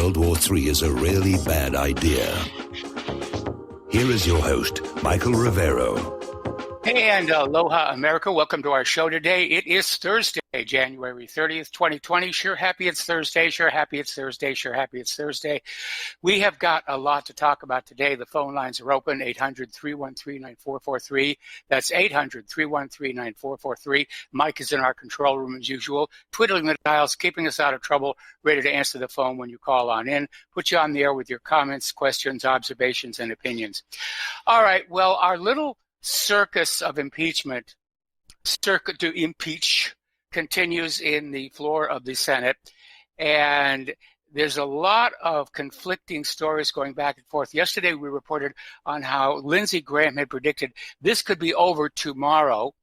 World War III is a really bad idea. Here is your host, Michael Rivero. Hey, and aloha, America. Welcome to our show today. It is Thursday, January 30th, 2020. Sure happy it's Thursday. Sure happy it's Thursday. Sure happy it's Thursday. We have got a lot to talk about today. The phone lines are open, 800-313-9443. That's 800-313-9443. Mike is in our control room as usual, twiddling the dials, keeping us out of trouble, ready to answer the phone when you call on in. Put you on the air with your comments, questions, observations, and opinions. All right, well, our little circus of impeachment, circuit to impeach, continues in the floor of the Senate. And there's a lot of conflicting stories going back and forth. Yesterday, we reported on how Lindsey Graham had predicted this could be over tomorrow.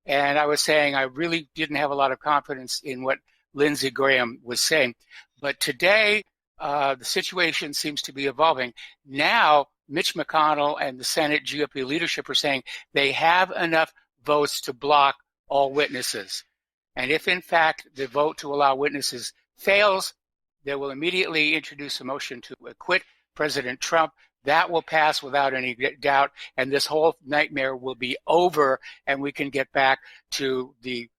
And I was saying I really didn't have a lot of confidence in what Lindsey Graham was saying. But today, the situation seems to be evolving. Now, Mitch McConnell and the Senate GOP leadership are saying they have enough votes to block all witnesses. And if, in fact, the vote to allow witnesses fails, they will immediately introduce a motion to acquit President Trump. That will pass without any doubt, and this whole nightmare will be over, and we can get back to the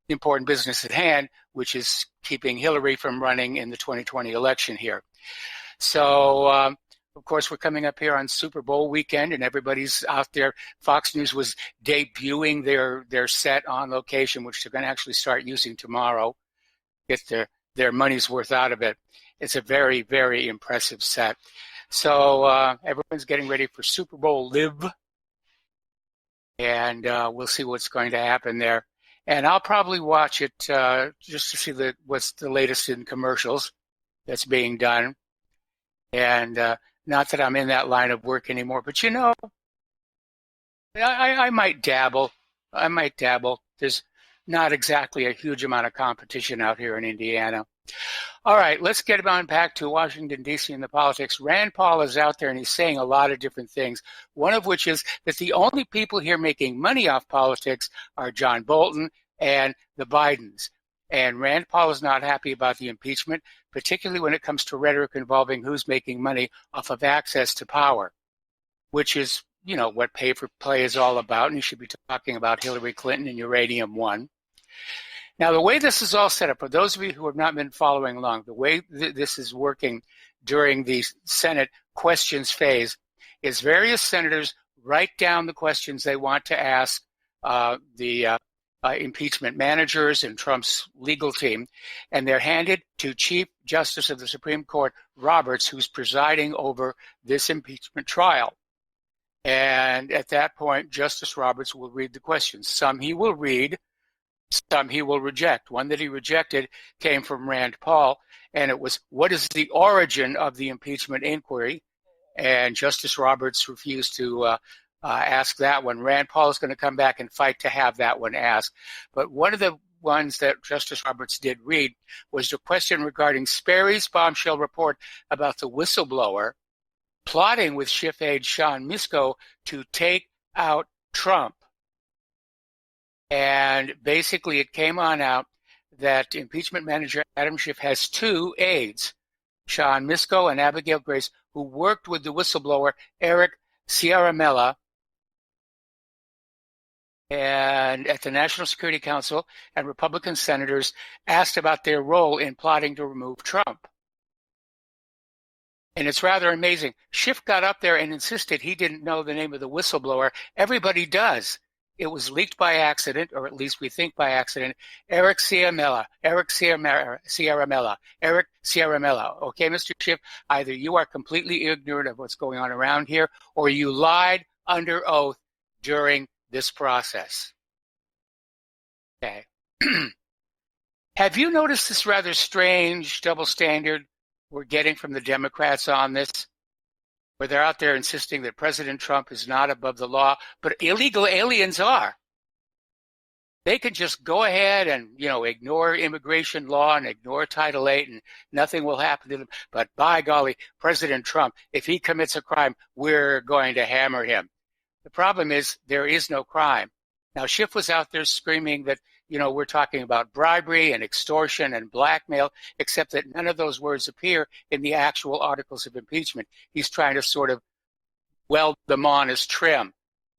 important business at hand, which is keeping Hillary from running in the 2020 election here. So, of course, we're coming up here on Super Bowl weekend, and everybody's out there. Fox News was debuting their set on location, which they're going to actually start using tomorrow, get their money's worth out of it. It's a very, very impressive set. So everyone's getting ready for Super Bowl Live, and we'll see what's going to happen there. And I'll probably watch it just to see what's the latest in commercials that's being done. And not that I'm in that line of work anymore, but you know, I might dabble. There's not exactly a huge amount of competition out here in Indiana. All right, let's get on back to Washington, D.C. and the politics. Rand Paul is out there and he's saying a lot of different things, one of which is that the only people here making money off politics are John Bolton and the Bidens. And Rand Paul is not happy about the impeachment, particularly when it comes to rhetoric involving who's making money off of access to power, which is, you know, what pay for play is all about. And you should be talking about Hillary Clinton and Uranium One. Now, the way this is all set up, for those of you who have not been following along, the way this is working during the Senate questions phase is various senators write down the questions they want to ask the impeachment managers and Trump's legal team, and they're handed to Chief Justice of the Supreme Court, Roberts, who's presiding over this impeachment trial. And at that point, Justice Roberts will read the questions. Some he will read, some he will reject. One that he rejected came from Rand Paul, and it was, what is the origin of the impeachment inquiry? And Justice Roberts refused to ask that one. Rand Paul is going to come back and fight to have that one asked. But one of the ones that Justice Roberts did read was the question regarding Sperry's bombshell report about the whistleblower plotting with Schiff aide Sean Misko to take out Trump. And basically it came on out that impeachment manager Adam Schiff has two aides, Sean Misko and Abigail Grace, who worked with the whistleblower Eric Ciaramella, and at the National Security Council, and Republican senators asked about their role in plotting to remove Trump. And it's rather amazing. Schiff got up there and insisted he didn't know the name of the whistleblower. Everybody does. It was leaked by accident, or at least we think by accident. Eric Ciaramella. Okay, Mr. Schiff, either you are completely ignorant of what's going on around here, or you lied under oath during this process. Okay. Have you noticed this rather strange double standard we're getting from the Democrats on this, where they're out there insisting that President Trump is not above the law, but illegal aliens are? They can just go ahead and, you know, ignore immigration law and ignore Title VIII and nothing will happen to them. But by golly, President Trump, if he commits a crime, we're going to hammer him. The problem is there is no crime. Now, Schiff was out there screaming that we're talking about bribery and extortion and blackmail, except that none of those words appear in the actual articles of impeachment. He's trying to sort of weld them on as trim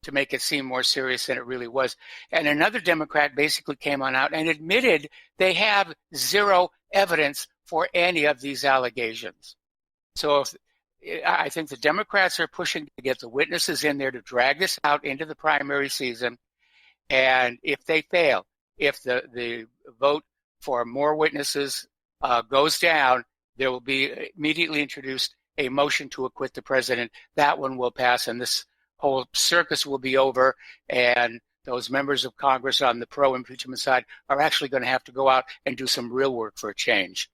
to make it seem more serious than it really was. And another Democrat basically came on out and admitted they have zero evidence for any of these allegations. So I think the Democrats are pushing to get the witnesses in there to drag this out into the primary season. And if they fail, if the vote for more witnesses goes down, there will be immediately introduced a motion to acquit the president. That one will pass, and this whole circus will be over, and those members of Congress on the pro-impeachment side are actually going to have to go out and do some real work for a change.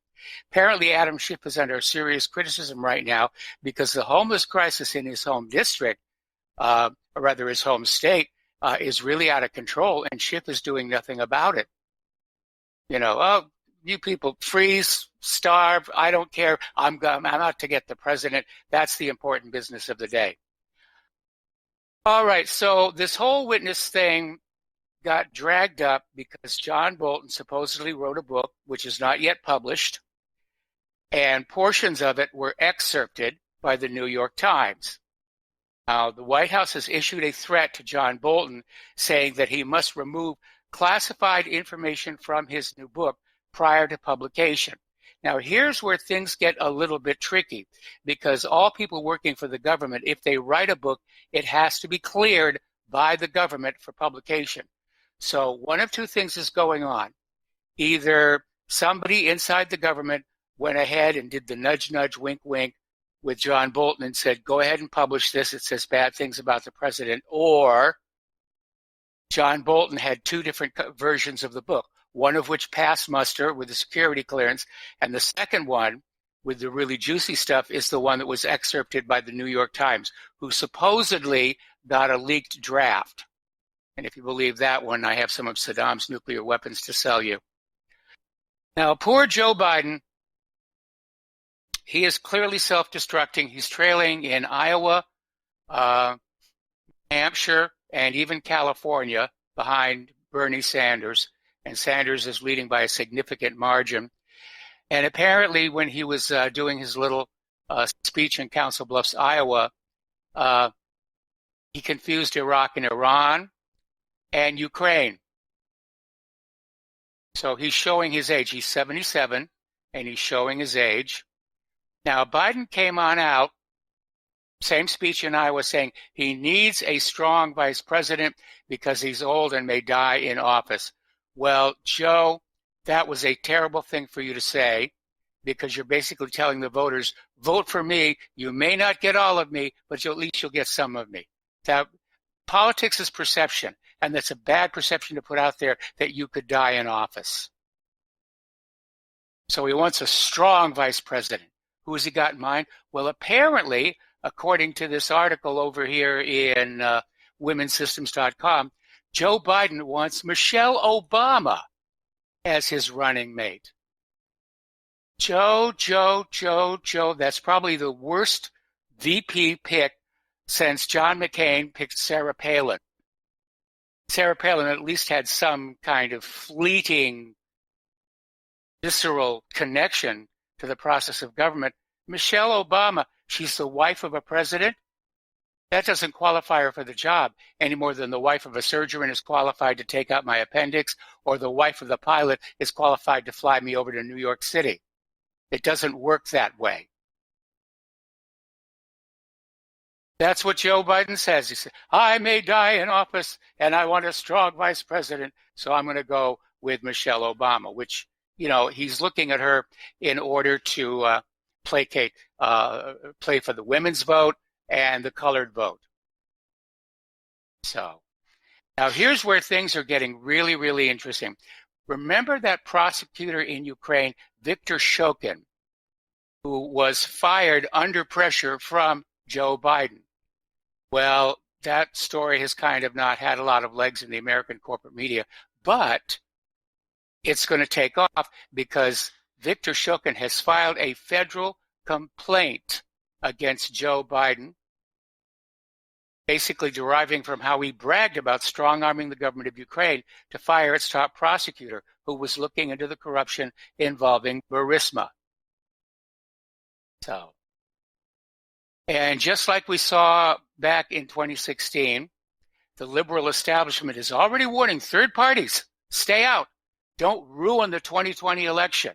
Apparently, Adam Schiff is under serious criticism right now because the homeless crisis in his home district, or rather his home state, is really out of control, and Schiff is doing nothing about it. Oh, you people freeze, starve, I don't care. I'm out to get the president. That's the important business of the day. All right, so this whole witness thing got dragged up because John Bolton supposedly wrote a book, which is not yet published, and portions of it were excerpted by the New York Times. Now, the White House has issued a threat to John Bolton saying that he must remove classified information from his new book prior to publication. Now, here's where things get a little bit tricky, because all people working for the government, if they write a book, it has to be cleared by the government for publication. So one of two things is going on. Either somebody inside the government went ahead and did the nudge, nudge, wink, wink with John Bolton and said, go ahead and publish this. It says bad things about the president. Or John Bolton had two different versions of the book, one of which passed muster with the security clearance, and the second one with the really juicy stuff is the one that was excerpted by the New York Times, who supposedly got a leaked draft. And if you believe that one, I have some of Saddam's nuclear weapons to sell you. Now, poor Joe Biden, he is clearly self-destructing. He's trailing in Iowa, Hampshire, and even California behind Bernie Sanders. And Sanders is leading by a significant margin. And apparently when he was doing his little speech in Council Bluffs, Iowa, he confused Iraq and Iran and Ukraine. So he's showing his age. He's 77, and he's showing his age. Now, Biden came on out, same speech in Iowa, saying he needs a strong vice president because he's old and may die in office. Well, Joe, that was a terrible thing for you to say, because you're basically telling the voters, vote for me. You may not get all of me, but at least you'll get some of me. Now, politics is perception, and that's a bad perception to put out there that you could die in office. So he wants a strong vice president. Who has he got in mind? Well, apparently, according to this article over here in womensystems.com, Joe Biden wants Michelle Obama as his running mate. Joe, that's probably the worst VP pick since John McCain picked Sarah Palin. Sarah Palin at least had some kind of fleeting, visceral connection to the process of government. Michelle Obama, she's the wife of a president. That doesn't qualify her for the job any more than the wife of a surgeon is qualified to take out my appendix, or the wife of the pilot is qualified to fly me over to New York City. It doesn't work that way. That's what Joe Biden says. He said, I may die in office and I want a strong vice president, so I'm going to go with Michelle Obama, which, he's looking at her in order to play for the women's vote and the colored vote. So now here's where things are getting really, really interesting. Remember that prosecutor in Ukraine, Viktor Shokin, who was fired under pressure from Joe Biden? Well, that story has kind of not had a lot of legs in the American corporate media, but it's going to take off because Viktor Shokin has filed a federal complaint against Joe Biden basically deriving from how he bragged about strong-arming the government of Ukraine to fire its top prosecutor, who was looking into the corruption involving Burisma. And just like we saw back in 2016, the liberal establishment is already warning third parties, stay out. Don't ruin the 2020 election.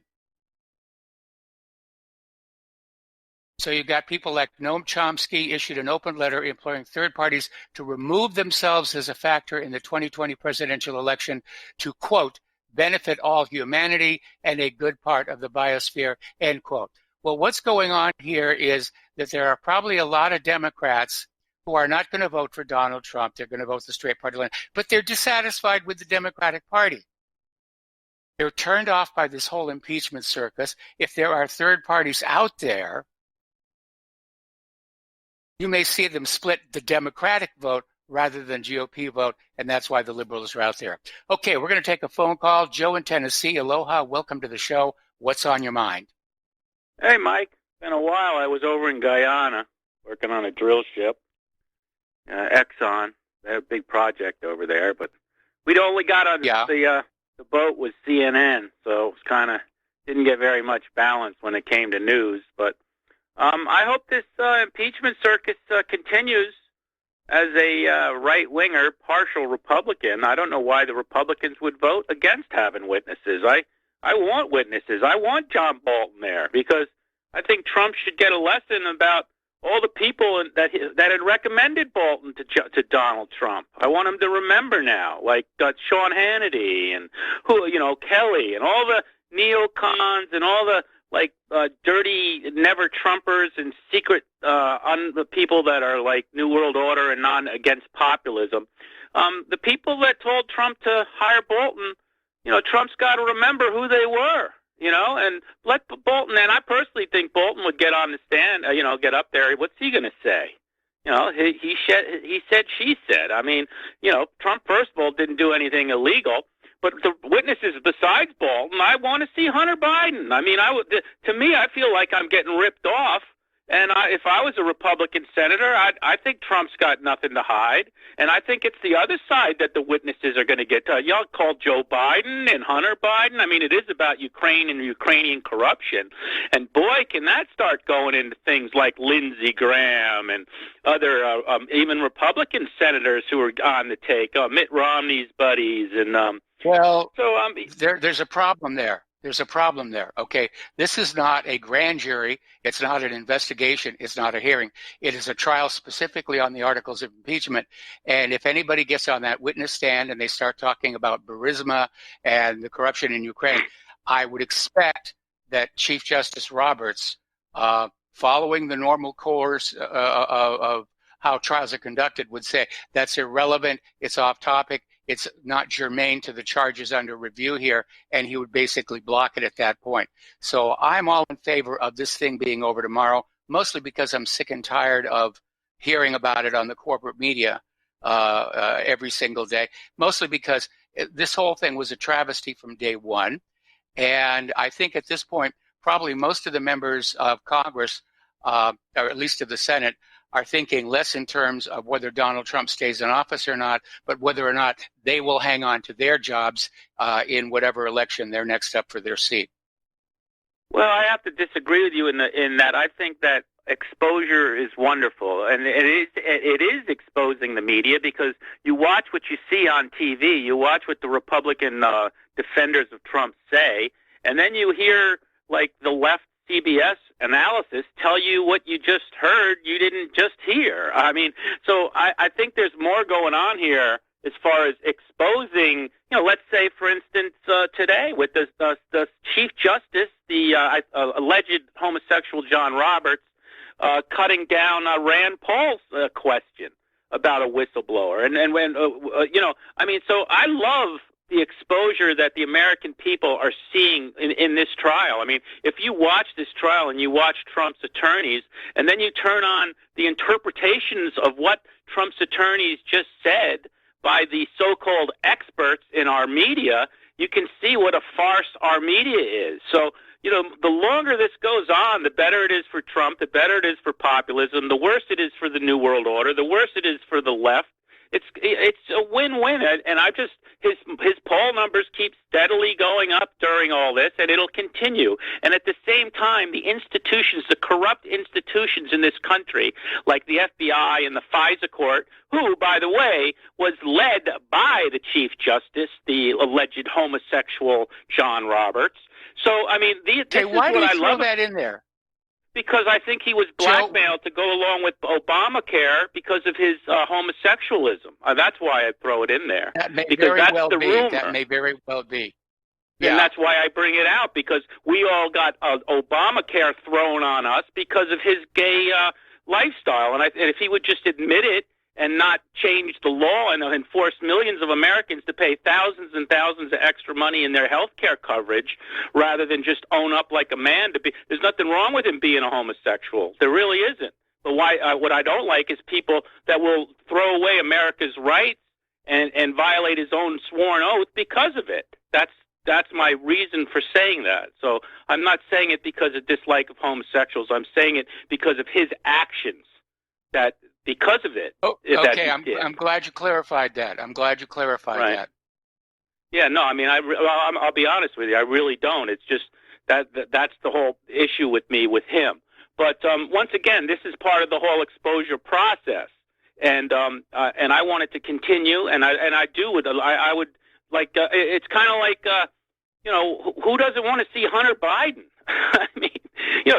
So you've got people like Noam Chomsky issued an open letter imploring third parties to remove themselves as a factor in the 2020 presidential election to, quote, benefit all humanity and a good part of the biosphere, end quote. Well, what's going on here is that there are probably a lot of Democrats who are not going to vote for Donald Trump. They're going to vote the straight party line, but they're dissatisfied with the Democratic Party. They're turned off by this whole impeachment circus. If there are third parties out there, you may see them split the Democratic vote rather than GOP vote, and that's why the liberals are out there. Okay, we're going to take a phone call. Joe in Tennessee, aloha, welcome to the show. What's on your mind? Hey, Mike. Been a while. I was over in Guyana working on a drill ship, Exxon. They had a big project over there, but we'd only got on the boat was CNN, so it was kind of didn't get very much balance when it came to news. But I hope this impeachment circus continues. As a right-winger, partial Republican, I don't know why the Republicans would vote against having witnesses. I want witnesses. I want John Bolton there because I think Trump should get a lesson about all the people that had recommended Bolton to Donald Trump. I want him to remember now, like Sean Hannity and Kelly and all the neocons and all the dirty never Trumpers and secret people that are like New World Order and non against populism. The people that told Trump to hire Bolton, Trump's got to remember who they were, and let Bolton. And I personally think Bolton would get on the stand, get up there. What's he going to say? He said, she said. I mean, Trump, first of all, didn't do anything illegal. But the witnesses besides Bolton, I want to see Hunter Biden. I mean, to me, I feel like I'm getting ripped off. And if I was a Republican senator, I think Trump's got nothing to hide. And I think it's the other side that the witnesses are going to get. Y'all call Joe Biden and Hunter Biden. I mean, it is about Ukraine and Ukrainian corruption. And boy, can that start going into things like Lindsey Graham and other, even Republican senators who are on the take, Mitt Romney's buddies. And there's a problem there. There's a problem there, okay? This is not a grand jury. It's not an investigation. It's not a hearing. It is a trial specifically on the articles of impeachment. And if anybody gets on that witness stand and they start talking about Burisma and the corruption in Ukraine, I would expect that Chief Justice Roberts, following the normal course of how trials are conducted, would say that's irrelevant, it's off topic, it's not germane to the charges under review here, and he would basically block it at that point. So I'm all in favor of this thing being over tomorrow, mostly because I'm sick and tired of hearing about it on the corporate media every single day, mostly because this whole thing was a travesty from day one. And I think at this point, probably most of the members of Congress, or at least of the Senate, are thinking less in terms of whether Donald Trump stays in office or not, but whether or not they will hang on to their jobs in whatever election they're next up for their seat. Well, I have to disagree with you in that I think that exposure is wonderful, and it is exposing the media because you watch what you see on TV, you watch what the Republican defenders of Trump say, and then you hear like the left CBS analysis tell you what you just heard you didn't just hear. I mean, so I think there's more going on here as far as exposing, let's say, for instance, today with the Chief Justice, the alleged homosexual John Roberts, cutting down Rand Paul's question about a whistleblower. And when, I mean, so I love the exposure that the American people are seeing in this trial. I mean, if you watch this trial and you watch Trump's attorneys, and then you turn on the interpretations of what Trump's attorneys just said by the so-called experts in our media, you can see what a farce our media is. So, the longer this goes on, the better it is for Trump, the better it is for populism, the worse it is for the New World Order, the worse it is for the left. It's a win-win, and his poll numbers keep steadily going up during all this, and it'll continue. And at the same time, the institutions, the corrupt institutions in this country, like the FBI and the FISA court, who, by the way, was led by the Chief Justice, the alleged homosexual John Roberts. So, I mean, this is why what do I you love. throw that in there? Because I think he was blackmailed to go along with Obamacare because of his homosexualism. That's why I throw it in there. That may because very that's well the be. rumor. That may very well be. Yeah. And that's why I bring it out, because we all got Obamacare thrown on us because of his gay lifestyle. And if he would just admit it and not change the law and force millions of Americans to pay thousands and thousands of extra money in their health care coverage rather than just own up like a man there's nothing wrong with him being a homosexual. There really isn't. But what I don't like is people that will throw away America's rights and violate his own sworn oath because of it. That's my reason for saying that. So I'm not saying it because of dislike of homosexuals. I'm saying it because of his actions because of it. Oh, okay, I'm glad you clarified that. That. Yeah, no, I mean, I'll be honest with you. I really don't. It's just that's the whole issue with me with him. But once again, this is part of the whole exposure process, and I want it to continue. And I would like. It's kind of like who doesn't want to see Hunter Biden? I mean,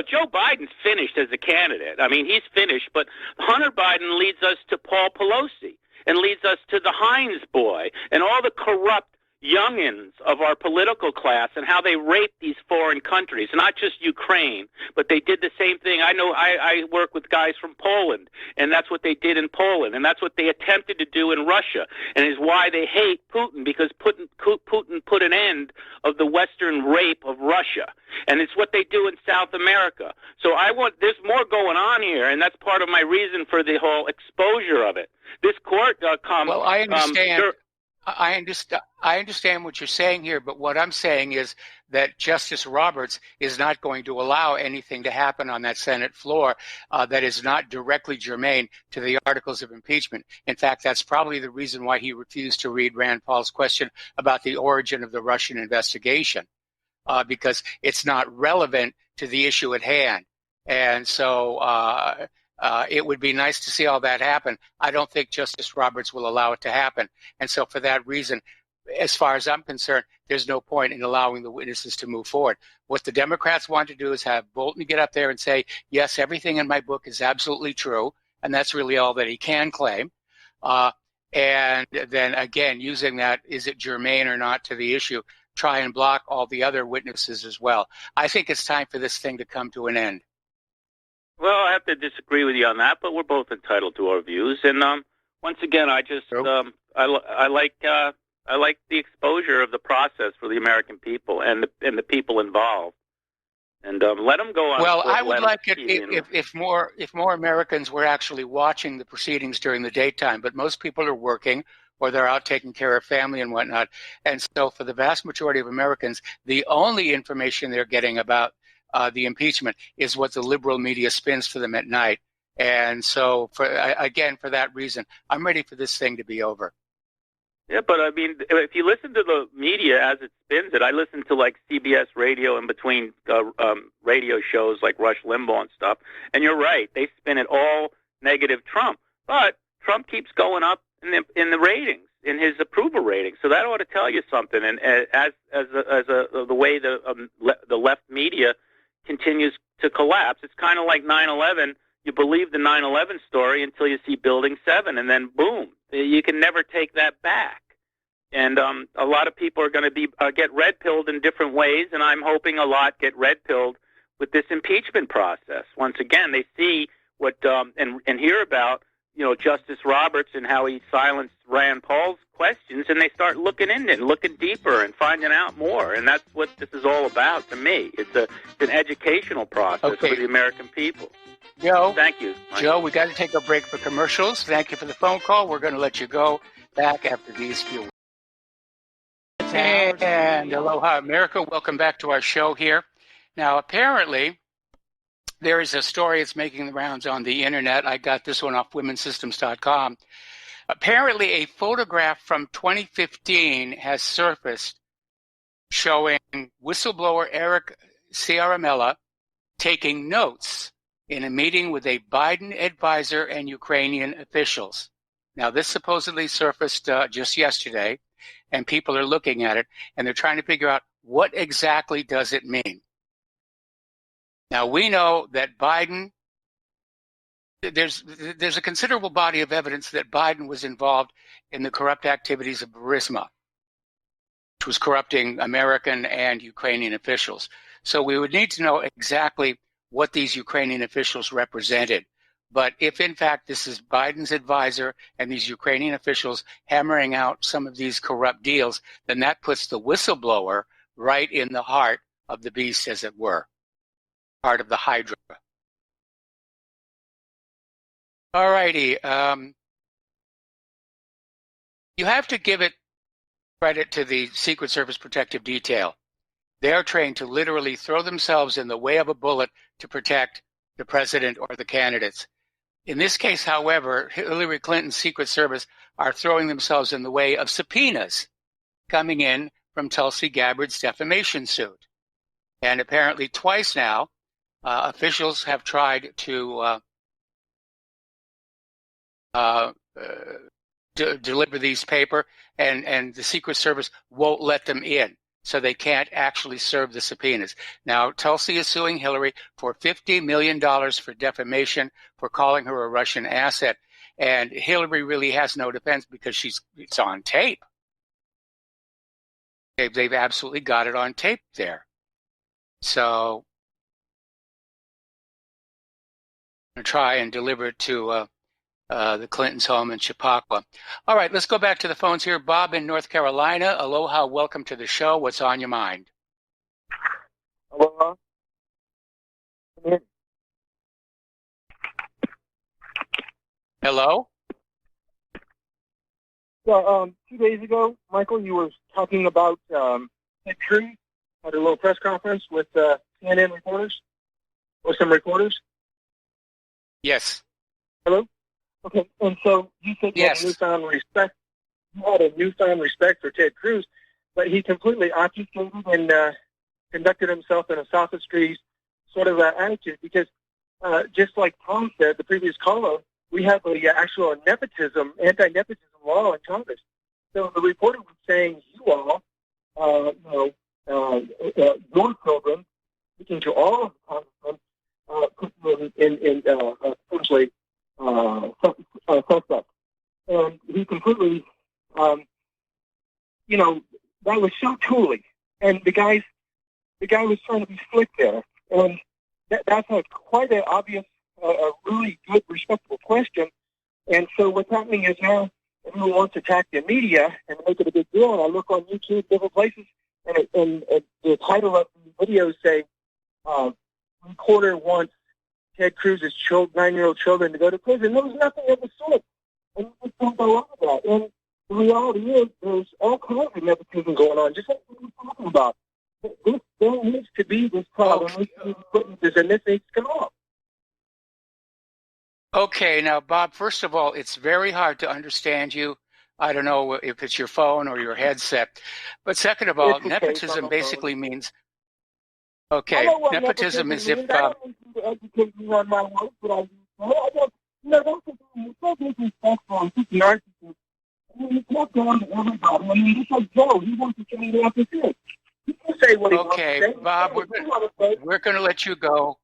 Joe Biden's finished as a candidate. I mean, he's finished, but Hunter Biden leads us to Paul Pelosi and leads us to the Heinz boy and all the corrupt youngins of our political class and how they rape these foreign countries, not just Ukraine, but they did the same thing. I know I work with guys from Poland, and that's what they did in Poland, and that's what they attempted to do in Russia, and is why they hate Putin, because Putin put an end of the Western rape of Russia, and it's what they do in South America. So there's more going on here, and that's part of my reason for the whole exposure of it. This court Well, I understand. I understand what you're saying here, but what I'm saying is that Justice Roberts is not going to allow anything to happen on that Senate floor that is not directly germane to the articles of impeachment. In fact, that's probably the reason why he refused to read Rand Paul's question about the origin of the Russian investigation, because it's not relevant to the issue at hand. And so it would be nice to see all that happen. I don't think Justice Roberts will allow it to happen. And so for that reason, as far as I'm concerned, there's no point in allowing the witnesses to move forward. What the Democrats want to do is have Bolton get up there and say, yes, everything in my book is absolutely true. And that's really all that he can claim. And then again, using that, is it germane or not to the issue, try and block all the other witnesses as well. I think it's time for this thing to come to an end. Well, I have to disagree with you on that, but we're both entitled to our views. And once again, I just I like the exposure of the process for the American people and the people involved, and let them go on. Well, I would like it if more Americans were actually watching the proceedings during the daytime, but most people are working or they're out taking care of family and whatnot, and so for the vast majority of Americans, the only information they're getting about the impeachment is what the liberal media spins for them at night. And so, for that reason, I'm ready for this thing to be over. Yeah, but I mean, if you listen to the media as it spins it, I listen to like CBS radio in between radio shows like Rush Limbaugh and stuff, and you're right, they spin it all negative Trump. But Trump keeps going up in the ratings, in his approval ratings, so that ought to tell you something. And as the way the left media continues to collapse. It's kind of like 9/11. You believe the 9/11 story until you see Building 7, and then boom, you can never take that back. And a lot of people are going to get red-pilled in different ways, and I'm hoping a lot get red-pilled with this impeachment process. Once again, they see what and hear about Justice Roberts and how he silenced Rand Paul's questions, and they start looking into it and looking deeper and finding out more. And that's what this is all about to me. It's an educational process for the American people. Joe, thank you, Mike. Joe, we got to take a break for commercials. Thank you for the phone call. We're going to let you go back after these few. And aloha, America. Welcome back to our show here. Now, apparently, there is a story that's making the rounds on the internet. I got this one off womensystems.com. Apparently, a photograph from 2015 has surfaced showing whistleblower Eric Ciaramella taking notes in a meeting with a Biden advisor and Ukrainian officials. Now, this supposedly surfaced just yesterday, and people are looking at it, and they're trying to figure out what exactly does it mean. Now, we know that Biden, there's a considerable body of evidence that Biden was involved in the corrupt activities of Burisma, which was corrupting American and Ukrainian officials. So we would need to know exactly what these Ukrainian officials represented. But if, in fact, this is Biden's advisor and these Ukrainian officials hammering out some of these corrupt deals, then that puts the whistleblower right in the heart of the beast, as it were, part of the Hydra. All righty. You have to give it credit to the Secret Service Protective Detail. They are trained to literally throw themselves in the way of a bullet to protect the president or the candidates. In this case, however, Hillary Clinton's Secret Service are throwing themselves in the way of subpoenas coming in from Tulsi Gabbard's defamation suit. And apparently twice now, officials have tried to deliver these paper, and the Secret Service won't let them in. So they can't actually serve the subpoenas. Now, Tulsi is suing Hillary for $50 million for defamation for calling her a Russian asset. And Hillary really has no defense because it's on tape. They've absolutely got it on tape there. So I'm going to try and deliver it to the Clintons' home in Chappaqua. All right, let's go back to the phones here. Bob in North Carolina. Aloha, welcome to the show. What's on your mind? Aloha. Hello? Yeah, 2 days ago, Michael, you were talking about Ted Cruz at a little press conference with CNN reporters, or some reporters. Yes. Hello? Okay, and so you said you yes. had a newfound respect. You had a newfound respect for Ted Cruz, but he completely obfuscated and conducted himself in a sophistry sort of attitude. Because just like Tom said, the previous caller, we have the actual nepotism, anti-nepotism law in Congress. So the reporter was saying, you all, your children, speaking to all of the congressmen, in essentially suspect. And he completely, that was so tooly. And the guy was trying to be slick there. And that's quite an obvious, a really good, respectable question. And so what's happening is now everyone wants to attack the media and make it a big deal. And I look on YouTube, different places, and the title of the video say, reporter wants Ted Cruz's 9-year-old children to go to prison. There was nothing of the sort. And you just don't go over that. And the reality is there's all kinds of nepotism going on, just like what we're talking about. There needs to be this problem. And this needs to come off. Okay, now, Bob, first of all, it's very hard to understand you. I don't know if it's your phone or your headset. But second of all, nepotism basically means... Okay, nepotism is if... I don't need you to educate me on my work, but I don't, that's the thing. It's so disrespectful and just narcissistic. I mean, you can't go on to everybody. I mean, it's like Joe. He wants to say the opposite. He can say what he wants to say. Okay, Bob, we're going to let you go.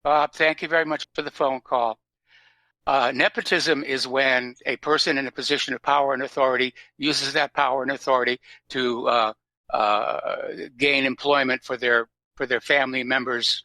Bob, thank you very much for the phone call. Nepotism is when a person in a position of power and authority uses that power and authority to gain employment for their family members.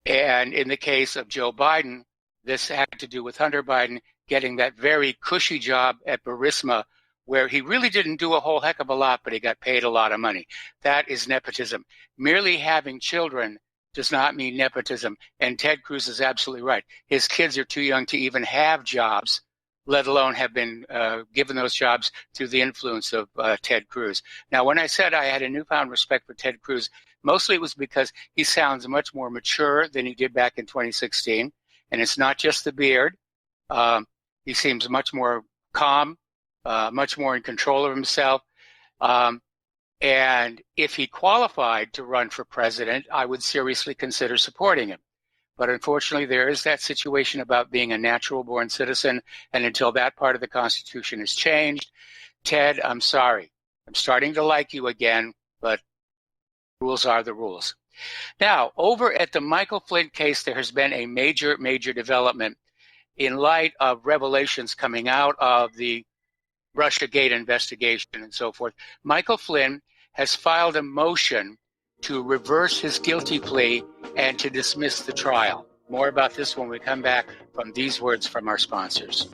And in the case of Joe Biden, this had to do with Hunter Biden getting that very cushy job at Burisma, where he really didn't do a whole heck of a lot, but he got paid a lot of money. That is nepotism. Merely having children does not mean nepotism. And Ted Cruz is absolutely right. His kids are too young to even have jobs, let alone have been given those jobs through the influence of Ted Cruz. Now, when I said I had a newfound respect for Ted Cruz, Mostly it was because he sounds much more mature than he did back in 2016. And it's not just the beard. He seems much more calm, much more in control of himself. And if he qualified to run for president, I would seriously consider supporting him. But unfortunately, there is that situation about being a natural-born citizen, and until that part of the Constitution is changed, Ted, I'm sorry. I'm starting to like you again, but rules are the rules. Now, over at the Michael Flynn case, there has been a major, major development in light of revelations coming out of the Russiagate investigation and so forth. Michael Flynn has filed a motion to reverse his guilty plea and to dismiss the trial. More about this when we come back from these words from our sponsors.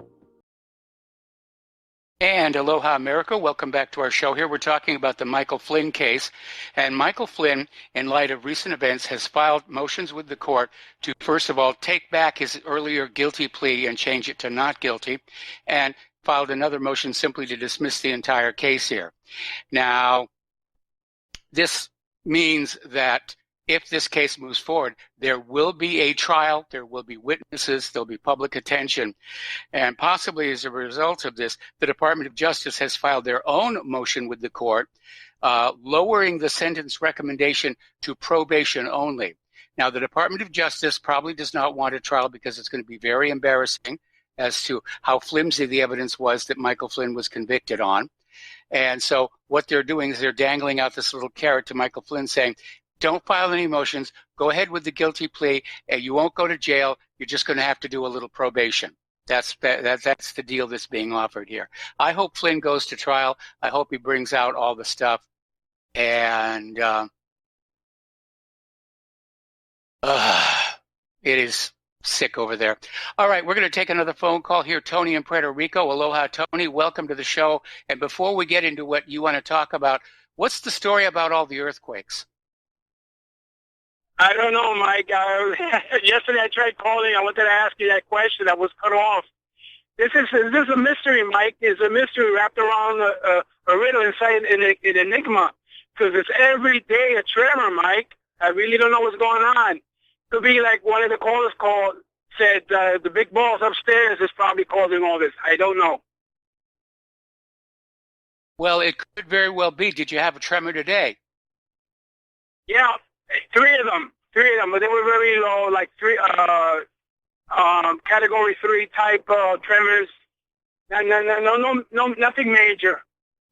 And aloha, America. Welcome back to our show. Here we're talking about the Michael Flynn case. And Michael Flynn, in light of recent events, has filed motions with the court to, first of all, take back his earlier guilty plea and change it to not guilty, and filed another motion simply to dismiss the entire case here. Now, this means that if this case moves forward, there will be a trial, there will be witnesses, there'll be public attention, and possibly as a result of this, the Department of Justice has filed their own motion with the court, lowering the sentence recommendation to probation only. Now, the Department of Justice probably does not want a trial because it's going to be very embarrassing as to how flimsy the evidence was that Michael Flynn was convicted on. And so what they're doing is they're dangling out this little carrot to Michael Flynn saying, don't file any motions, go ahead with the guilty plea, and you won't go to jail, you're just going to have to do a little probation. That's the deal that's being offered here. I hope Flynn goes to trial. I hope he brings out all the stuff. And it is sick over there. All right, we're going to take another phone call here. Tony in Puerto Rico. Aloha, Tony. Welcome to the show. And before we get into what you want to talk about, what's the story about all the earthquakes? I don't know, Mike. Yesterday I tried calling. I wanted to ask you that question. I was cut off. This is a mystery, Mike. It's a mystery wrapped around a riddle inside an enigma. Because it's every day a tremor, Mike. I really don't know what's going on. Could be like one of the callers said the big balls upstairs is probably causing all this. I don't know. Well, it could very well be. Did you have a tremor today? Yeah. Three of them, but they were very low, like category 3 type tremors. No, nothing major.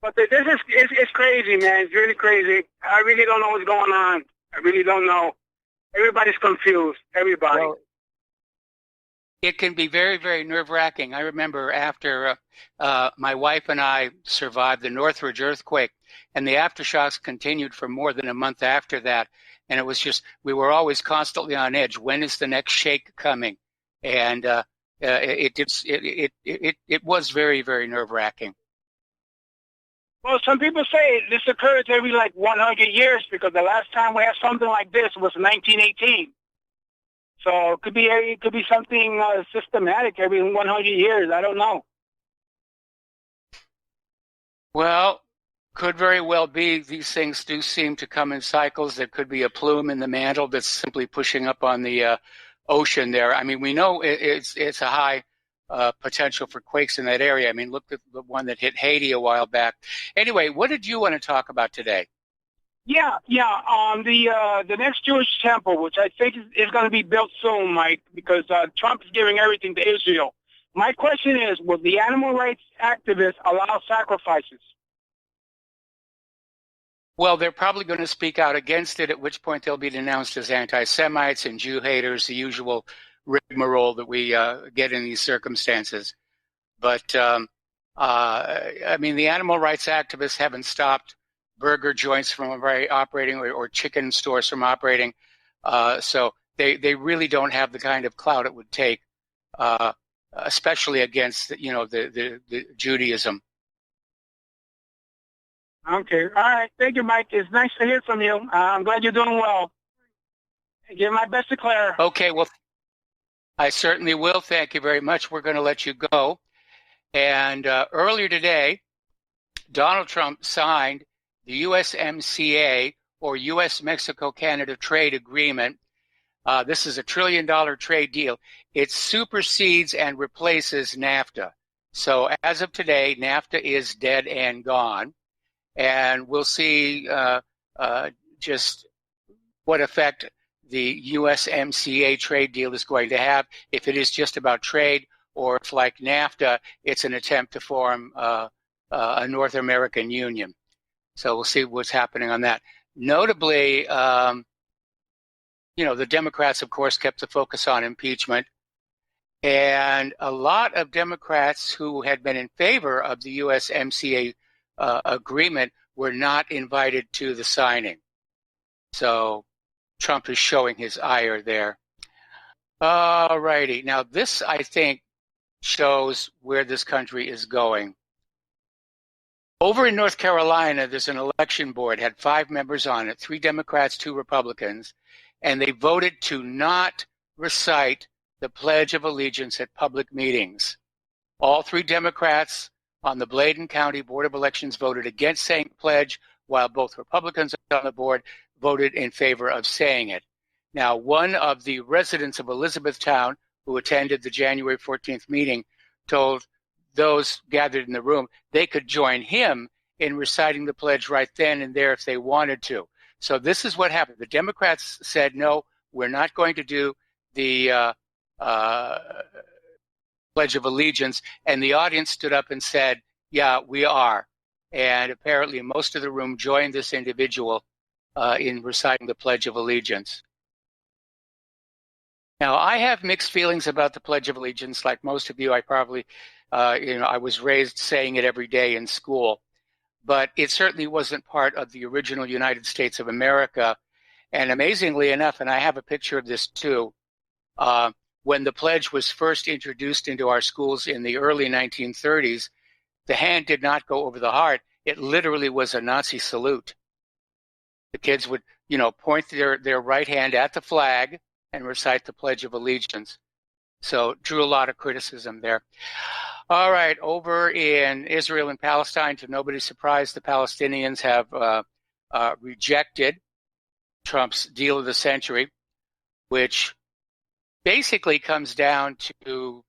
But this is it's crazy, man. It's really crazy. I really don't know what's going on. I really don't know. Everybody's confused. Everybody. Well, it can be very, very nerve-wracking. I remember after my wife and I survived the Northridge earthquake, and the aftershocks continued for more than a month after that. And it was just, we were always constantly on edge. When is the next shake coming? And it was very, very nerve-wracking. Well, some people say this occurs every 100 years because the last time we had something like this was 1918. So it could be something systematic every 100 years. I don't know. Well, could very well be. These things do seem to come in cycles. There could be a plume in the mantle that's simply pushing up on the ocean there. I mean, we know it's a high potential for quakes in that area. I mean, look at the one that hit Haiti a while back. Anyway, what did you want to talk about today? Yeah. The next Jewish temple, which I think is going to be built soon, Mike, because Trump is giving everything to Israel. My question is, will the animal rights activists allow sacrifices? Well, they're probably going to speak out against it, at which point they'll be denounced as anti-Semites and Jew haters, the usual rigmarole that we get in these circumstances. But, I mean, the animal rights activists haven't stopped burger joints from operating or chicken stores from operating. So they really don't have the kind of clout it would take, especially against, the Judaism. Okay. All right. Thank you, Mike. It's nice to hear from you. I'm glad you're doing well. I give my best to Claire. Okay. Well, I certainly will. Thank you very much. We're going to let you go. And earlier today, Donald Trump signed the USMCA, or U.S.-Mexico-Canada trade agreement. This is a $1 trillion trade deal. It supersedes and replaces NAFTA. So as of today, NAFTA is dead and gone. And we'll see just what effect the USMCA trade deal is going to have, if it is just about trade, or if, like NAFTA, it's an attempt to form a North American Union. So we'll see what's happening on that. Notably, the Democrats, of course, kept the focus on impeachment. And a lot of Democrats who had been in favor of the USMCA agreement were not invited to the signing. So Trump is showing his ire there. All righty. Now, this, I think, shows where this country is going. Over in North Carolina, there's an election board, had 5 members on it, 3 Democrats, 2 Republicans, and they voted to not recite the Pledge of Allegiance at public meetings. All 3 Democrats on the Bladen County Board of Elections voted against saying the pledge, while both Republicans on the board voted in favor of saying it. Now, one of the residents of Elizabethtown who attended the January 14th meeting told those gathered in the room they could join him in reciting the pledge right then and there if they wanted to. So this is what happened. The Democrats said, no, we're not going to do the Pledge of Allegiance, and the audience stood up and said, yeah, we are. And apparently most of the room joined this individual in reciting the Pledge of Allegiance. Now, I have mixed feelings about the Pledge of Allegiance. Like most of you, I probably, I was raised saying it every day in school. But it certainly wasn't part of the original United States of America. And amazingly enough, and I have a picture of this too, when the pledge was first introduced into our schools in the early 1930s, the hand did not go over the heart. It literally was a Nazi salute. The kids would, point their right hand at the flag and recite the Pledge of Allegiance. So drew a lot of criticism there. All right, over in Israel and Palestine, to nobody's surprise, the Palestinians have rejected Trump's deal of the century, which basically comes down to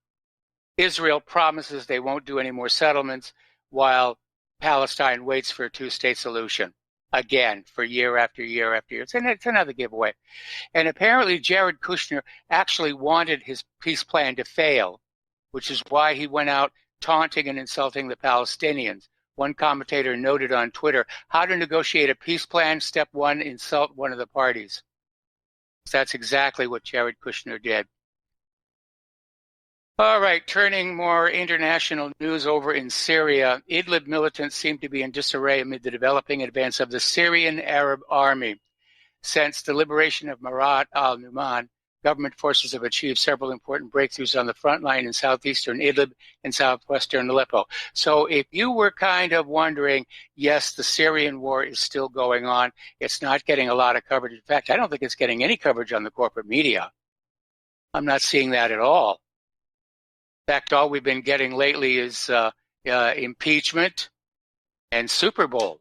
Israel promises they won't do any more settlements while Palestine waits for a 2-state solution. Again, for year after year after year. It's another giveaway. And apparently Jared Kushner actually wanted his peace plan to fail, which is why he went out taunting and insulting the Palestinians. One commentator noted on Twitter, how to negotiate a peace plan, step 1, insult one of the parties. So that's exactly what Jared Kushner did. All right, turning more international news over in Syria, Idlib militants seem to be in disarray amid the developing advance of the Syrian Arab Army. Since the liberation of Marat al-Numan, government forces have achieved several important breakthroughs on the front line in southeastern Idlib and southwestern Aleppo. So if you were kind of wondering, yes, the Syrian war is still going on. It's not getting a lot of coverage. In fact, I don't think it's getting any coverage on the corporate media. I'm not seeing that at all. In fact, all we've been getting lately is impeachment and Super Bowl.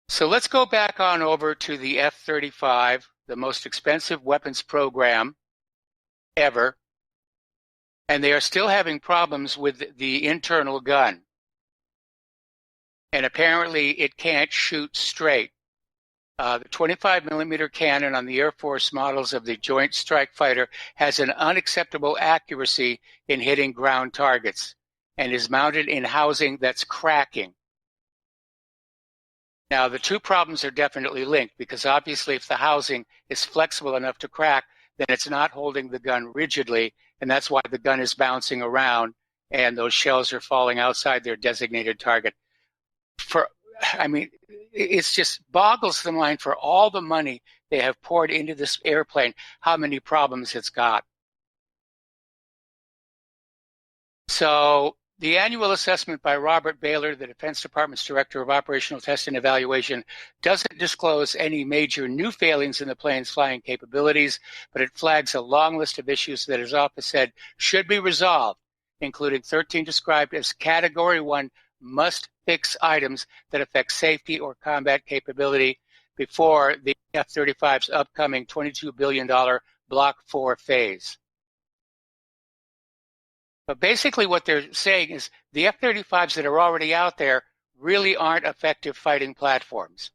So let's go back on over to the F-35, the most expensive weapons program ever. And they are still having problems with the internal gun. And apparently it can't shoot straight. The 25-millimeter cannon on the Air Force models of the Joint Strike Fighter has an unacceptable accuracy in hitting ground targets and is mounted in housing that's cracking. Now, the two problems are definitely linked because obviously if the housing is flexible enough to crack, then it's not holding the gun rigidly, and that's why the gun is bouncing around and those shells are falling outside their designated target. It's just boggles the mind for all the money they have poured into this airplane, how many problems it's got. So the annual assessment by Robert Baylor, the Defense Department's Director of Operational Test and Evaluation, doesn't disclose any major new failings in the plane's flying capabilities, but it flags a long list of issues that his office said should be resolved, including 13 described as Category 1 must-fix items that affect safety or combat capability before the F-35's upcoming $22 billion Block 4 phase. But basically what they're saying is the F-35s that are already out there really aren't effective fighting platforms.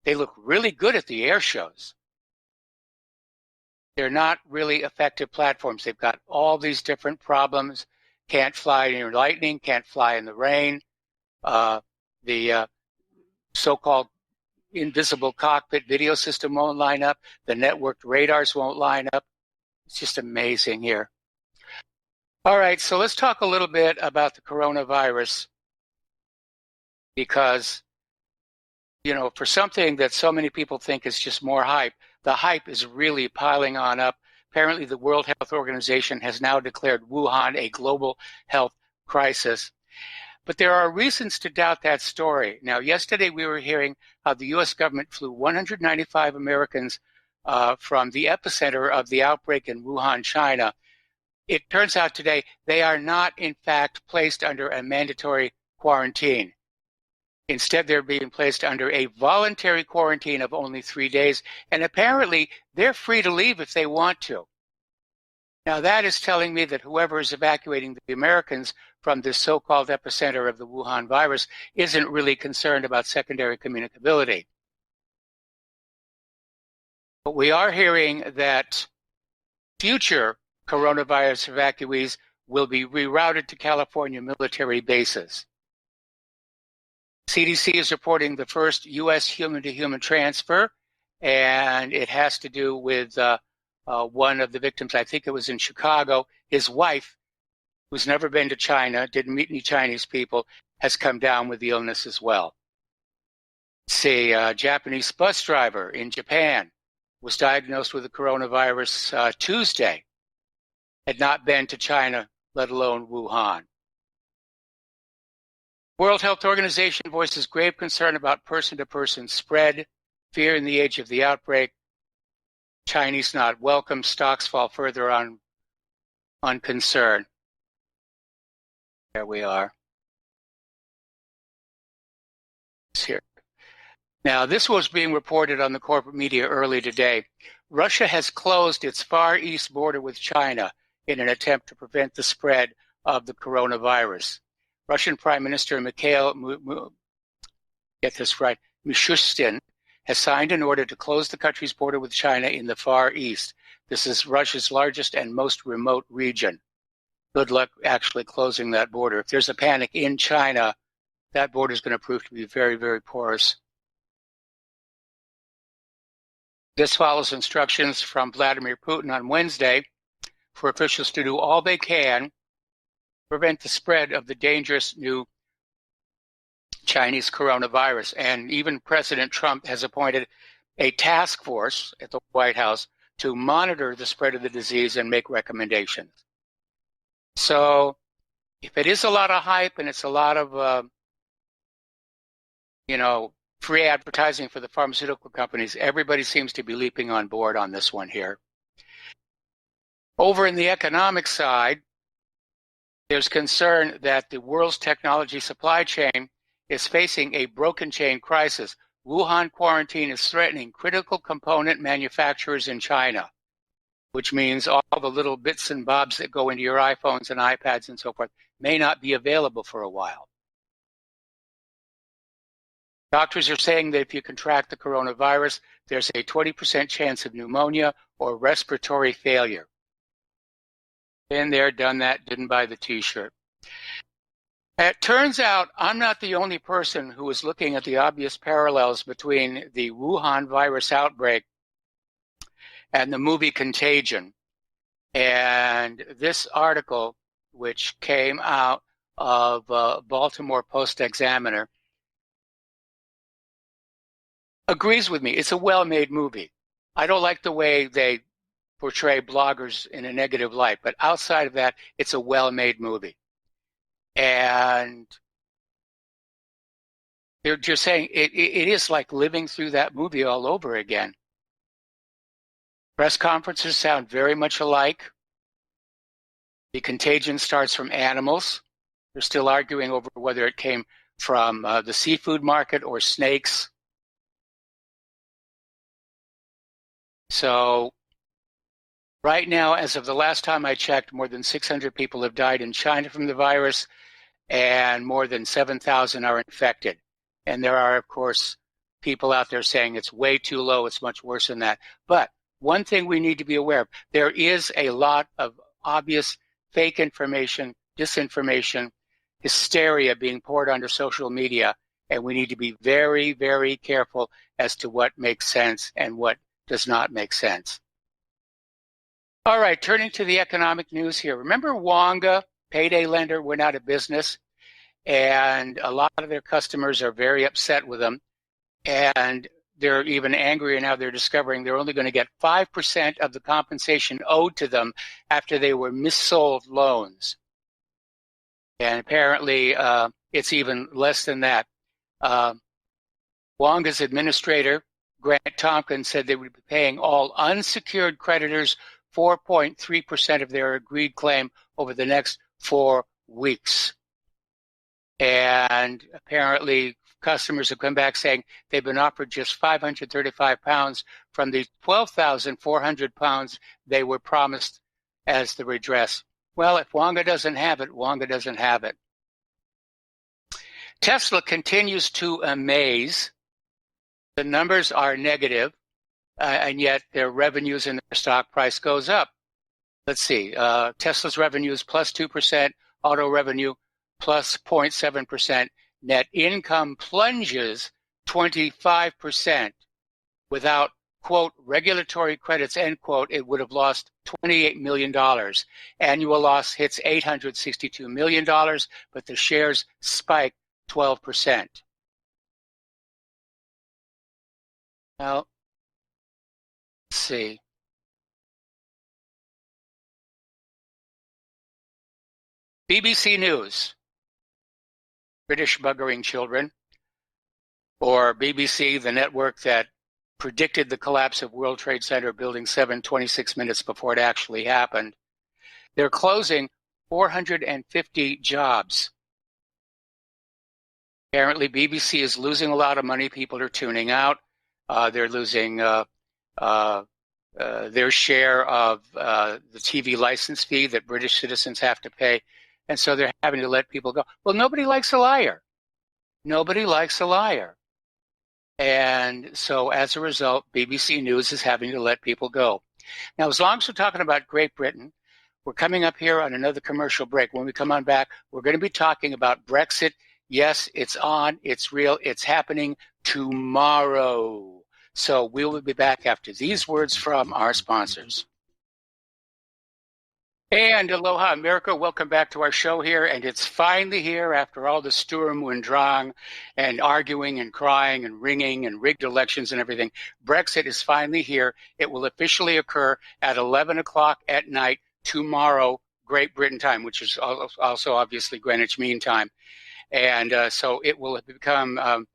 They look really good at the air shows. They're not really effective platforms. They've got all these different problems. Can't fly in lightning, can't fly in the rain. The so-called invisible cockpit video system won't line up. The networked radars won't line up. It's just amazing here. All right, so let's talk a little bit about the coronavirus because, you know, for something that so many people think is just more hype, the hype is really piling on up. Apparently, the World Health Organization has now declared Wuhan a global health crisis. But there are reasons to doubt that story. Now, yesterday we were hearing how the U.S. government flew 195 Americans from the epicenter of the outbreak in Wuhan, China. It turns out today they are not, in fact, placed under a mandatory quarantine. Instead, they're being placed under a voluntary quarantine of only 3 days, and apparently they're free to leave if they want to. Now, that is telling me that whoever is evacuating the Americans from this so-called epicenter of the Wuhan virus isn't really concerned about secondary communicability. But we are hearing that future coronavirus evacuees will be rerouted to California military bases. CDC is reporting the first U.S. human-to-human transfer, and it has to do with one of the victims, I think it was in Chicago. His wife, who's never been to China, didn't meet any Chinese people, has come down with the illness as well. See, a Japanese bus driver in Japan was diagnosed with the coronavirus Tuesday, had not been to China, let alone Wuhan. World Health Organization voices grave concern about person-to-person spread, fear in the age of the outbreak. Chinese not welcome, stocks fall further on concern. There we are. It's here. Now, this was being reported on the corporate media early today. Russia has closed its Far East border with China in an attempt to prevent the spread of the coronavirus. Russian Prime Minister Mikhail, get this right, Mishustin, has signed an order to close the country's border with China in the Far East. This is Russia's largest and most remote region. Good luck actually closing that border. If there's a panic in China, that border is going to prove to be very, very porous. This follows instructions from Vladimir Putin on Wednesday for officials to do all they can to prevent the spread of the dangerous new Chinese coronavirus. And even President Trump has appointed a task force at the White House to monitor the spread of the disease and make recommendations. So if it is a lot of hype and it's a lot of, free advertising for the pharmaceutical companies, everybody seems to be leaping on board on this one here. Over in the economic side, there's concern that the world's technology supply chain is facing a broken chain crisis. Wuhan quarantine is threatening critical component manufacturers in China, which means all the little bits and bobs that go into your iPhones and iPads and so forth may not be available for a while. Doctors are saying that if you contract the coronavirus, there's a 20% chance of pneumonia or respiratory failure. Been there, done that, didn't buy the t-shirt. It turns out I'm not the only person who is looking at the obvious parallels between the Wuhan virus outbreak and the movie Contagion. And this article, which came out of Baltimore Post-Examiner, agrees with me. It's a well-made movie. I don't like the way they portray bloggers in a negative light, but outside of that, it's a well-made movie. And they're just saying it is like living through that movie all over again. Press conferences sound very much alike. The contagion starts from animals. They're still arguing over whether it came from the seafood market or snakes. So right now, as of the last time I checked, more than 600 people have died in China from the virus, and more than 7,000 are infected. And there are, of course, people out there saying it's way too low, it's much worse than that. But one thing we need to be aware of, there is a lot of obvious fake information, disinformation, hysteria being poured onto social media, and we need to be very, very careful as to what makes sense and what does not make sense. All right, turning to the economic news here. Remember Wonga, payday lender, went out of business, and a lot of their customers are very upset with them, and they're even angrier now. They're discovering they're only going to get 5% of the compensation owed to them after they were missold loans. And apparently it's even less than that. Wonga's administrator, Grant Tompkins, said they would be paying all unsecured creditors 4.3% of their agreed claim over the next 4 weeks. And apparently customers have come back saying they've been offered just £535 from the £12,400 they were promised as the redress. Well, if Wonga doesn't have it, Wonga doesn't have it. Tesla continues to amaze. The numbers are negative, and yet their revenues and their stock price goes up. Let's see. Tesla's revenues plus 2%, auto revenue plus 0.7%. Net income plunges 25%. Without, quote, regulatory credits, end quote, it would have lost $28 million. Annual loss hits $862 million, but the shares spike 12%. Now, let's see. BBC News, British buggering children, or BBC, the network that predicted the collapse of World Trade Center Building 7 26 minutes before it actually happened. They're closing 450 jobs. Apparently, BBC is losing a lot of money. People are tuning out. They're losing their share of the TV license fee that British citizens have to pay. And so they're having to let people go. Well, nobody likes a liar. Nobody likes a liar. And so as a result, BBC News is having to let people go. Now, as long as we're talking about Great Britain, we're coming up here on another commercial break. When we come on back, we're going to be talking about Brexit. Yes, it's on, it's real, it's happening tomorrow. So we will be back after these words from our sponsors. And aloha, America. Welcome back to our show here. And it's finally here after all the Sturm und Drang and arguing and crying and ringing and rigged elections and everything. Brexit is finally here. It will officially occur at 11 o'clock at night tomorrow, Great Britain time, which is also obviously Greenwich Mean Time. And so it will become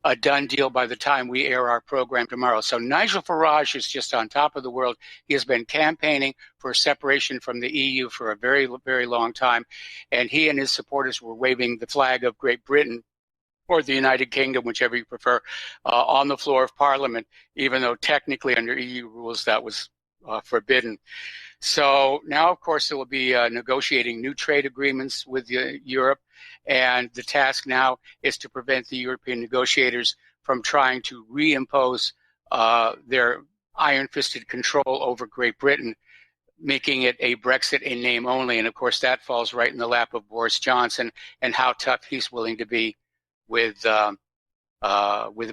a done deal by the time we air our program tomorrow. So Nigel Farage is just on top of the world. He has been campaigning for separation from the EU for a very, very long time. And he and his supporters were waving the flag of Great Britain or the United Kingdom, whichever you prefer, on the floor of Parliament, even though technically under EU rules that was forbidden. So now, of course, there will be negotiating new trade agreements with Europe. And the task now is to prevent the European negotiators from trying to reimpose their iron-fisted control over Great Britain, making it a Brexit in name only. And of course, that falls right in the lap of Boris Johnson and how tough he's willing to be with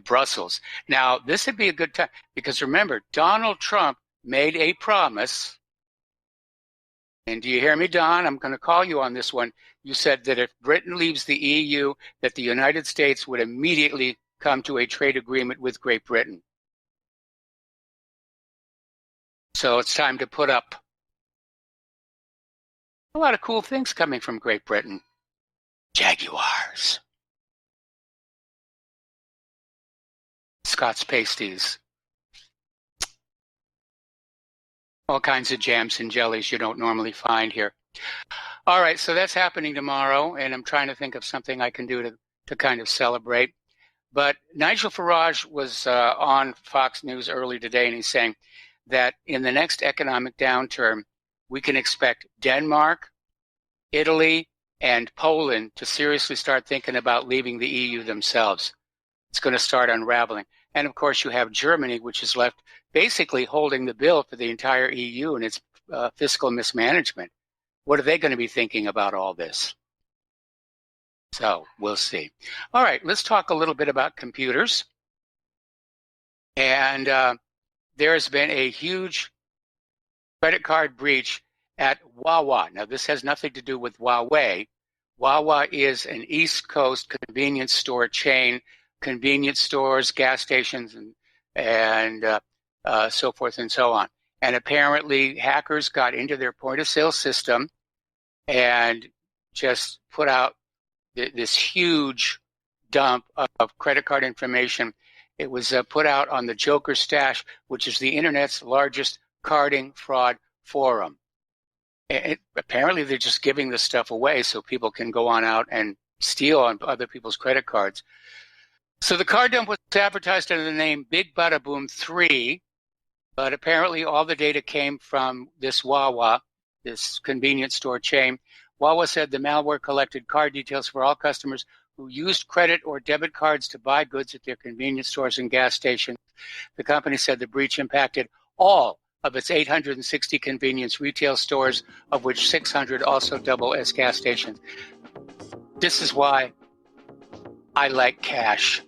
Brussels. Now, this would be a good time because remember, Donald Trump made a promise. And do you hear me, Don? I'm going to call you on this one. You said that if Britain leaves the EU, that the United States would immediately come to a trade agreement with Great Britain. So it's time to put up a lot of cool things coming from Great Britain. Jaguars. Scott's pasties. All kinds of jams and jellies you don't normally find here. All right, so that's happening tomorrow, and I'm trying to think of something I can do to to kind of celebrate. But Nigel Farage was on Fox News early today, and he's saying that in the next economic downturn, we can expect Denmark, Italy, and Poland to seriously start thinking about leaving the EU themselves. It's going to start unraveling. And of course, you have Germany, which is left basically holding the bill for the entire EU and its fiscal mismanagement. What are they going to be thinking about all this? So we'll see. All right, let's talk a little bit about computers. And there's been a huge credit card breach at Wawa. Now, this has nothing to do with Huawei. Wawa is an East Coast convenience store chain, convenience stores, gas stations, and so forth and so on. And apparently, hackers got into their point-of-sale system and just put out this huge dump of credit card information. It was put out on the Joker Stash, which is the internet's largest carding fraud forum. Apparently, they're just giving this stuff away so people can go on out and steal on other people's credit cards. So the card dump was advertised under the name Big Bada Boom 3, but apparently all the data came from this Wawa, this convenience store chain. Wawa said the malware collected card details for all customers who used credit or debit cards to buy goods at their convenience stores and gas stations. The company said the breach impacted all of its 860 convenience retail stores, of which 600 also double as gas stations. This is why I like cash.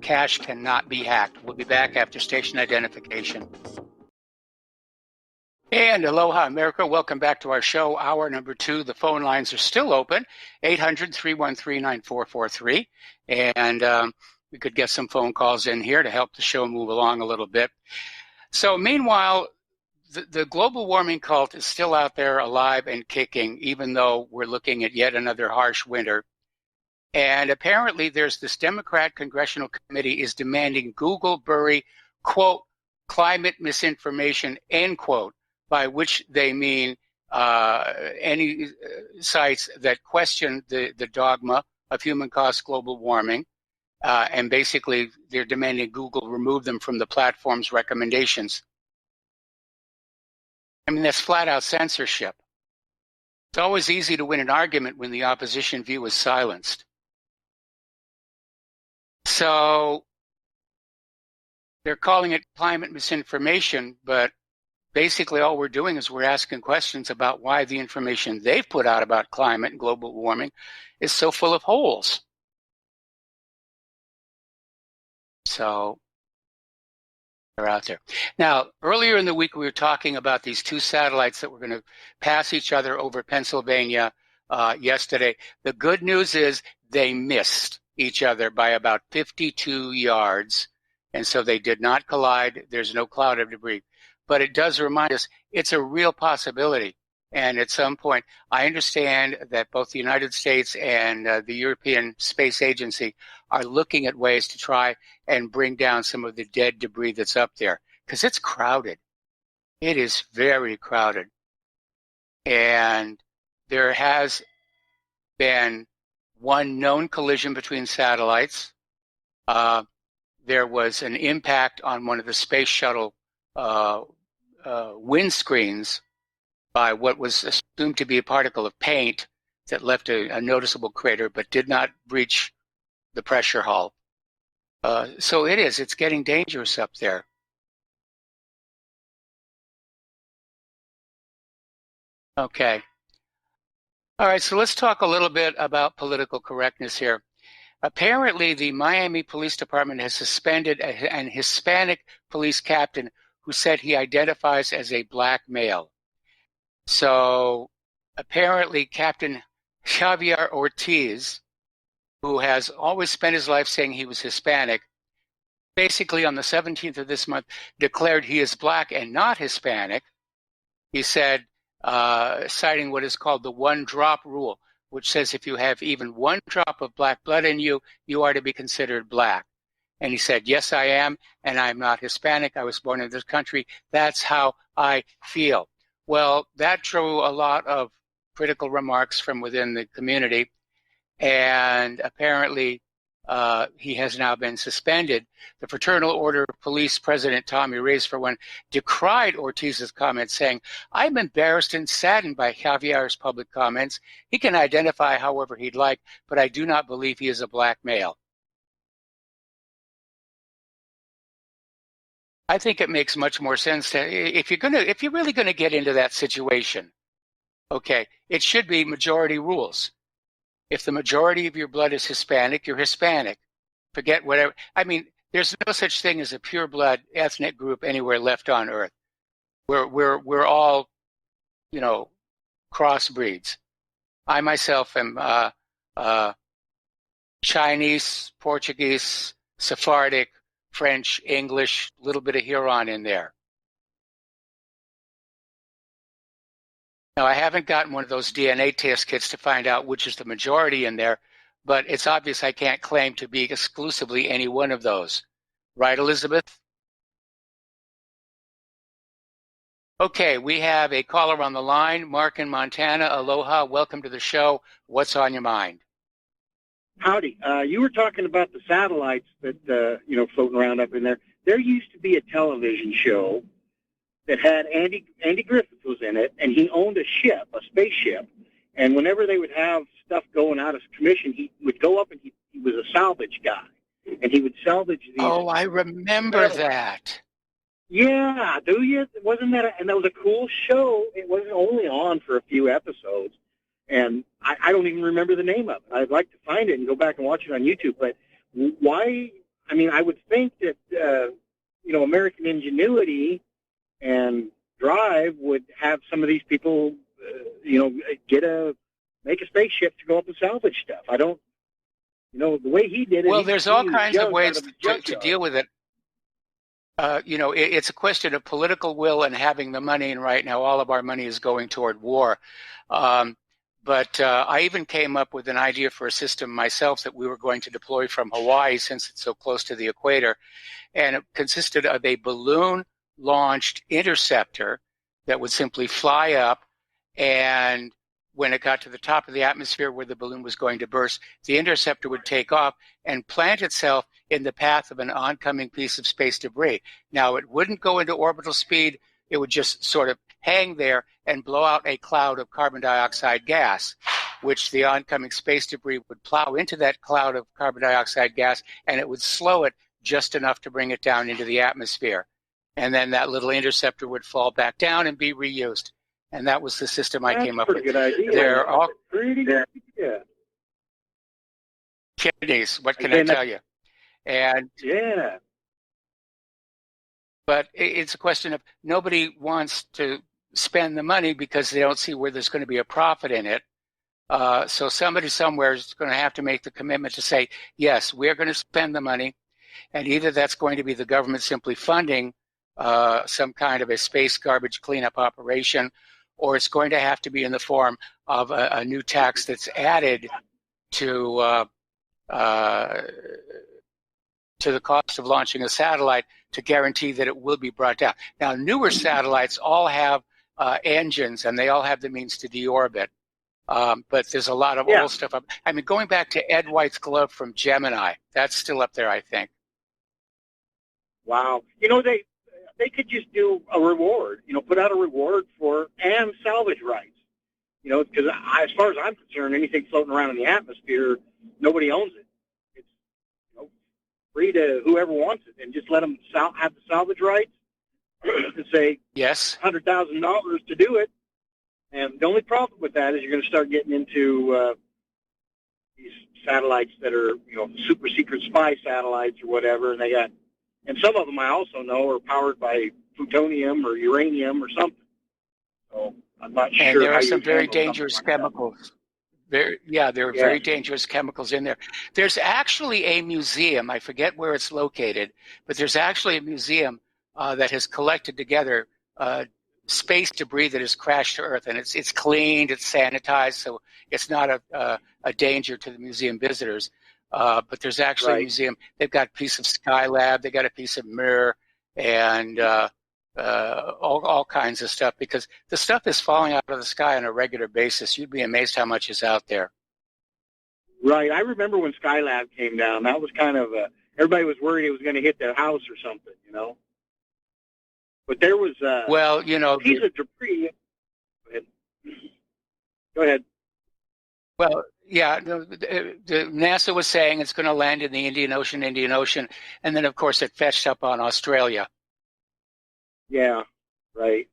Cash cannot be hacked. We'll be back after station identification. And aloha, America. Welcome back to our show, hour number 2. The phone lines are still open, 800-313-9443. And we could get some phone calls in here to help the show move along a little bit. So meanwhile, the global warming cult is still out there alive and kicking, even though we're looking at yet another harsh winter. And apparently there's this Democrat congressional committee is demanding Google bury, quote, climate misinformation, end quote, by which they mean any sites that question the dogma of human-caused global warming. And basically, they're demanding Google remove them from the platform's recommendations. I mean, that's flat-out censorship. It's always easy to win an argument when the opposition view is silenced. So they're calling it climate misinformation, but basically all we're doing is we're asking questions about why the information they've put out about climate and global warming is so full of holes. So they're out there. Now, earlier in the week, we were talking about these 2 satellites that were going to pass each other over Pennsylvania yesterday. The good news is they missed each other by about 52 yards, and so they did not collide. There's no cloud of debris. But it does remind us it's a real possibility. And at some point, I understand that both the United States and the European Space Agency are looking at ways to try and bring down some of the dead debris that's up there, because it's crowded. It is very crowded. And there has been one known collision between satellites. There was an impact on one of the space shuttle windscreens by what was assumed to be a particle of paint that left a noticeable crater but did not breach the pressure hull. So it's getting dangerous up there. Okay. All right, so let's talk a little bit about political correctness here. Apparently, the Miami Police Department has suspended an Hispanic police captain who said he identifies as a black male. So apparently, Captain Javier Ortiz, who has always spent his life saying he was Hispanic, basically on the 17th of this month declared he is black and not Hispanic. He said, citing what is called the one-drop rule, which says if you have even one drop of black blood in you, you are to be considered black. And he said, yes, I am, and I'm not Hispanic. I was born in this country. That's how I feel. Well, that drew a lot of critical remarks from within the community. And apparently he has now been suspended. The Fraternal Order of Police President Tommy Reyes, for one, decried Ortiz's comments, saying, "I'm embarrassed and saddened by Javier's public comments. He can identify however he'd like, but I do not believe he is a black male." I think it makes much more sense to, if you're really gonna get into that situation, okay, it should be majority rules. If the majority of your blood is Hispanic, you're Hispanic. Forget whatever. I mean, there's no such thing as a pure blood ethnic group anywhere left on Earth. We're all, crossbreeds. I myself am Chinese, Portuguese, Sephardic, French, English, a little bit of Huron in there. Now, I haven't gotten one of those DNA test kits to find out which is the majority in there, but it's obvious I can't claim to be exclusively any one of those. Right, Elizabeth? Okay, we have a caller on the line, Mark in Montana. Aloha, welcome to the show. What's on your mind? Howdy. You were talking about the satellites that, floating around up in there. There used to be a television show that had Andy Griffith was in it, and he owned a ship, a spaceship. And whenever they would have stuff going out of commission, he would go up and he was a salvage guy, and he would salvage these. Oh, I remember that. Yeah, do you? Wasn't that? And that was a cool show. It wasn't only on for a few episodes, and I don't even remember the name of it. I'd like to find it and go back and watch it on YouTube. But why? I mean, I would think that American ingenuity and drive would have some of these people, make a spaceship to go up and salvage stuff. I don't, the way he did it. Well, there's all kinds of ways to deal with it. It's a question of political will and having the money. And right now, all of our money is going toward war. But I even came up with an idea for a system myself that we were going to deploy from Hawaii, since it's so close to the equator. And it consisted of a balloon-launched interceptor that would simply fly up, and when it got to the top of the atmosphere where the balloon was going to burst, the interceptor would take off and plant itself in the path of an oncoming piece of space debris. Now, it wouldn't go into orbital speed. It would just sort of hang there and blow out a cloud of carbon dioxide gas, which the oncoming space debris would plow into that cloud of carbon dioxide gas, and it would slow it just enough to bring it down into the atmosphere. And then that little interceptor would fall back down and be reused. And that was the system I came up with. Good idea. They're all pretty good idea. Kidneys, what can I tell you? And yeah. But it's a question of nobody wants to spend the money because they don't see where there's going to be a profit in it. So somebody somewhere is going to have to make the commitment to say, yes, we're going to spend the money. And either that's going to be the government simply funding some kind of a space garbage cleanup operation, or it's going to have to be in the form of a new tax that's added to the cost of launching a satellite to guarantee that it will be brought down. Now, newer satellites all have engines, and they all have the means to deorbit. But there's a lot of old stuff up. I mean, going back to Ed White's glove from Gemini, that's still up there, I think. Wow. They could just do a reward, put out a reward for and salvage rights. Because as far as I'm concerned, anything floating around in the atmosphere, nobody owns it. It's free to whoever wants it, and just let them have the salvage rights and say yes, $100,000 to do it. And the only problem with that is you're going to start getting into these satellites that are super secret spy satellites or whatever, and some of them I also know are powered by plutonium or uranium or something. So I'm not sure. And there are some very dangerous chemicals. There are very dangerous chemicals in there. There's actually a museum, I forget where it's located, but there's actually a museum that has collected together space debris that has crashed to Earth, and it's cleaned, it's sanitized, so it's not a danger to the museum visitors. But there's actually a museum. They've got a piece of Skylab, they got a piece of Mir, and all kinds of stuff, because the stuff is falling out of the sky on a regular basis. You'd be amazed how much is out there. Right. I remember when Skylab came down. That was kind of everybody was worried it was going to hit their house or something, you know. But there was well, you know, a piece of debris. Go ahead. Well, yeah, the NASA was saying it's going to land in the Indian Ocean, and then of course it fetched up on Australia. Yeah, right.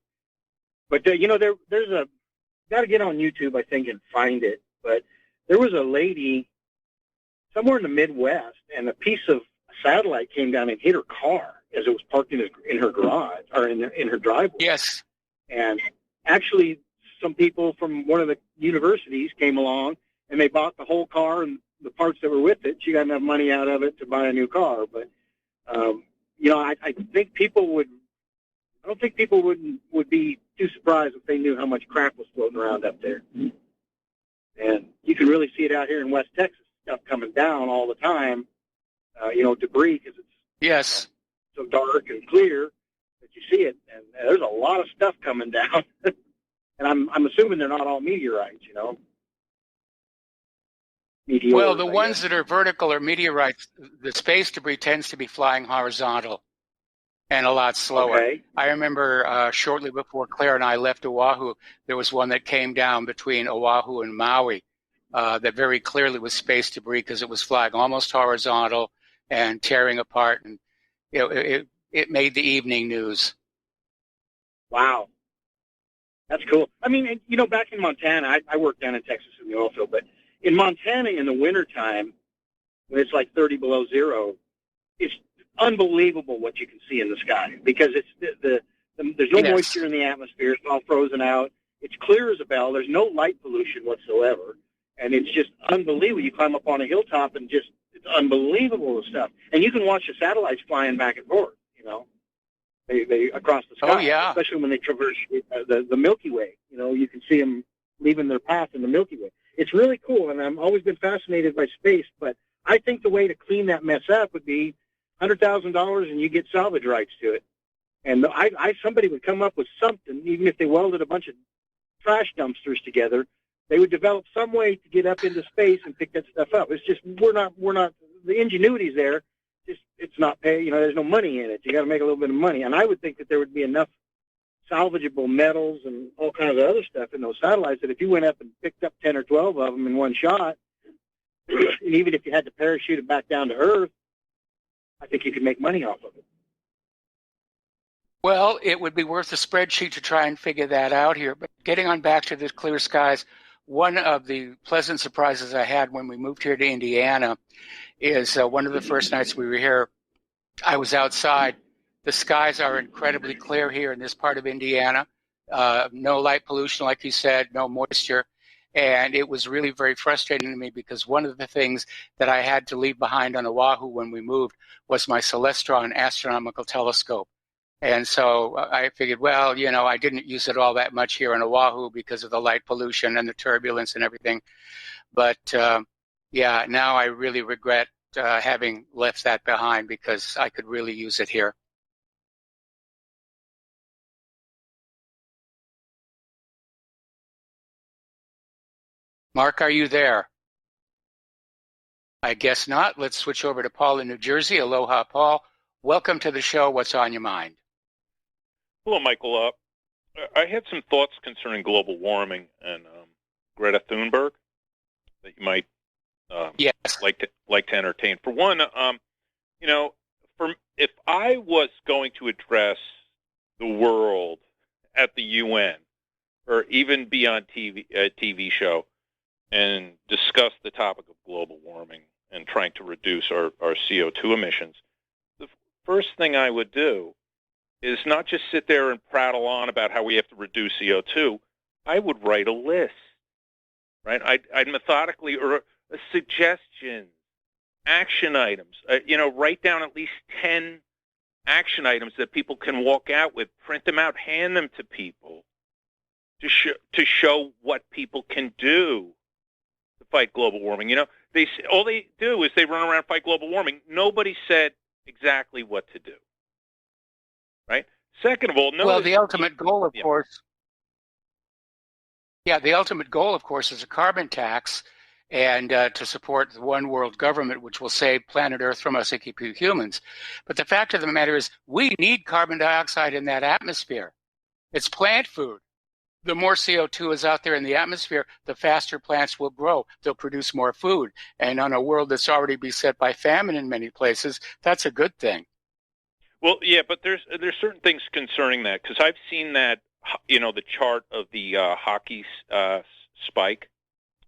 But you know, there's a got to get on YouTube, I think, and find it. But there was a lady somewhere in the Midwest, and a piece of satellite came down and hit her car as it was parked in her garage or in her driveway. Yes. And actually, some people from one of the universities came along, and they bought the whole car and the parts that were with it. She got enough money out of it to buy a new car. But you know, I think people would. I don't think people would be too surprised if they knew how much crap was floating around up there. And you can really see it out here in West Texas, stuff coming down all the time, you know, debris, because it's yes, so dark and clear that you see it. And there's a lot of stuff coming down. And I'm assuming they're not all meteorites, you know. Meteors, well, the ones that are vertical are meteorites. The space debris tends to be flying horizontal and a lot slower. Okay. I remember shortly before Claire and I left Oahu, there was one that came down between Oahu and Maui that very clearly was space debris because it was flying almost horizontal and tearing apart, and it made the evening news. Wow. That's cool. I mean, you know, back in Montana, I worked down in Texas in the oil field, but in Montana in the wintertime, when it's like 30 below zero, it's unbelievable what you can see in the sky because it's there's no Yes. moisture in the atmosphere. It's all frozen out. It's clear as a bell. There's no light pollution whatsoever, and it's just unbelievable. You climb up on a hilltop and just it's unbelievable stuff. And you can watch the satellites flying back and forth. You know, they across the sky. Oh, yeah. Especially when they traverse the Milky Way. You know, you can see them leaving their path in the Milky Way. It's really cool, and I've always been fascinated by space. But I think the way to clean that mess up would be $100,000 and you get salvage rights to it. And somebody would come up with something, even if they welded a bunch of trash dumpsters together, they would develop some way to get up into space and pick that stuff up. It's just we're not the ingenuity's there. Just it's not pay. You know, there's no money in it. You got to make a little bit of money. And I would think that there would be enough salvageable metals and all kinds of other stuff in those satellites that if you went up and picked up 10 or 12 of them in one shot, and even if you had to parachute it back down to Earth, I think you could make money off of it. Well, it would be worth a spreadsheet to try and figure that out here. But getting on back to the clear skies, one of the pleasant surprises I had when we moved here to Indiana is one of the first nights we were here, I was outside. The skies are incredibly clear here in this part of Indiana. No light pollution, like you said, no moisture. And it was really very frustrating to me because one of the things that I had to leave behind on Oahu when we moved was my Celestron astronomical telescope. And so I figured, well, you know, I didn't use it all that much here in Oahu because of the light pollution and the turbulence and everything. But yeah, now I really regret having left that behind because I could really use it here. Mark, are you there? I guess not. Let's switch over to Paul in New Jersey. Aloha, Paul. Welcome to the show. What's on your mind? Hello, Michael. I had some thoughts concerning global warming and Greta Thunberg that you might yes. like to entertain. For one, you know, if I was going to address the world at the UN or even be on a TV show and discuss the topic of global warming and trying to reduce our CO2 emissions, the first thing I would do is not just sit there and prattle on about how we have to reduce CO2. I would write a list, right? I'd methodically, or a suggestion, action items, you know, write down at least 10 action items that people can walk out with, print them out, hand them to people to show what people can do to fight global warming. You know, all they do is they run around and fight global warming. Nobody said exactly what to do. Right. Second of all, well, the ultimate goal, of course. Yeah, the ultimate goal, of course, is a carbon tax, and to support the one world government, which will save planet Earth from us and keep you humans. But the fact of the matter is, we need carbon dioxide in that atmosphere. It's plant food. The more CO2 is out there in the atmosphere, the faster plants will grow. They'll produce more food. And on a world that's already beset by famine in many places, that's a good thing. Well, yeah, but there's certain things concerning that, because I've seen that, the chart of the hockey spike,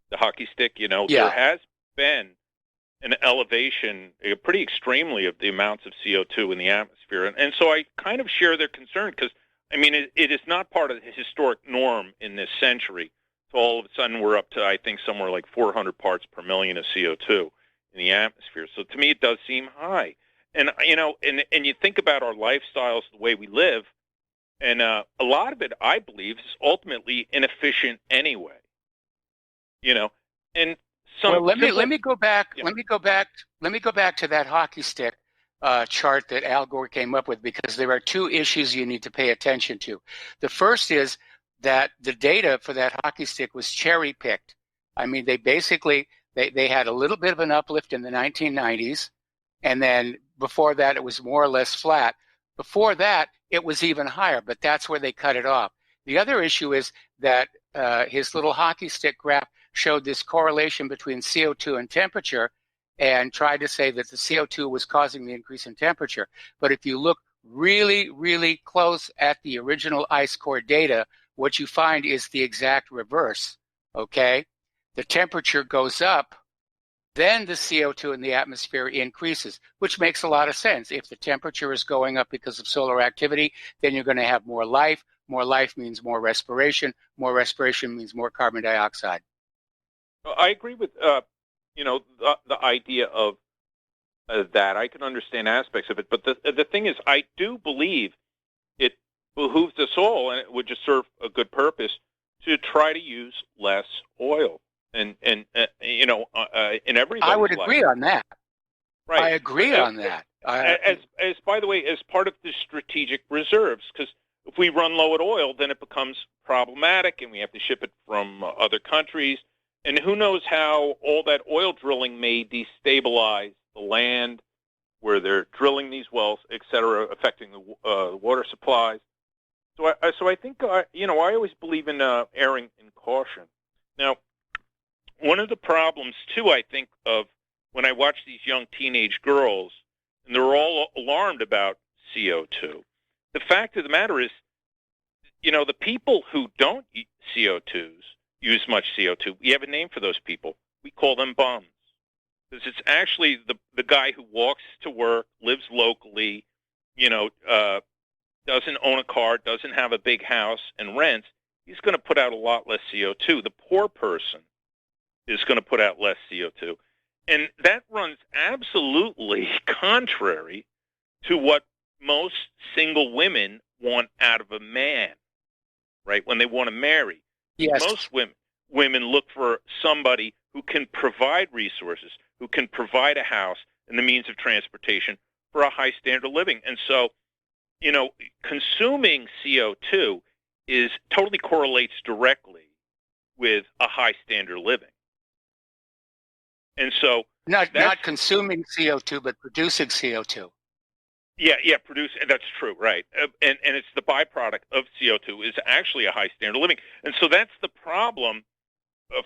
the hockey stick. There has been an elevation, pretty extremely, of the amounts of CO2 in the atmosphere, and so I kind of share their concern, because it is not part of the historic norm in this century. So all of a sudden we're up to, I think, somewhere like 400 parts per million of CO2 in the atmosphere. So to me, it does seem high. And and you think about our lifestyles, the way we live, and a lot of it, I believe, is ultimately inefficient anyway. And let me go back. Yeah. Let me go back to that hockey stick chart that Al Gore came up with, because there are two issues you need to pay attention to. The first is that the data for that hockey stick was cherry picked. They basically they had a little bit of an uplift in the 1990s, and then before that it was more or less flat. Before that it was even higher, but that's where they cut it off. The other issue is that his little hockey stick graph showed this correlation between CO2 and temperature, and tried to say that the CO2 was causing the increase in temperature. But if you look really, really close at the original ice core data, what you find is the exact reverse, okay? The temperature goes up, then the CO2 in the atmosphere increases, which makes a lot of sense. If the temperature is going up because of solar activity, then you're going to have more life. More life means more respiration. More respiration means more carbon dioxide. I agree with the idea of that. I can understand aspects of it, but the thing is, I do believe it behooves us all, and it would just serve a good purpose, to try to use less oil, and in everybody's I would agree on that. Right. I agree on that. As by the way, as part of the strategic reserves, because if we run low at oil, then it becomes problematic, and we have to ship it from other countries. And who knows how all that oil drilling may destabilize the land where they're drilling these wells, et cetera, affecting the water supplies. So I think, I always believe in erring in caution. Now, one of the problems, too, I think, of when I watch these young teenage girls, and they're all alarmed about CO2, the fact of the matter is, the people who don't eat use much CO2, we have a name for those people. We call them bums. Because it's actually the guy who walks to work, lives locally, doesn't own a car, doesn't have a big house, and rents. He's going to put out a lot less CO2. The poor person is going to put out less CO2. And that runs absolutely contrary to what most single women want out of a man, right, when they want to marry. Yes. Most women look for somebody who can provide resources, who can provide a house and the means of transportation for a high standard of living. And so, consuming CO2 totally correlates directly with a high standard of living. And so not consuming CO2, but producing CO2. Yeah, that's true, right. And it's the byproduct of CO2 is actually a high standard of living. And so that's the problem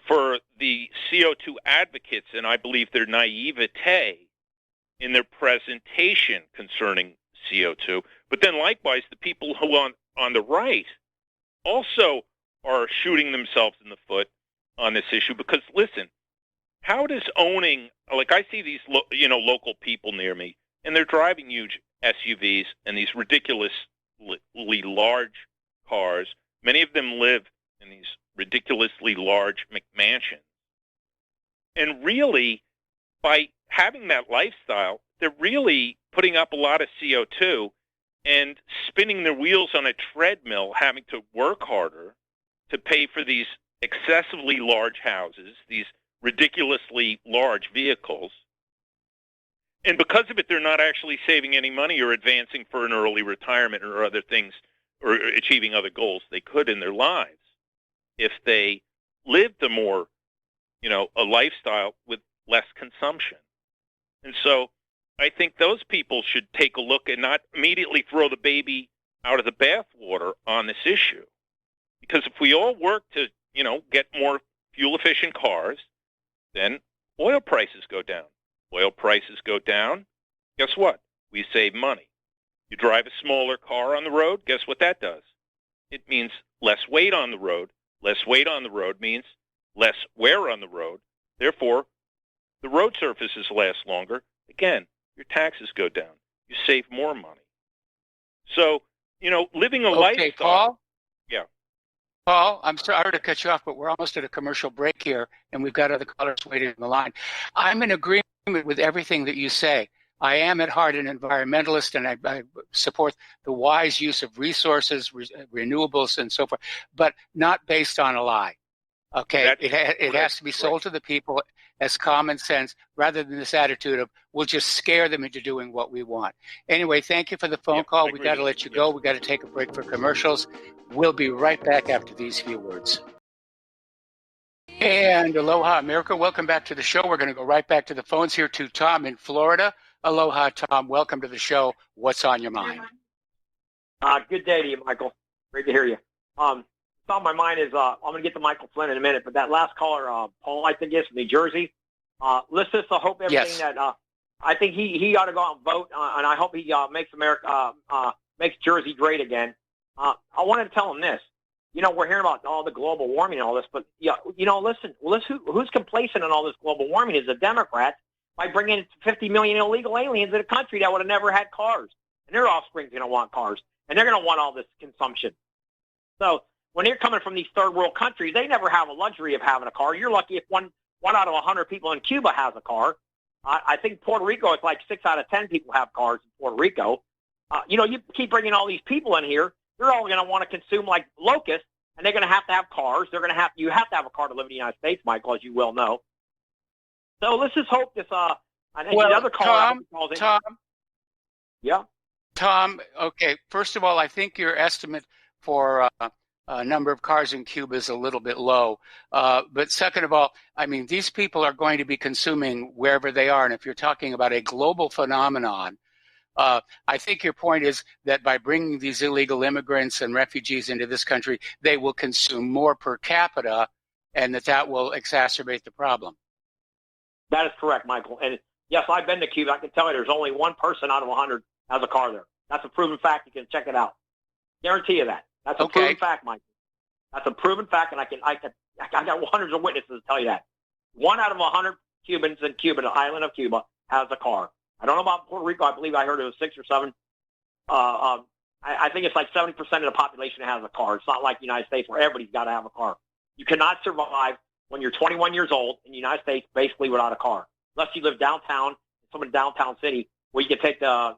for the CO2 advocates, and I believe their naivete in their presentation concerning CO2. But then likewise, the people who on the right also are shooting themselves in the foot on this issue, because listen, how does owning, like I see these local people near me, and they're driving huge SUVs and these ridiculously large cars. Many of them live in these ridiculously large McMansions. And really, by having that lifestyle, they're really putting up a lot of CO2 and spinning their wheels on a treadmill, having to work harder to pay for these excessively large houses, these ridiculously large vehicles. And because of it, they're not actually saving any money or advancing for an early retirement or other things, or achieving other goals they could in their lives if they lived a more a lifestyle with less consumption. And so I think those people should take a look and not immediately throw the baby out of the bathwater on this issue. Because if we all work to, get more fuel-efficient cars, then oil prices go down. Oil prices go down, guess what? We save money. You drive a smaller car on the road, guess what that does? It means less weight on the road. Less weight on the road means less wear on the road. Therefore, the road surfaces last longer. Again, your taxes go down. You save more money. So, living a lifestyle. Paul? Yeah. Paul, I'm sorry to cut you off, but we're almost at a commercial break here, and we've got other callers waiting in the line. I'm in agreement with everything that you say. I am at heart an environmentalist, and I support the wise use of resources, renewables, and so forth, but not based on a lie. Okay, it has to be sold to the people as common sense rather than this attitude of we'll just scare them into doing what we want. Anyway, thank you for the phone call. We got to let you go. We got to take a break for commercials. We'll be right back after these few words. And aloha, America. Welcome back to the show. We're going to go right back to the phones here to Tom in Florida. Aloha, Tom. Welcome to the show. What's on your mind? Good day to you, Michael. Great to hear you. What's on my mind is I'm going to get to Michael Flynn in a minute, but that last caller, Paul, I think is from New Jersey. Let's just hope everything that I think he ought to go out and vote, and I hope he makes America makes Jersey great again. I wanted to tell him this. We're hearing about all the global warming and all this, but listen, who's complacent in all this global warming is the Democrats by bringing 50 million illegal aliens in a country that would have never had cars, and their offspring's going to want cars, and they're going to want all this consumption. So when they're coming from these third world countries, they never have a luxury of having a car. You're lucky if one out of 100 people in Cuba has a car. I think Puerto Rico, it's like 6 out of 10 people have cars in Puerto Rico. You keep bringing all these people in here, they're all going to want to consume like locusts, and they're going to have cars. You have to have a car to live in the United States, Michael, as you well know. So let's just hope this. And the other caller, Tom. Yeah. Tom. Okay. First of all, I think your estimate for a number of cars in Cuba is a little bit low. But second of all, I mean, these people are going to be consuming wherever they are, and if you're talking about a global phenomenon, I think your point is that by bringing these illegal immigrants and refugees into this country, they will consume more per capita, and that will exacerbate the problem. That is correct, Michael. And yes, I've been to Cuba. I can tell you there's only one person out of 100 has a car there. That's a proven fact. You can check it out. Guarantee you that. That's a proven fact, Michael. That's a proven fact, and I got hundreds of witnesses to tell you that. 1 out of 100 Cubans in Cuba, the island of Cuba, has a car. I don't know about Puerto Rico. I believe I heard it was 6 or 7. I think it's like 70% of the population has a car. It's not like the United States where everybody's got to have a car. You cannot survive when you're 21 years old in the United States basically without a car, unless you live downtown, some in downtown city where you can take the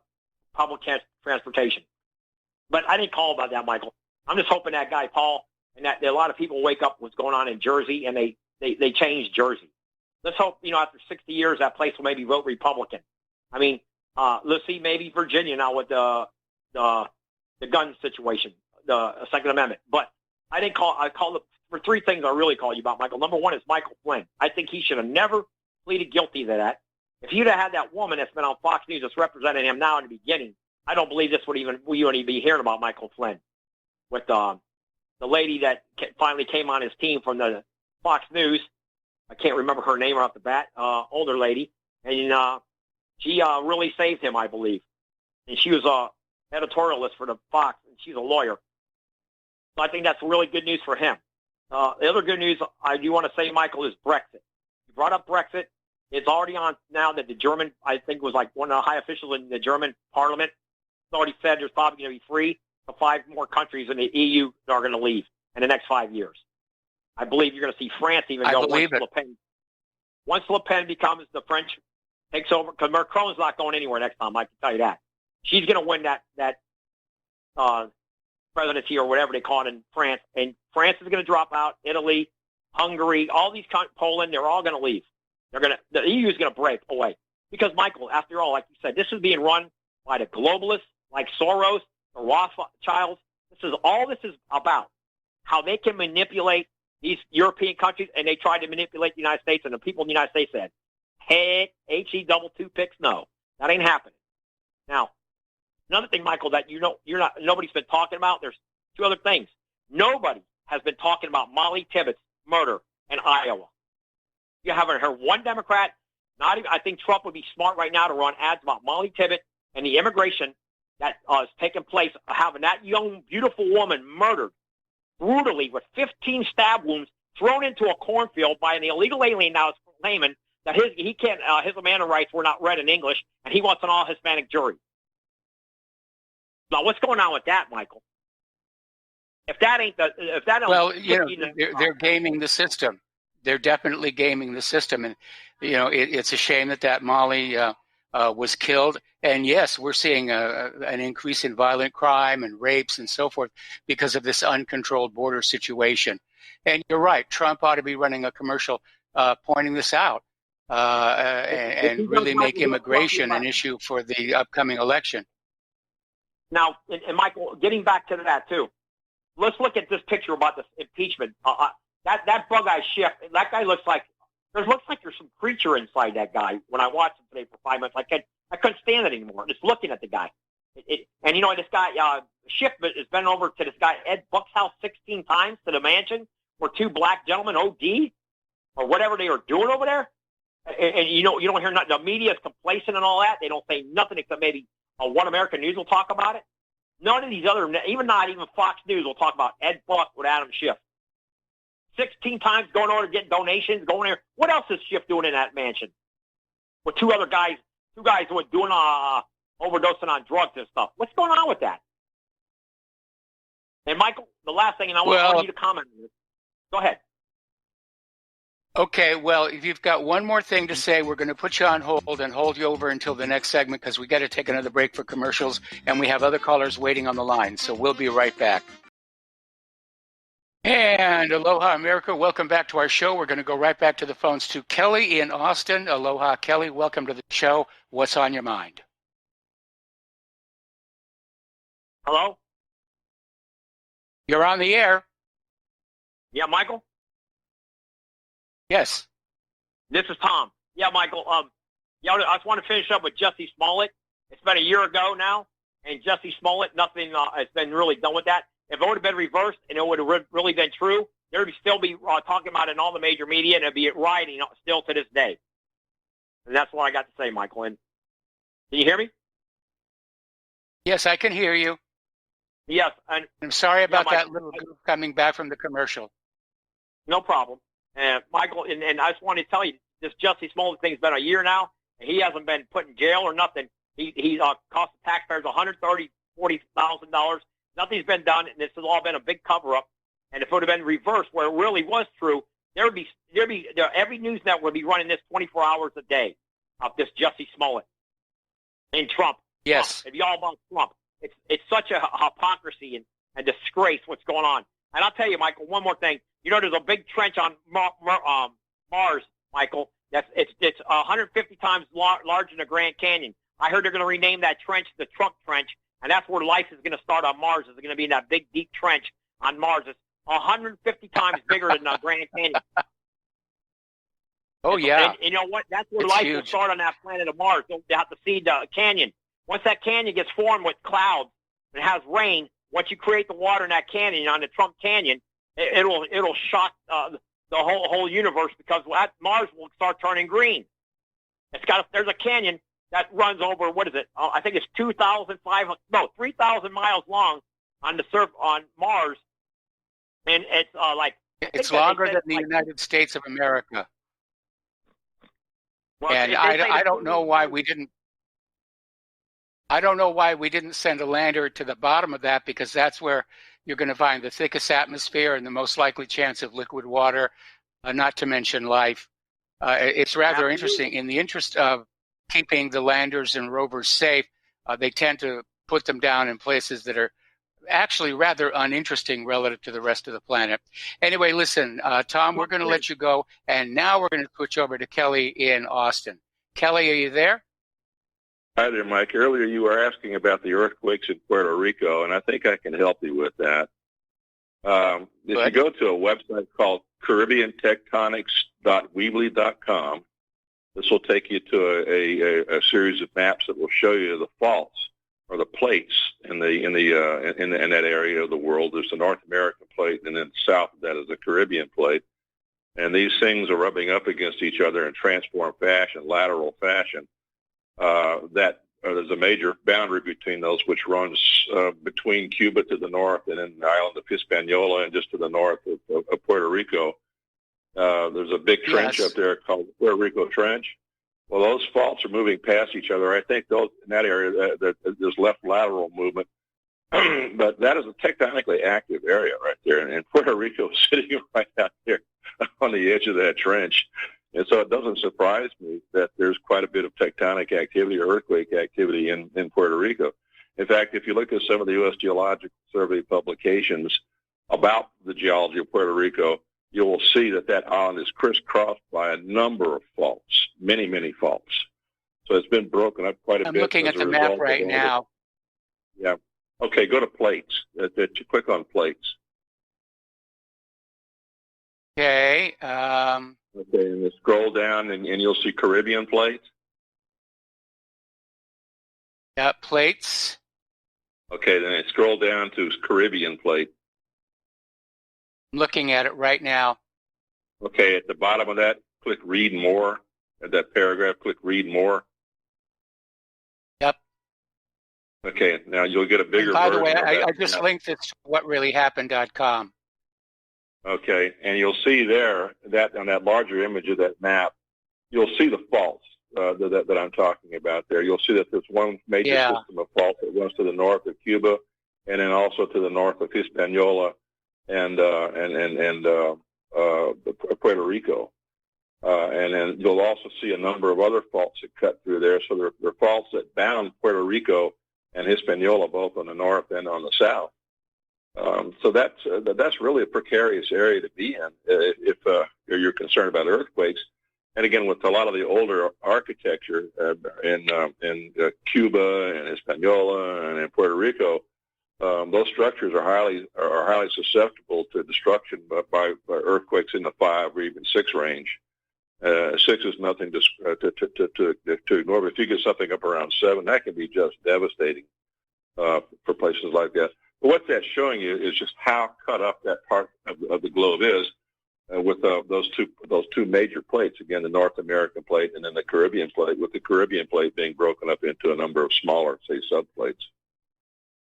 public transportation. But I didn't call about that, Michael. I'm just hoping that guy, Paul, and that a lot of people wake up what's going on in Jersey, and they change Jersey. Let's hope, after 60 years, that place will maybe vote Republican. I mean, let's see maybe Virginia now with the gun situation, the Second Amendment. But I didn't call. I called for 3 things I really call you about, Michael. Number 1 is Michael Flynn. I think he should have never pleaded guilty to that. If you'd have had that woman that's been on Fox News that's representing him now in the beginning, I don't believe this we wouldn't even be hearing about Michael Flynn. With the lady that finally came on his team from the Fox News, I can't remember her name right off the bat, older lady, and she really saved him, I believe. And she was a editorialist for the Fox, and she's a lawyer. So I think that's really good news for him. The other good news I do want to say, Michael, is Brexit. You brought up Brexit. It's already on now that the German, I think was like one of the high officials in the German parliament, has already said there's probably going to be 3 to 5 more countries in the EU that are going to leave in the next 5 years. I believe you're going to see France even go once Le Pen becomes the French takes over, because Macron's not going anywhere next time, I can tell you that. She's going to win that presidency or whatever they call it in France, and France is going to drop out, Italy, Hungary, all these Poland, they're all going to leave. The EU is going to break away. Because, Michael, after all, like you said, this is being run by the globalists like Soros, the Rothschilds. This is about how they can manipulate these European countries, and they tried to manipulate the United States, and the people in the United States said, "Hey, HE double two picks, no, that ain't happening." Now, another thing, Michael, that nobody's been talking about. There's two other things. Nobody has been talking about Molly Tibbets' murder in Iowa. You haven't heard one Democrat. Not even. I think Trump would be smart right now to run ads about Molly Tibbet and the immigration that is taking place, having that young, beautiful woman murdered brutally with 15 stab wounds, thrown into a cornfield by an illegal alien now is claiming that his amendment rights were not read in English, and he wants an all Hispanic jury. Now, what's going on with that, Michael? If that ain't they're gaming the system. They're definitely gaming the system, and it's a shame that Molly was killed. And yes, we're seeing an increase in violent crime and rapes and so forth because of this uncontrolled border situation. And you're right, Trump ought to be running a commercial pointing this out and really make immigration an issue for the upcoming election. Now, and Michael, getting back to that too, let's look at this picture about this impeachment. That bug-eyed Schiff, that guy looks like there's some creature inside that guy. When I watched him today for 5 minutes, I couldn't stand it anymore. Just looking at the guy, and this guy Schiff has been over to this guy Ed Buck's house 16 times to the mansion where two black gentlemen OD or whatever they are doing over there. And you don't hear nothing. The media is complacent and all that. They don't say nothing except maybe One American News will talk about it. None of these not even Fox News will talk about Ed Buck with Adam Schiff. 16 times going over to get donations, going there. What else is Schiff doing in that mansion? With two guys who are doing overdosing on drugs and stuff. What's going on with that? And Michael, the last thing, and I want you to comment on this. Go ahead. Okay, well, if you've got one more thing to say, we're going to put you on hold and hold you over until the next segment because we got to take another break for commercials, and we have other callers waiting on the line. So we'll be right back. And aloha, America. Welcome back to our show. We're going to go right back to the phones to Kelly in Austin. Aloha, Kelly. Welcome to the show. What's on your mind? Hello? You're on the air. Yeah, Michael? Yes. This is Tom. Yeah, Michael. I just want to finish up with Jesse Smollett. It's been a year ago now, and Jesse Smollett, nothing has been really done with that. If it would have been reversed and it would have really been true, there would still be talking about it in all the major media, and it would be rioting still to this day. And that's what I got to say, Michael. And can you hear me? Yes, I can hear you. Yes. And I'm sorry about that little goof coming back from the commercial. No problem. Michael, and I just wanted to tell you, this Jesse Smollett thing's been a year now, and he hasn't been put in jail or nothing. He cost the taxpayers $140,000. Nothing's been done, and this has all been a big cover-up. And if it would have been reversed, where it really was true, every news network would be running this 24 hours a day of this Jesse Smollett and Trump. Yes, Trump. It'd be all about Trump. It's such a hypocrisy and disgrace what's going on. And I'll tell you, Michael, one more thing. There's a big trench on Mars, Michael. It's 150 times larger than the Grand Canyon. I heard they're going to rename that trench the Trump Trench, and that's where life is going to start on Mars. It's going to be in that big, deep trench on Mars. It's 150 times bigger than the Grand Canyon. Oh, yeah. And you know what? That's where life will start on that planet of Mars. They have to see the canyon. Once that canyon gets formed with clouds and has rain, once you create the water in that canyon, on the Trump Canyon, it'll shock the whole universe because Mars will start turning green. There's a canyon that runs over, what is it? I think it's 3,000 miles long on Mars, and it's it's longer than the United States of America. Well, and I don't know why we didn't. I don't know why we didn't send a lander to the bottom of that, because that's where you're going to find the thickest atmosphere and the most likely chance of liquid water, not to mention life. It's rather interesting. In the interest of keeping the landers and rovers safe, they tend to put them down in places that are actually rather uninteresting relative to the rest of the planet. Anyway, listen, Tom, we're going to let you go, and now we're going to switch over to Kelly in Austin. Kelly, are you there? Hi there, Mike. Earlier you were asking about the earthquakes in Puerto Rico, and I think I can help you with that. If you go to a website called CaribbeanTectonics.weebly.com, this will take you to a series of maps that will show you the faults or the plates in that area of the world. There's the North American plate, and then south of that is the Caribbean plate. And these things are rubbing up against each other in transform fashion, lateral fashion. There's a major boundary between those, which runs between Cuba to the north and then the island of Hispaniola and just to the north of Puerto Rico. There's a big trench up there called the Puerto Rico Trench. Well, those faults are moving past each other. I think in that area there's left lateral movement. But that is a tectonically active area right there. And Puerto Rico is sitting right out there on the edge of that trench. And so it doesn't surprise me that there's quite a bit of tectonic activity or earthquake activity in Puerto Rico. In fact, if you look at some of the U.S. Geological Survey publications about the geology of Puerto Rico, you will see that island is crisscrossed by a number of faults, many, many faults. So it's been broken up quite a bit. I'm looking at the map right now. Yeah. Okay, go to plates. Click on plates. Okay. Okay, and then scroll down, and you'll see Caribbean plates. Yeah, plates. Okay, then scroll down to Caribbean plate. I'm looking at it right now. Okay, at the bottom of that, click Read More. At that paragraph, click Read More. Yep. Okay, now you'll get a bigger and by version the way, of that. I just linked it to whatreallyhappened.com. Okay, and you'll see there that on that larger image of that map, you'll see the faults that I'm talking about there. You'll see that there's one major system of faults that runs to the north of Cuba, and then also to the north of Hispaniola and Puerto Rico. And then you'll also see a number of other faults that cut through there. So there are faults that bound Puerto Rico and Hispaniola both on the north and on the south. So that's really a precarious area to be in if you're concerned about earthquakes. And again, with a lot of the older architecture in Cuba and Hispaniola and in Puerto Rico, those structures are highly susceptible to destruction by earthquakes in the 5 or even 6 range. 6 is nothing to ignore, but if you get something up around 7, that can be just devastating for places like that. But what that's showing you is just how cut up that part of the globe is with those two major plates. Again, the North American plate and then the Caribbean plate, with the Caribbean plate being broken up into a number of smaller, say, subplates.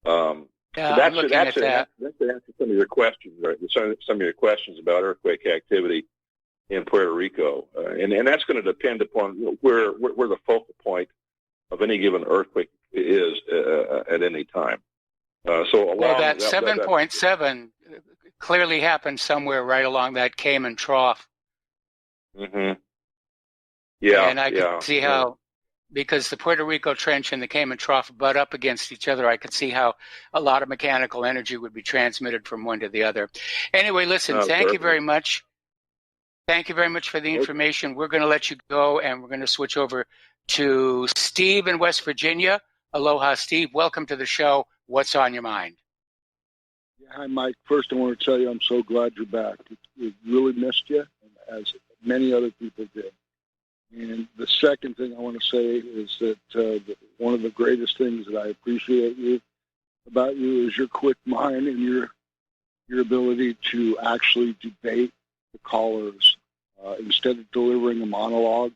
So I'm looking at that. That's to answer some of your questions, right? Some of your questions about earthquake activity in Puerto Rico, and that's going to depend upon where the focal point of any given earthquake is at any time. So that 7.7 clearly happened somewhere right along that Cayman Trough. Mm-hmm. Yeah, and I could see how, because the Puerto Rico Trench and the Cayman Trough butt up against each other, I could see how a lot of mechanical energy would be transmitted from one to the other. Anyway, listen, thank you very much. Thank you very much for the information. We're going to let you go, and we're going to switch over to Steve in West Virginia. Aloha, Steve. Welcome to the show. What's on your mind? Yeah, hi, Mike. First, I want to tell you I'm so glad you're back. We really missed you, as many other people did. And the second thing I want to say is that one of the greatest things that I appreciate about you is your quick mind and your ability to actually debate the callers instead of delivering a monologue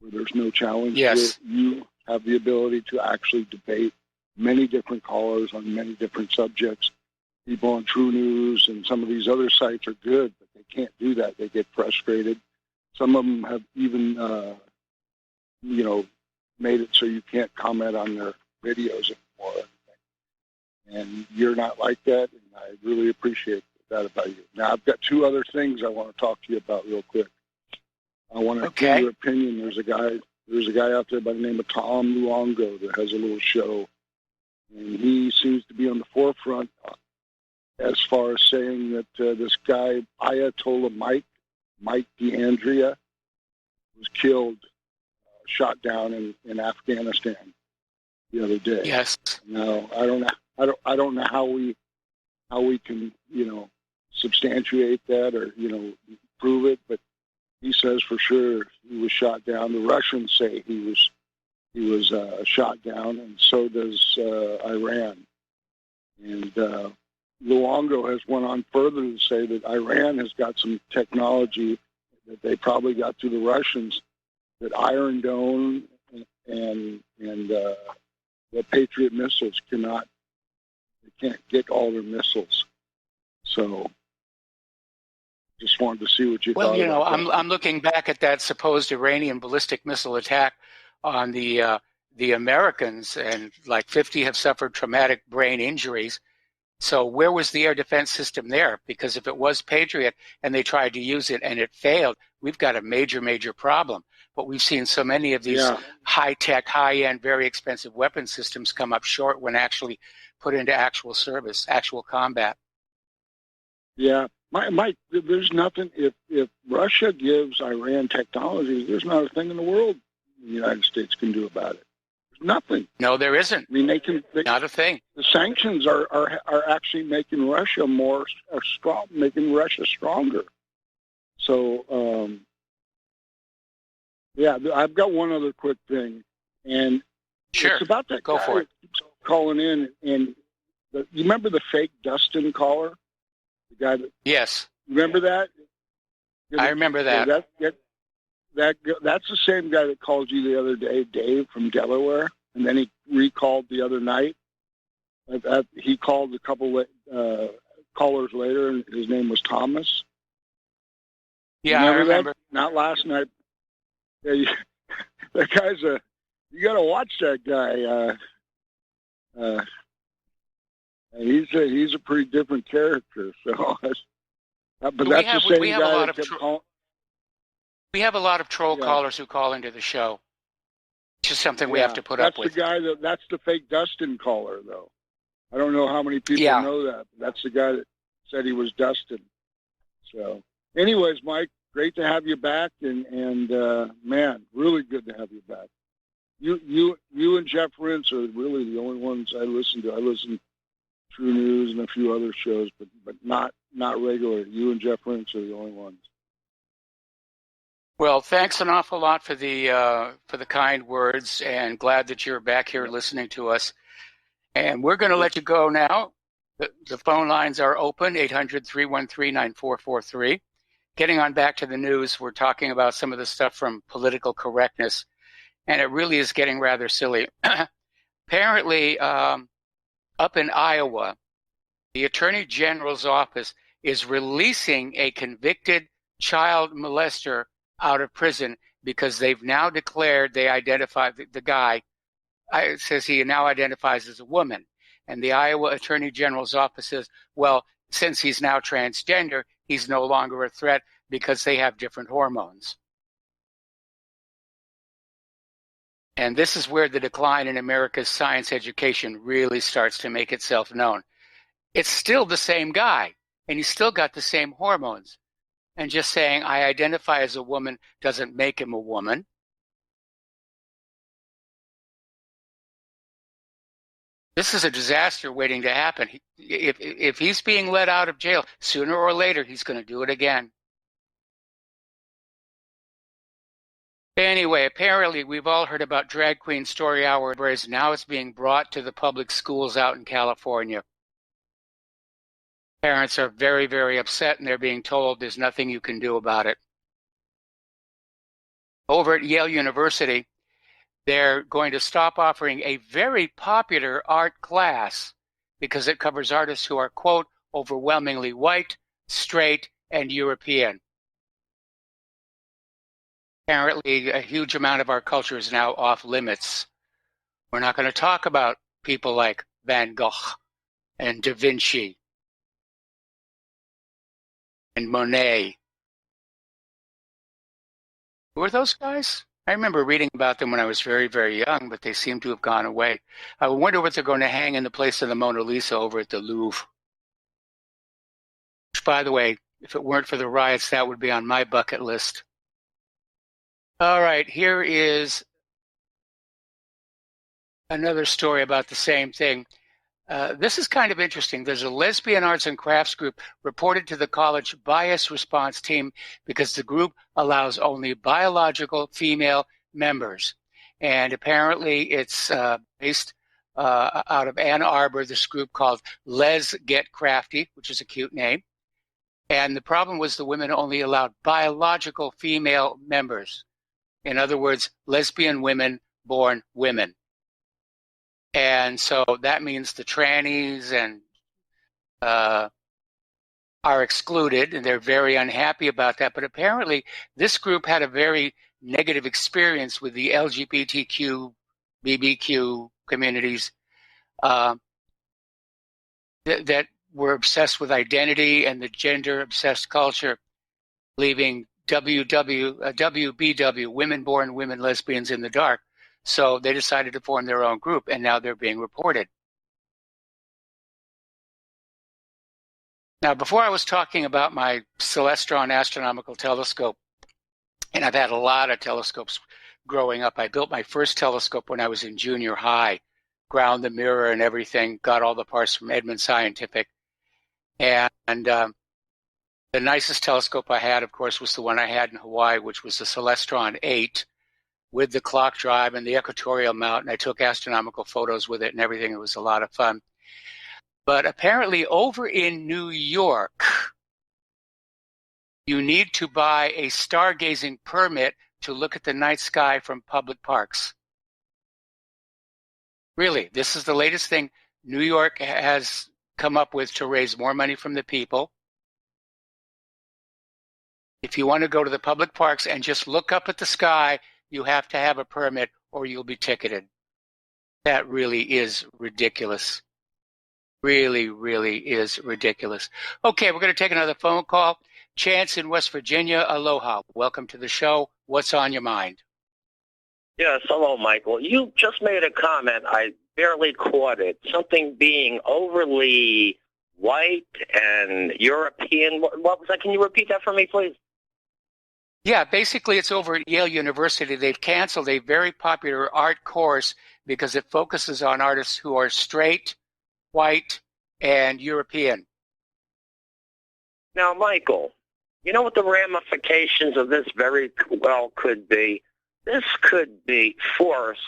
where there's no challenge. Yes. You have the ability to actually debate many different callers on many different subjects. People on True News and some of these other sites are good, but they can't do that. They get frustrated. Some of them have even, made it so you can't comment on their videos anymore. And you're not like that, and I really appreciate that about you. Now, I've got 2 other things I want to talk to you about real quick. I want to get your opinion. There's a guy out there by the name of Tom Luongo that has a little show, and he seems to be on the forefront as far as saying that this guy, Ayatollah Mike D'Andrea, was killed, shot down in Afghanistan the other day. Yes. Now, I don't know how we how we can, substantiate that or, prove it. But he says for sure he was shot down. The Russians say he was shot down, and so does Iran. And Luongo has went on further to say that Iran has got some technology that they probably got through the Russians, that Iron Dome and the Patriot missiles can't get all their missiles. So just wanted to see what you thought. Well, I'm looking back at that supposed Iranian ballistic missile attack on the Americans, and like 50 have suffered traumatic brain injuries. So where was the air defense system there? Because if it was Patriot and they tried to use it and it failed, we've got a major, major problem. But we've seen so many of these high-tech, high-end, very expensive weapon systems come up short when actually put into actual service, actual combat. Yeah. Mike, there's nothing, if Russia gives Iran technology, there's not a thing in the world the United States can do about it. There's nothing. No, there isn't. I mean, not a thing. The sanctions are actually making Russia strong, making Russia stronger. So, I've got one other quick thing, and it's about that guy that keeps calling in, and you remember the fake Dustin caller? The guy that, yes. Remember that? I remember that. That's the same guy that called you the other day, Dave from Delaware, and then he recalled the other night. He called a couple callers later, and his name was Thomas. Yeah, I remember. That? Not last night. Yeah, that guy's you got to watch that guy. He's a pretty different character. So, but that's the same guy that kept calling. We have a lot of troll callers who call into the show. It's just something we have to put up with. That's the fake Dustin caller, though. I don't know how many people know that. But that's the guy that said he was Dustin. So, anyways, Mike, great to have you back, and man, really good to have you back. You and Jeff Rintz are really the only ones I listen to. I listen to True News and a few other shows, but not regular. You and Jeff Rintz are the only ones. Well, thanks an awful lot for the kind words, and glad that you're back here listening to us. And we're going to let you go now. The phone lines are open, 800-313-9443. Getting on back to the news, we're talking about some of the stuff from political correctness, and it really is getting rather silly. Apparently, up in Iowa, the Attorney General's office is releasing a convicted child molester out of prison because they've now declared they identify the guy. It says he now identifies as a woman. And the Iowa Attorney General's office says, well, since he's now transgender, he's no longer a threat because they have different hormones. And this is where the decline in America's science education really starts to make itself known. It's still the same guy, and he's still got the same hormones. And just saying, I identify as a woman doesn't make him a woman. This is a disaster waiting to happen. If he's being let out of jail, sooner or later, he's going to do it again. Anyway, apparently we've all heard about Drag Queen Story Hour. Now it's being brought to the public schools out in California. Parents are very, very upset, and they're being told there's nothing you can do about it. Over at Yale University, they're going to stop offering a very popular art class because it covers artists who are, quote, overwhelmingly white, straight, and European. Apparently, a huge amount of our culture is now off limits. We're not going to talk about people like Van Gogh and Da Vinci and Monet. Who are those guys? I remember reading about them when I was very, very young, but they seem to have gone away. I wonder what they're going to hang in the place of the Mona Lisa over at the Louvre. Which, by the way, if it weren't for the riots, that would be on my bucket list. All right, here is another story about the same thing. This is kind of interesting. There's a lesbian arts and crafts group reported to the college bias response team because the group allows only biological female members. And apparently it's based out of Ann Arbor, this group called Les Get Crafty, which is a cute name. And the problem was the women only allowed biological female members. In other words, lesbian women born women. And so that means the trannies and are excluded, and they're very unhappy about that. But apparently this group had a very negative experience with the LGBTQ, BBQ communities that were obsessed with identity and the gender-obsessed culture, leaving WBW, women born women lesbians, in the dark. So they decided to form their own group, and now they're being reported. Now, before I was talking about my Celestron astronomical telescope, and I've had a lot of telescopes growing up. I built my first telescope when I was in junior high, ground the mirror and everything, got all the parts from Edmund Scientific. And the nicest telescope I had, of course, was the one I had in Hawaii, which was the Celestron 8 with the clock drive and the equatorial mount. And I took astronomical photos with it and everything. It was a lot of fun. But apparently over in New York, you need to buy a stargazing permit to look at the night sky from public parks. Really, this is the latest thing New York has come up with to raise more money from the people. If you want to go to the public parks and just look up at the sky, you have to have a permit or you'll be ticketed. That really is ridiculous. Really, really is ridiculous. Okay, we're going to take another phone call. Chance in West Virginia, aloha. Welcome to the show. What's on your mind? Yes, hello, Michael. You just made a comment. I barely caught it. Something being overly white and European. What was that? Can you repeat that for me, please? Yeah, basically it's over at Yale University. They've canceled a very popular art course because it focuses on artists who are straight, white, and European. Now, Michael, you know what the ramifications of this very well could be? This could be force,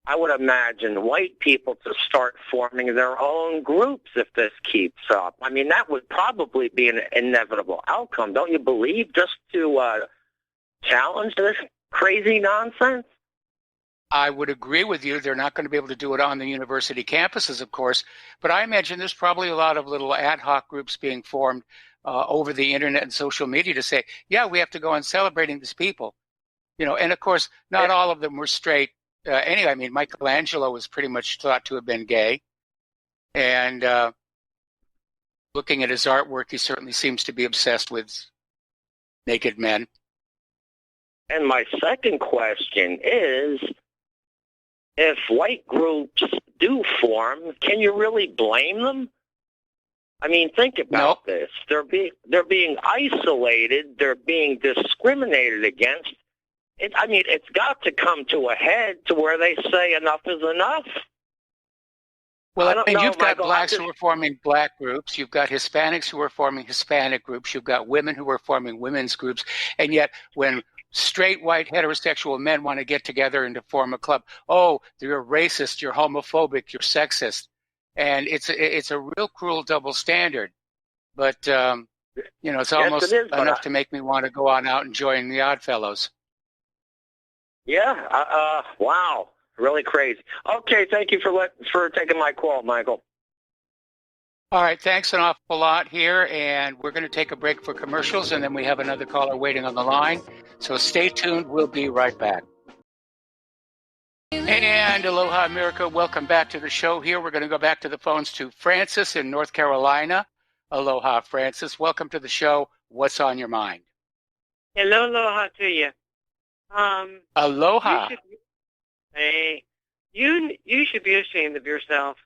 I would imagine, white people to start forming their own groups if this keeps up. I mean, that would probably be an inevitable outcome, don't you believe, just to challenge this crazy nonsense? I would agree with you. They're not going to be able to do it on the university campuses, of course, but I imagine there's probably a lot of little ad hoc groups being formed over the internet and social media to say, yeah, we have to go on celebrating these people. You know, and of course, not all of them were straight. Anyway, I mean, Michelangelo was pretty much thought to have been gay. And looking at his artwork, he certainly seems to be obsessed with naked men. And my second question is, if white groups do form, can you really blame them? I mean, think about this. They're being isolated. They're being discriminated against. It's got to come to a head to where they say enough is enough. Well, I mean, you've got blacks who are forming black groups. You've got Hispanics who are forming Hispanic groups. You've got women who are forming women's groups. And yet when straight, white, heterosexual men want to get together and to form a club, oh, you're racist, you're homophobic, you're sexist. And it's a real cruel double standard. But, it's almost enough to make me want to go on out and join the Oddfellows. Yeah, wow, really crazy. Okay, thank you for taking my call, Michael. All right, thanks an awful lot here, and we're going to take a break for commercials, and then we have another caller waiting on the line. So stay tuned, we'll be right back. And aloha, America, welcome back to the show here. We're going to go back to the phones to Francis in North Carolina. Aloha, Francis, welcome to the show. What's on your mind? Hello, aloha to you. Aloha. You should be ashamed of yourself.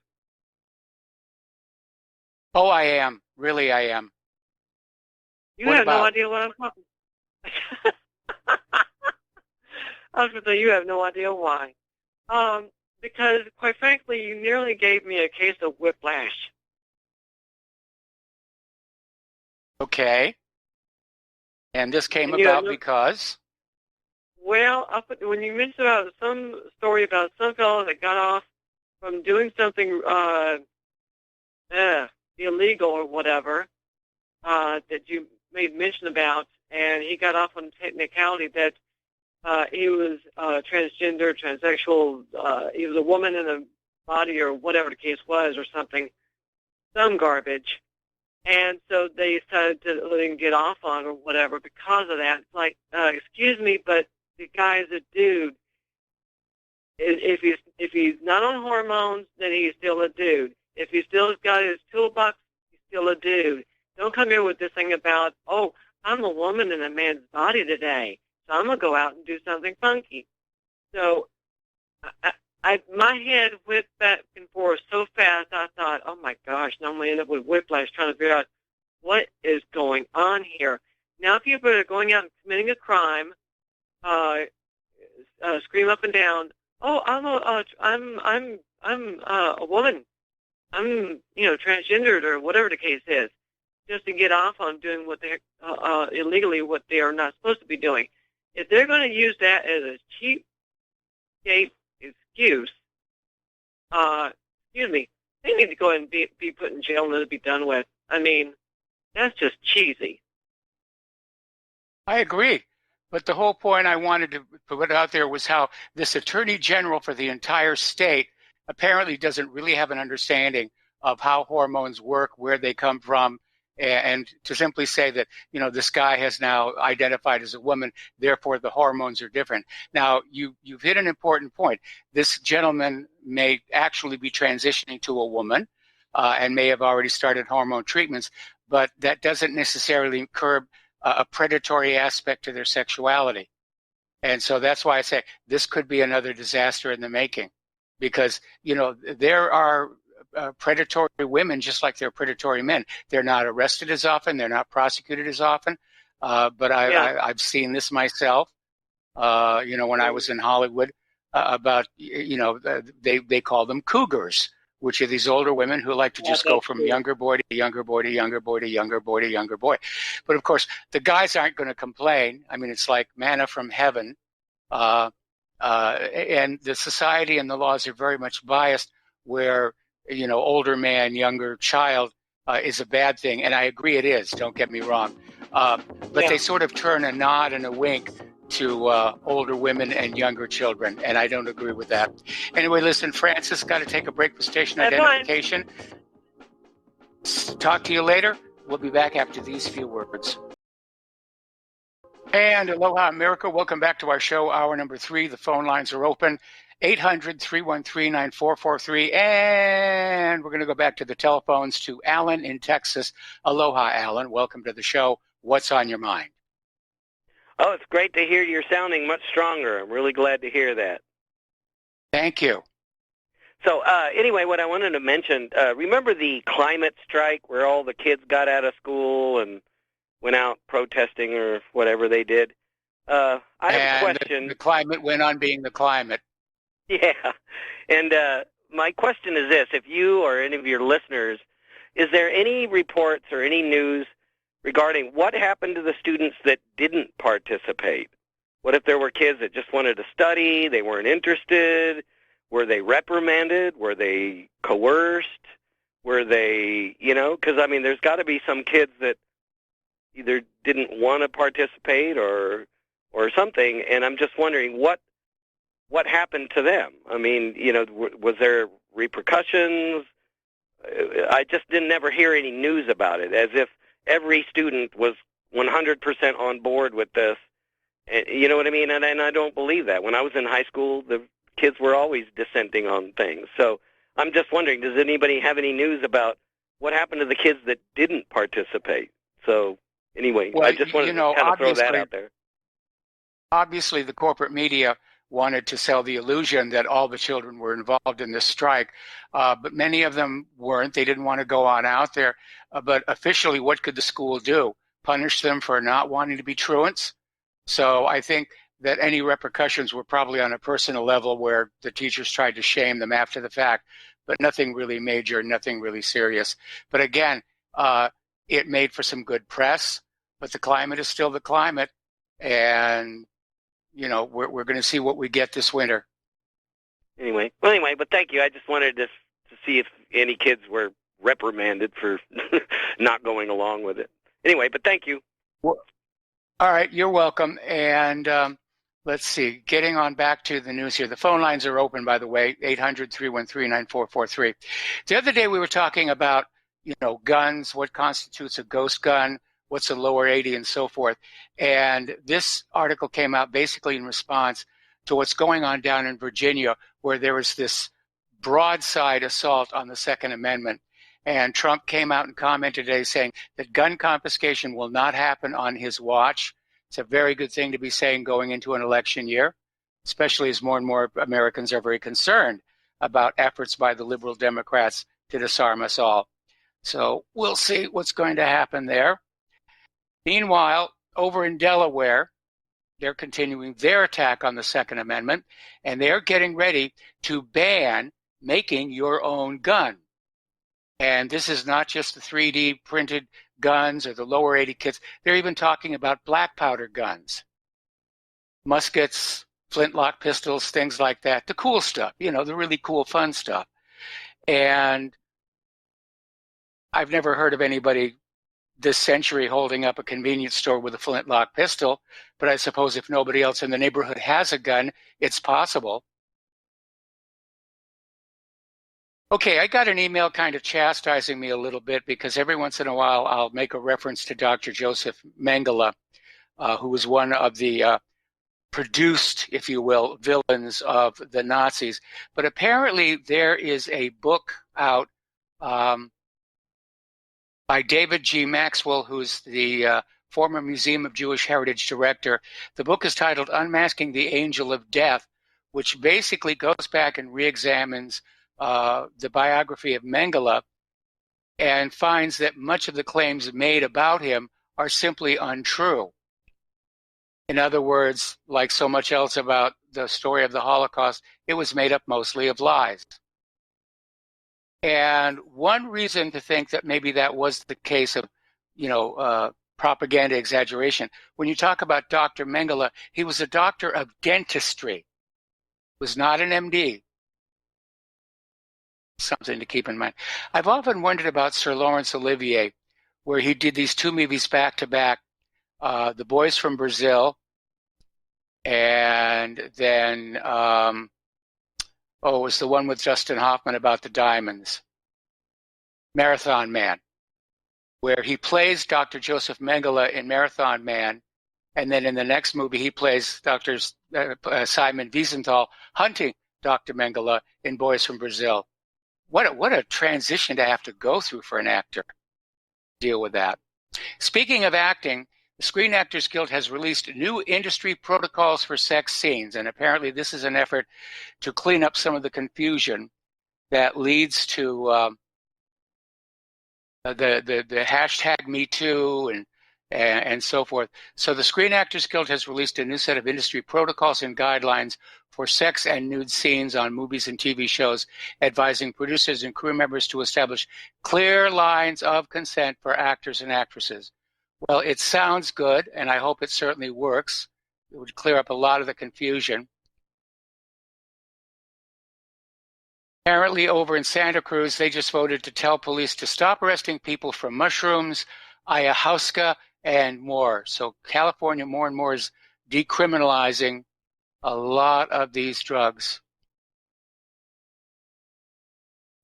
Oh, I am. Really, I am. You have no idea what I'm talking about. I was going to say, you have no idea why. because, quite frankly, you nearly gave me a case of whiplash. Okay. And this came about because? Well, when you mentioned about some story about some fellow that got off from doing something illegal or whatever that you made mention about, and he got off on technicality that he was transgender, transsexual, he was a woman in a body or whatever the case was or something, some garbage. And so they decided to let him get off on or whatever because of that. It's like, excuse me, but the guy's a dude. If he's not on hormones, then he's still a dude. If he still got his toolbox, he's still a dude. Don't come here with this thing about, oh, I'm a woman in a man's body today, so I'm going to go out and do something funky. So my head whipped back and forth so fast, I thought, oh, my gosh, now I'm going to end up with whiplash trying to figure out what is going on here. Now, people are going out and committing a crime, scream up and down, oh, I'm a woman. I'm, transgendered or whatever the case is, just to get off on doing what they illegally what they are not supposed to be doing. If they're going to use that as a cheap excuse, excuse me, they need to go ahead and be put in jail and let it be done with. I mean, that's just cheesy. I agree. But the whole point I wanted to put out there was how this attorney general for the entire state apparently doesn't really have an understanding of how hormones work, where they come from, and to simply say that, this guy has now identified as a woman, therefore the hormones are different. Now, you've hit an important point. This gentleman may actually be transitioning to a woman and may have already started hormone treatments, but that doesn't necessarily curb a predatory aspect to their sexuality. And so that's why I say this could be another disaster in the making, because, there are predatory women just like there are predatory men. They're not arrested as often. They're not prosecuted as often. But I've seen this myself, when I was in Hollywood about, they call them cougars, which are these older women who like to just go from younger boy to younger boy to younger boy to younger boy to younger boy. But of course, the guys aren't going to complain. I mean, it's like manna from heaven. And the society and the laws are very much biased where, older man, younger child is a bad thing. And I agree it is, don't get me wrong. But they sort of turn a nod and a wink to older women and younger children, and I don't agree with that. Anyway, listen, Francis, got to take a break for station identification. Talk to you later. We'll be back after these few words. And aloha, America. Welcome back to our show, hour number 3. The phone lines are open, 800-313-9443. And we're going to go back to the telephones to Alan in Texas. Aloha, Alan. Welcome to the show. What's on your mind? Oh, it's great to hear you're sounding much stronger. I'm really glad to hear that. Thank you. So anyway, what I wanted to mention, remember the climate strike where all the kids got out of school and went out protesting or whatever they did? I have a question. The climate went on being the climate. Yeah. And my question is this. If you or any of your listeners, is there any reports or any news regarding what happened to the students that didn't participate? What if there were kids that just wanted to study, they weren't interested? Were they reprimanded? Were they coerced? Were they, because, there's got to be some kids that either didn't want to participate or something, and I'm just wondering what happened to them. Was there repercussions? I just never hear any news about it, as if every student was 100% on board with this. You know what I mean? And I don't believe that. When I was in high school, the kids were always dissenting on things. So I'm just wondering, does anybody have any news about what happened to the kids that didn't participate? So anyway, I just wanted to kind of throw that out there. Obviously, the corporate media wanted to sell the illusion that all the children were involved in this strike, but many of them weren't. They didn't want to go on out there. But officially, what could the school do? Punish them for not wanting to be truants? So I think that any repercussions were probably on a personal level where the teachers tried to shame them after the fact, but nothing really major, nothing really serious. But again, it made for some good press, but the climate is still the climate. And, you know, we're going to see what we get this winter. Anyway, but thank you. I just wanted to see if any kids were reprimanded for not going along with it. Anyway, but thank you. Well, all right, you're welcome. And let's see, getting on back to the news here. The phone lines are open, by the way, 800-313-9443. The other day we were talking about, you know, guns, what constitutes a ghost gun, what's a lower 80 and so forth. And this article came out basically in response to what's going on down in Virginia, where there was this broadside assault on the Second Amendment. And Trump came out and commented today saying that gun confiscation will not happen on his watch. It's a very good thing to be saying going into an election year, especially as more and more Americans are very concerned about efforts by the liberal Democrats to disarm us all. So we'll see what's going to happen there. Meanwhile, over in Delaware, they're continuing their attack on the Second Amendment, and they're getting ready to ban making your own gun. And this is not just the 3D printed guns or the lower 80 kits. They're even talking about black powder guns, muskets, flintlock pistols, things like that. The cool stuff, you know, the really cool, fun stuff. And I've never heard of anybody this century holding up a convenience store with a flintlock pistol, but I suppose if nobody else in the neighborhood has a gun, it's possible. Okay, I got an email kind of chastising me a little bit because every once in a while I'll make a reference to Dr. Joseph Mengele, who was one of the produced, if you will, villains of the Nazis. But apparently there is a book out by David G. Maxwell, who's the former Museum of Jewish Heritage director. The book is titled Unmasking the Angel of Death, which basically goes back and re-examines the biography of Mengele and finds that much of the claims made about him are simply untrue. In other words, like so much else about the story of the Holocaust, it was made up mostly of lies. And one reason to think that maybe that was the case of, you know, propaganda exaggeration. When you talk about Dr. Mengele, he was a doctor of dentistry, was not an MD. Something to keep in mind. I've often wondered about Sir Laurence Olivier, where he did these two movies back to back, The Boys from Brazil, and then it was the one with Justin Hoffman about the diamonds, Marathon Man, where he plays Dr. Joseph Mengele in Marathon Man, and then in the next movie he plays Dr. Simon Wiesenthal hunting Dr. Mengele in Boys from Brazil. What a transition to have to go through for an actor to deal with that. Speaking of acting, the Screen Actors Guild has released new industry protocols for sex scenes, and apparently this is an effort to clean up some of the confusion that leads to the hashtag #MeToo and so forth. So the Screen Actors Guild has released a new set of industry protocols and guidelines for sex and nude scenes on movies and TV shows, advising producers and crew members to establish clear lines of consent for actors and actresses. Well, it sounds good, and I hope it certainly works. It would clear up a lot of the confusion. Apparently over in Santa Cruz, they just voted to tell police to stop arresting people for mushrooms, ayahuasca, and more. So California more and more is decriminalizing a lot of these drugs.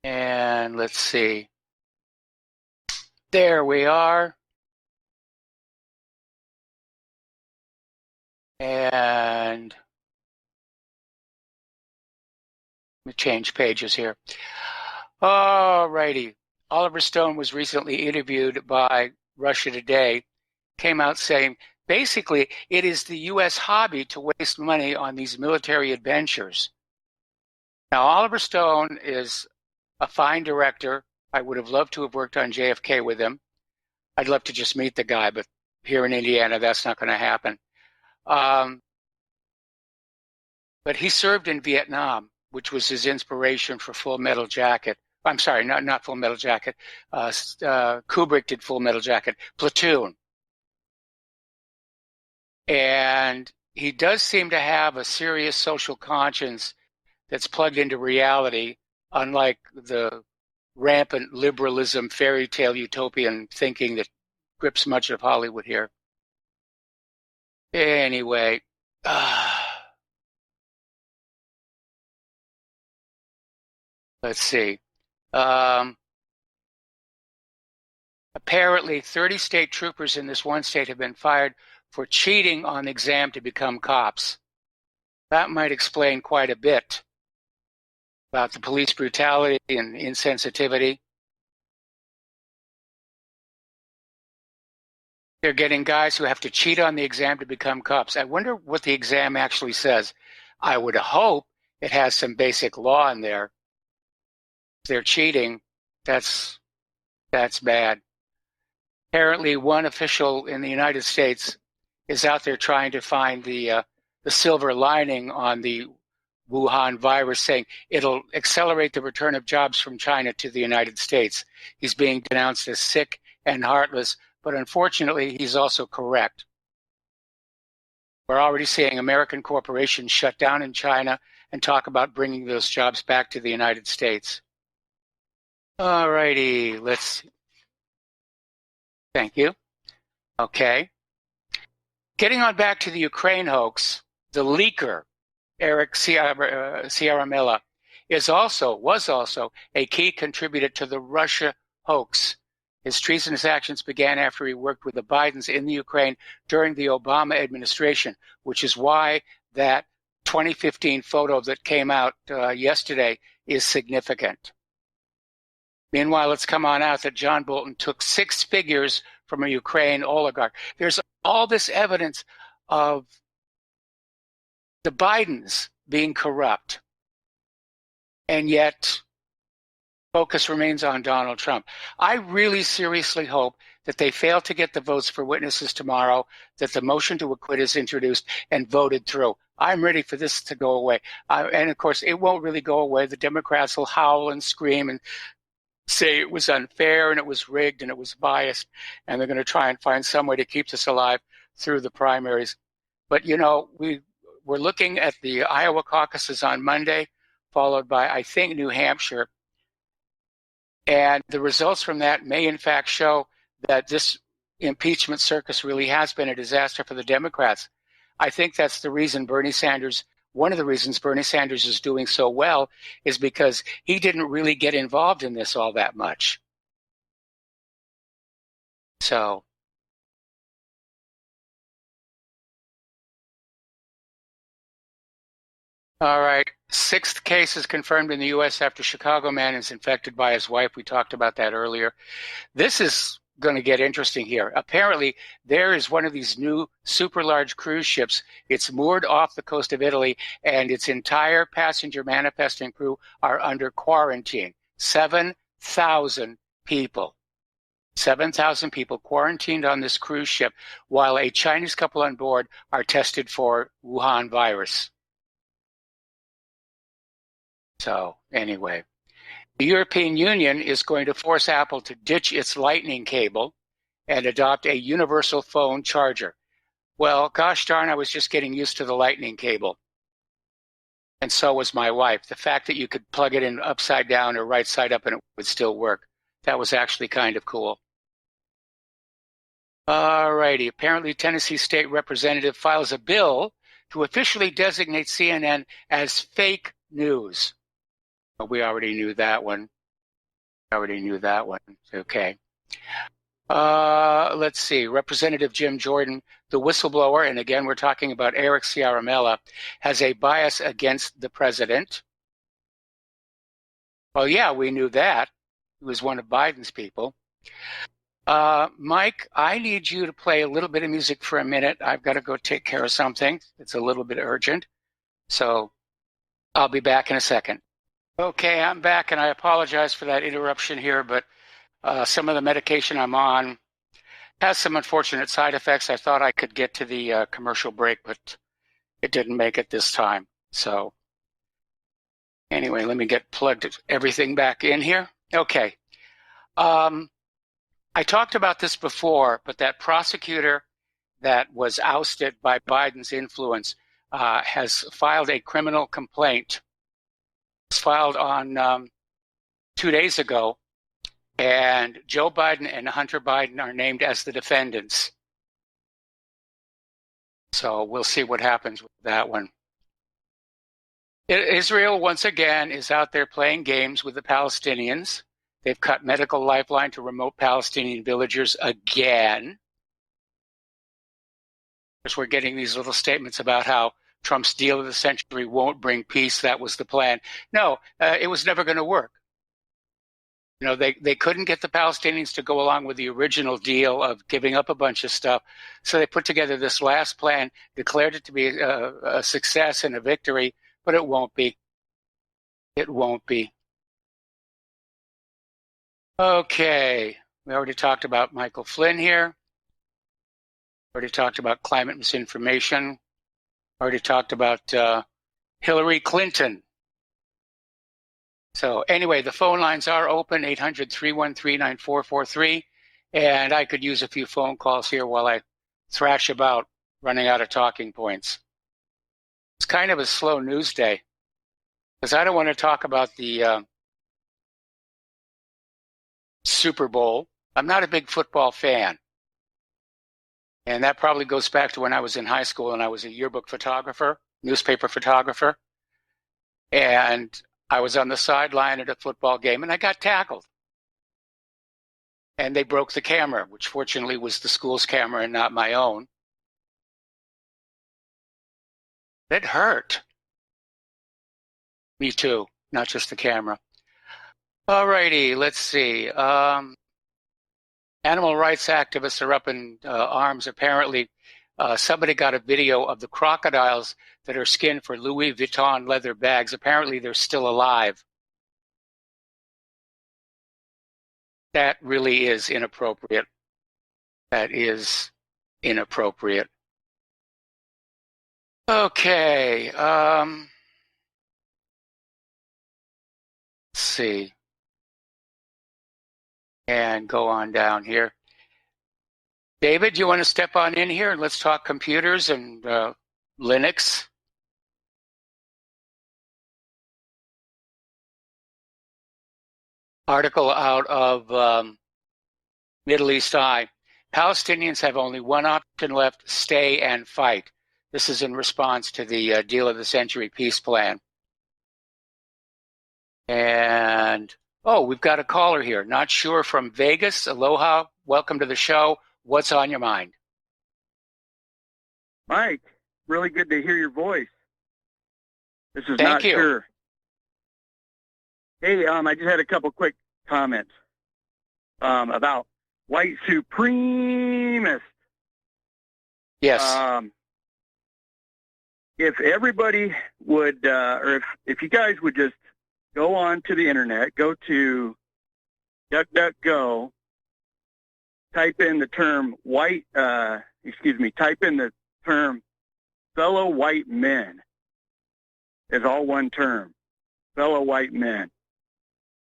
And let's see. There we are. And let me change pages here. All righty. Oliver Stone was recently interviewed by Russia Today, came out saying, basically, it is the U.S. hobby to waste money on these military adventures. Now, Oliver Stone is a fine director. I would have loved to have worked on JFK with him. I'd love to just meet the guy, but here in Indiana, that's not going to happen. but he served in Vietnam, which was his inspiration for Full Metal Jacket. I'm sorry, not Full Metal Jacket. Kubrick did Full Metal Jacket. Platoon. And he does seem to have a serious social conscience that's plugged into reality, unlike the rampant liberalism, fairy tale utopian thinking that grips much of Hollywood here. Anyway, let's see. Apparently, 30 state troopers in this one state have been fired for cheating on the exam to become cops. That might explain quite a bit about the police brutality and insensitivity. They're getting guys who have to cheat on the exam to become cops. I wonder what the exam actually says. I would hope it has some basic law in there. If they're cheating, that's bad. Apparently, one official in the United States is out there trying to find the silver lining on the Wuhan virus, saying it'll accelerate the return of jobs from China to the United States. He's being denounced as sick and heartless, but unfortunately, he's also correct. We're already seeing American corporations shut down in China and talk about bringing those jobs back to the United States. All righty, thank you. Okay. Getting on back to the Ukraine hoax, the leaker, Eric Ciaramella, was also a key contributor to the Russia hoax. His treasonous actions began after he worked with the Bidens in the Ukraine during the Obama administration, which is why that 2015 photo that came out yesterday is significant. Meanwhile, it's come on out that John Bolton took 6 figures from a Ukraine oligarch. There's all this evidence of the Bidens being corrupt, and yet focus remains on Donald Trump. I really seriously hope that they fail to get the votes for witnesses tomorrow, that the motion to acquit is introduced and voted through. I'm ready for this to go away. And of course, it won't really go away. The Democrats will howl and scream and say it was unfair and it was rigged and it was biased, and they're going to try and find some way to keep this alive through the primaries. But, you know, we're looking at the Iowa caucuses on Monday, followed by, I think, New Hampshire. And the results from that may, in fact, show that this impeachment circus really has been a disaster for the Democrats. I think that's the reason one of the reasons Bernie Sanders is doing so well is because he didn't really get involved in this all that much. So, all right. 6th case is confirmed in the U.S. after Chicago man is infected by his wife. We talked about that earlier. This is going to get interesting here. Apparently, there is one of these new super large cruise ships. It's moored off the coast of Italy, and its entire passenger manifesting crew are under quarantine. 7,000 people. 7,000 people quarantined on this cruise ship, while a Chinese couple on board are tested for Wuhan virus. So anyway, the European Union is going to force Apple to ditch its lightning cable and adopt a universal phone charger. Well, gosh darn, I was just getting used to the lightning cable. And so was my wife. The fact that you could plug it in upside down or right side up and it would still work, that was actually kind of cool. All righty. Apparently, Tennessee State Representative files a bill to officially designate CNN as fake news. We already knew that one. Okay. Let's see. Representative Jim Jordan, the whistleblower, and again, we're talking about Eric Ciaramella, has a bias against the president. Well, yeah, we knew that. He was one of Biden's people. Mike, I need you to play a little bit of music for a minute. I've got to go take care of something. It's a little bit urgent. So I'll be back in a second. Okay, I'm back, and I apologize for that interruption here, but some of the medication I'm on has some unfortunate side effects. I thought I could get to the commercial break, but it didn't make it this time. So anyway, let me get plugged everything back in here. Okay. I talked about this before, but that prosecutor that was ousted by Biden's influence has filed a criminal complaint. It was filed on 2 days ago, and Joe Biden and Hunter Biden are named as the defendants. So we'll see what happens with that one. Israel, once again, is out there playing games with the Palestinians. They've cut medical lifeline to remote Palestinian villagers again. Because we're getting these little statements about how Trump's deal of the century won't bring peace. That was the plan. No, it was never going to work. You know, they couldn't get the Palestinians to go along with the original deal of giving up a bunch of stuff. So they put together this last plan, declared it to be a success and a victory, but it won't be. It won't be. Okay, we already talked about Michael Flynn here. Already talked about climate misinformation. Already talked about Hillary Clinton. So anyway, the phone lines are open, 800-313-9443. And I could use a few phone calls here while I thrash about running out of talking points. It's kind of a slow news day because I don't want to talk about the Super Bowl. I'm not a big football fan. And that probably goes back to when I was in high school and I was a yearbook photographer, newspaper photographer. And I was on the sideline at a football game and I got tackled. And they broke the camera, which fortunately was the school's camera and not my own. It hurt. Me too, not just the camera. All righty, let's see. Animal rights activists are up in arms. Apparently, somebody got a video of the crocodiles that are skinned for Louis Vuitton leather bags. Apparently, they're still alive. That really is inappropriate. That is inappropriate. Okay. Let's see. And go on down here. David, you want to step on in here and let's talk computers and Linux? Article out of Middle East Eye. Palestinians have only one option left, stay and fight. This is in response to the deal of the century peace plan. And oh, we've got a caller here. Not sure, from Vegas. Aloha. Welcome to the show. What's on your mind? Mike, really good to hear your voice. This is Thank Not you. Sure. Hey, I just had a couple quick comments about white supremacists. Yes. If everybody would, or if you guys would just go on to the internet, go to DuckDuckGo, type in the term type in the term fellow white men. It's all one term, fellow white men.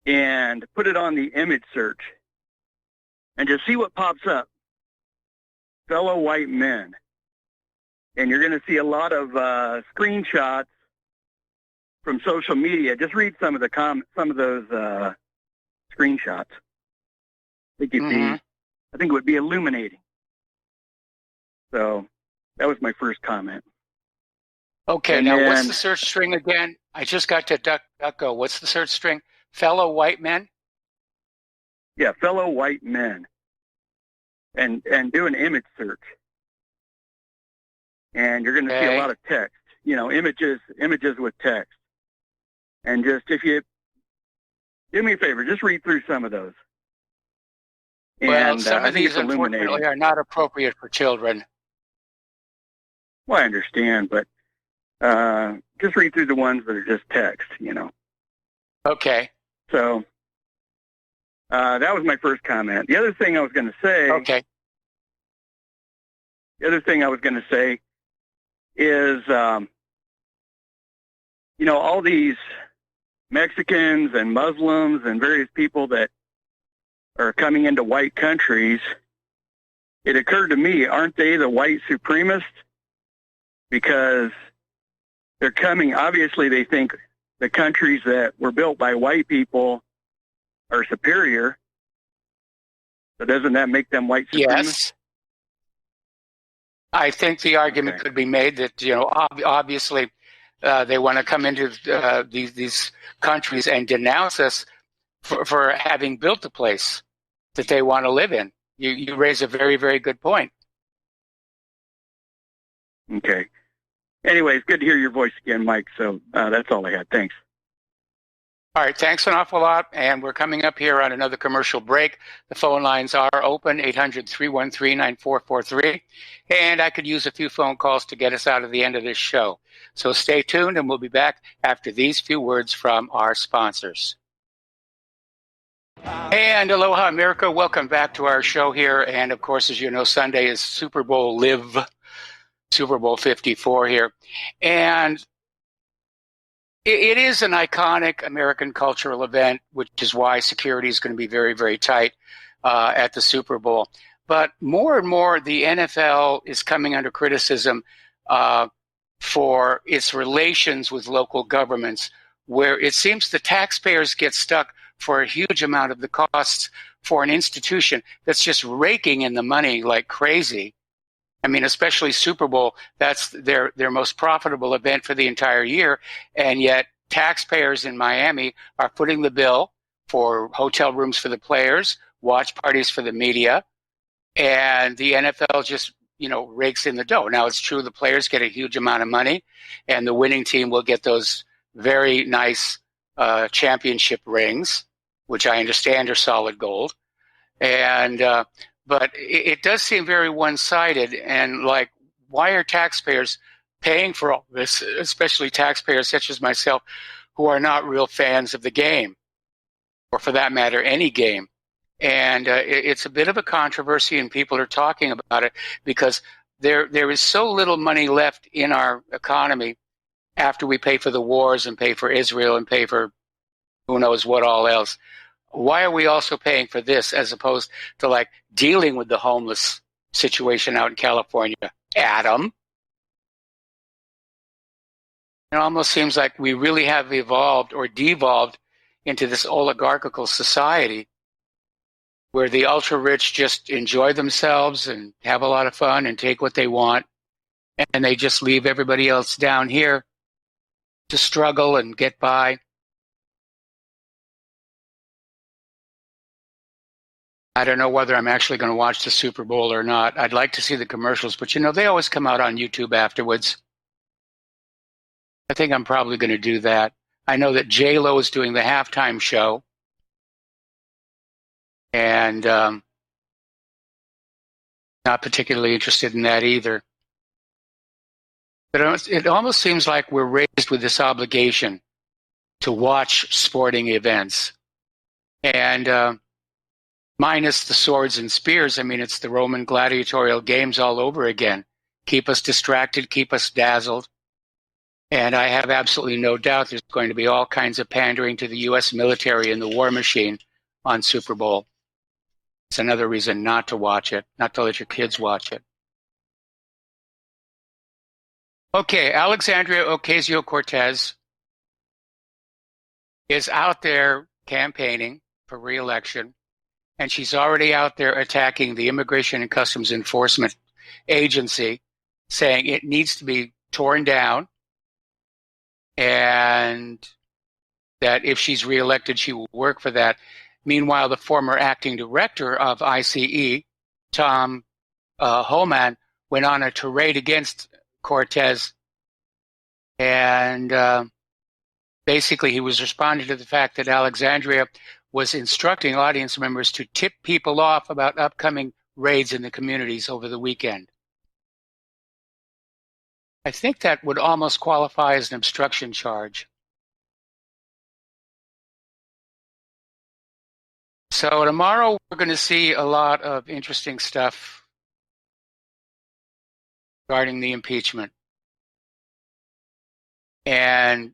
And put it on the image search and just see what pops up. Fellow white men. And you're going to see a lot of screenshots from social media. Just read some of the some of those screenshots. I think it would be illuminating. So that was my first comment. Okay, now what's the search string again? I just got to DuckDuckGo. What's the search string? Fellow white men? Yeah, fellow white men. And do an image search. And you're going to see a lot of text. You know, images with text. And just, if you do me a favor, just read through some of those. Well, and, some of these, unfortunately, are not appropriate for children. Well, I understand, but just read through the ones that are just text, you know. Okay. So that was my first comment. The other thing I was going to say. Okay. The other thing I was going to say is all these Mexicans and Muslims and various people that are coming into white countries, it occurred to me, aren't they the white supremacists? Because they're coming, obviously they think the countries that were built by white people are superior. So doesn't that make them white supremacists? Yes. I think the argument could be made that, obviously they want to come into these countries and denounce us for having built the place that they want to live in. You raise a very, very good point. Okay. Anyways, good to hear your voice again, Mike. So that's all I had. Thanks. All right, thanks an awful lot. And we're coming up here on another commercial break. The phone lines are open, 800-313-9443. And I could use a few phone calls to get us out of the end of this show. So stay tuned, and we'll be back after these few words from our sponsors. And aloha, America. Welcome back to our show here. And, of course, as you know, Sunday is Super Bowl Live, Super Bowl 54 here. And it is an iconic American cultural event, which is why security is going to be very, very tight at the Super Bowl. But more and more, the NFL is coming under criticism for its relations with local governments, where it seems the taxpayers get stuck for a huge amount of the costs for an institution that's just raking in the money like crazy. I mean, especially Super Bowl, that's their most profitable event for the entire year. And yet taxpayers in Miami are footing the bill for hotel rooms for the players, watch parties for the media, and the NFL just, rakes in the dough. Now, it's true the players get a huge amount of money, and the winning team will get those very nice championship rings, which I understand are solid gold. And but it does seem very one-sided, and why are taxpayers paying for all this, especially taxpayers such as myself who are not real fans of the game, or for that matter, any game? And it's a bit of a controversy, and people are talking about it because there is so little money left in our economy after we pay for the wars and pay for Israel and pay for who knows what all else. Why are we also paying for this as opposed to dealing with the homeless situation out in California? Adam? It almost seems like we really have evolved or devolved into this oligarchical society where the ultra-rich just enjoy themselves and have a lot of fun and take what they want, and they just leave everybody else down here to struggle and get by. I don't know whether I'm actually going to watch the Super Bowl or not. I'd like to see the commercials, but they always come out on YouTube afterwards. I think I'm probably going to do that. I know that J-Lo is doing the halftime show, and not particularly interested in that either. But it almost seems like we're raised with this obligation to watch sporting events. And minus the swords and spears, I mean, it's the Roman gladiatorial games all over again. Keep us distracted, keep us dazzled. And I have absolutely no doubt there's going to be all kinds of pandering to the U.S. military and the war machine on Super Bowl. It's another reason not to watch it, not to let your kids watch it. Okay, Alexandria Ocasio-Cortez is out there campaigning for re-election, and she's already out there attacking the Immigration and Customs Enforcement Agency, saying it needs to be torn down, and that if she's reelected, she will work for that. Meanwhile, the former acting director of ICE, Tom Homan, went on a tirade against Cortez, and basically he was responding to the fact that Alexandria was instructing audience members to tip people off about upcoming raids in the communities over the weekend. I think that would almost qualify as an obstruction charge. So tomorrow we're going to see a lot of interesting stuff regarding the impeachment. And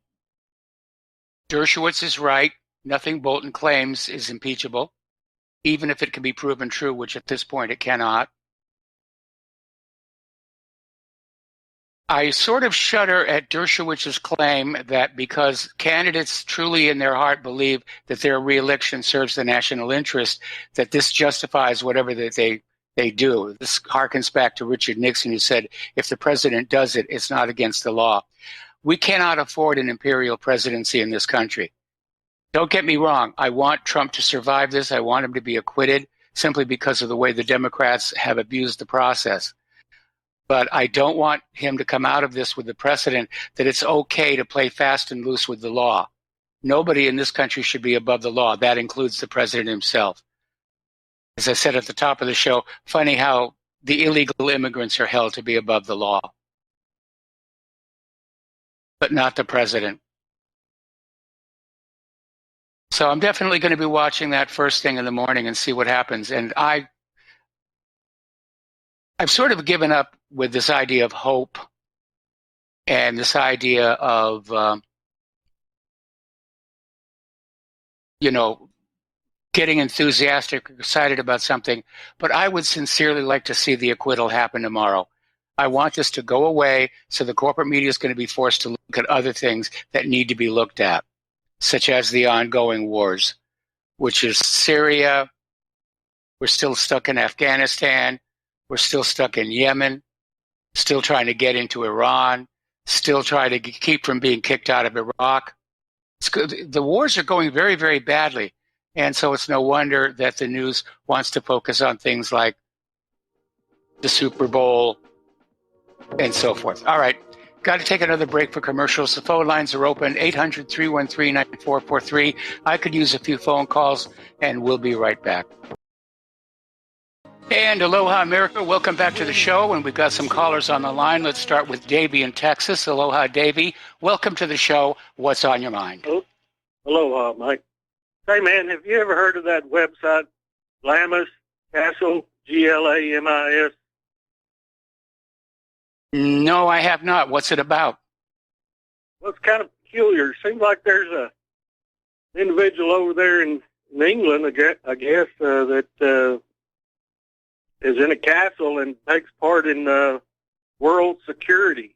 Dershowitz is right. Nothing Bolton claims is impeachable, even if it can be proven true, which at this point it cannot. I sort of shudder at Dershowitz's claim that because candidates truly in their heart believe that their reelection serves the national interest, that this justifies whatever that they do. This harkens back to Richard Nixon, who said, if the president does it, it's not against the law. We cannot afford an imperial presidency in this country. Don't get me wrong. I want Trump to survive this. I want him to be acquitted simply because of the way the Democrats have abused the process. But I don't want him to come out of this with the precedent that it's okay to play fast and loose with the law. Nobody in this country should be above the law. That includes the president himself. As I said at the top of the show, funny how the illegal immigrants are held to be above the law, but not the president. So I'm definitely going to be watching that first thing in the morning and see what happens. And I've sort of given up with this idea of hope and this idea of, getting enthusiastic, excited about something. But I would sincerely like to see the acquittal happen tomorrow. I want this to go away so the corporate media is going to be forced to look at other things that need to be looked at, such as the ongoing wars, which is Syria. We're still stuck in Afghanistan. We're still stuck in Yemen, still trying to get into Iran, still trying to keep from being kicked out of Iraq. The wars are going very, very badly. And so it's no wonder that the news wants to focus on things like the Super Bowl and so forth. All right. Got to take another break for commercials. The phone lines are open, 800-313-9443. I could use a few phone calls, and we'll be right back. And aloha, America. Welcome back to the show. And we've got some callers on the line. Let's start with Davey in Texas. Aloha, Davey. Welcome to the show. What's on your mind? Aloha, Mike. Hey, man, have you ever heard of that website, Glamis Castle, Glamis? No, I have not. What's it about? Well, it's kind of peculiar. It seems like there's an individual over there in England, I guess, that is in a castle and takes part in world security.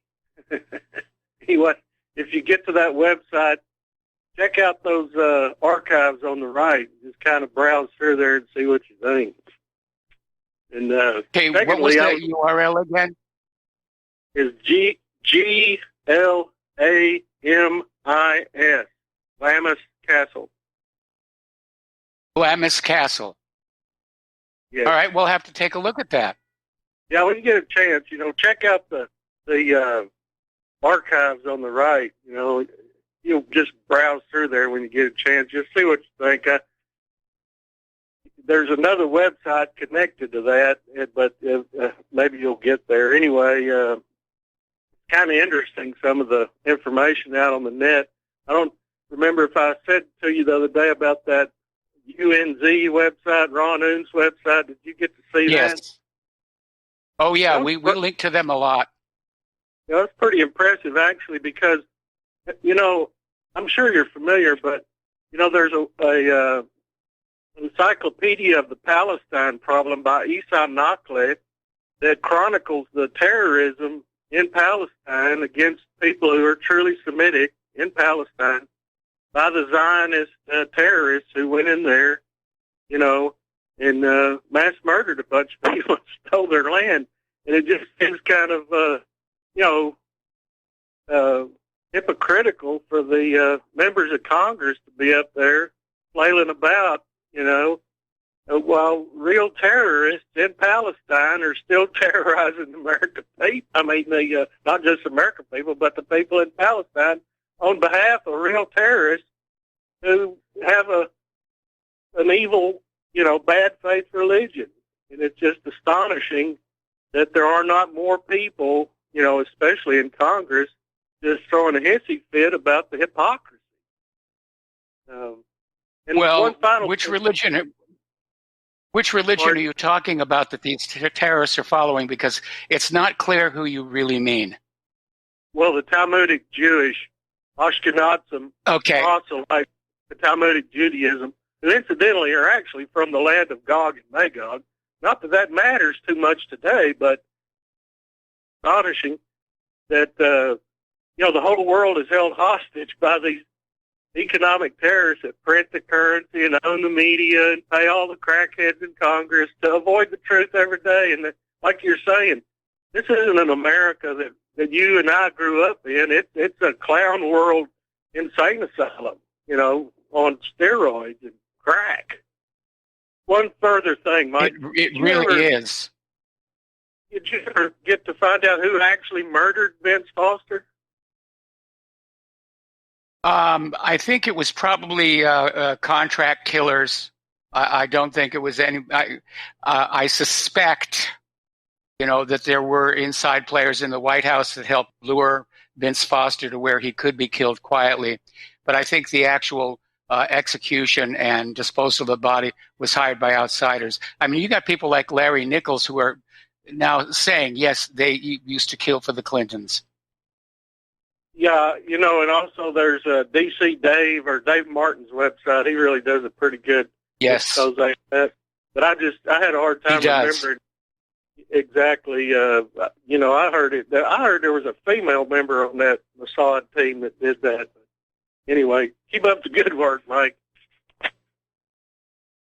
Anyway, if you get to that website, check out those archives on the right. Just kind of browse through there and see what you think. And okay, what was that URL again? Is Glamis, Glamis Castle. Glamis Castle. Yeah. All right, we'll have to take a look at that. Yeah, when you get a chance, check out the archives on the right. You'll just browse through there when you get a chance. Just see what you think. There's another website connected to that, but maybe you'll get there. Anyway, kind of interesting, some of the information out on the net. I don't remember if I said to you the other day about that UNZ website, Ron Un's website. Did you get to see that? Yes. Oh, yeah, we link to them a lot. Yeah, it's pretty impressive, actually, because, I'm sure you're familiar, but, there's a encyclopedia of the Palestine problem by Issa Nakhle that chronicles the terrorism in Palestine against people who are truly Semitic in Palestine by the Zionist terrorists who went in there, and mass murdered a bunch of people and stole their land. And it just seems kind of, hypocritical for the members of Congress to be up there flailing about, while real terrorists in Palestine are still terrorizing American people. I mean, not just American people, but the people in Palestine on behalf of real terrorists who have an evil, bad faith religion. And it's just astonishing that there are not more people, especially in Congress, just throwing a hissy fit about the hypocrisy. Which religion are you talking about that these terrorists are following? Because it's not clear who you really mean. Well, the Talmudic Jewish Ashkenazim and proselytes to Talmudic Judaism, who incidentally are actually from the land of Gog and Magog. Not that matters too much today, but astonishing that the whole world is held hostage by these economic terrorists that print the currency and own the media and pay all the crackheads in Congress to avoid the truth every day. And like you're saying, this isn't an America that you and I grew up in. It's a clown world insane asylum, on steroids and crack. One further thing, Mike. It really is. Did you ever get to find out who actually murdered Vince Foster? I think it was probably contract killers. I don't think it was any. I suspect, that there were inside players in the White House that helped lure Vince Foster to where he could be killed quietly. But I think the actual execution and disposal of the body was hired by outsiders. I mean, you got people like Larry Nichols who are now saying, yes, they used to kill for the Clintons. Yeah, and also there's DC Dave or Dave Martin's website. He really does a pretty good expose of that. But I had a hard time remembering exactly. I heard there was a female member on that Mossad team that did that. Anyway, keep up the good work, Mike.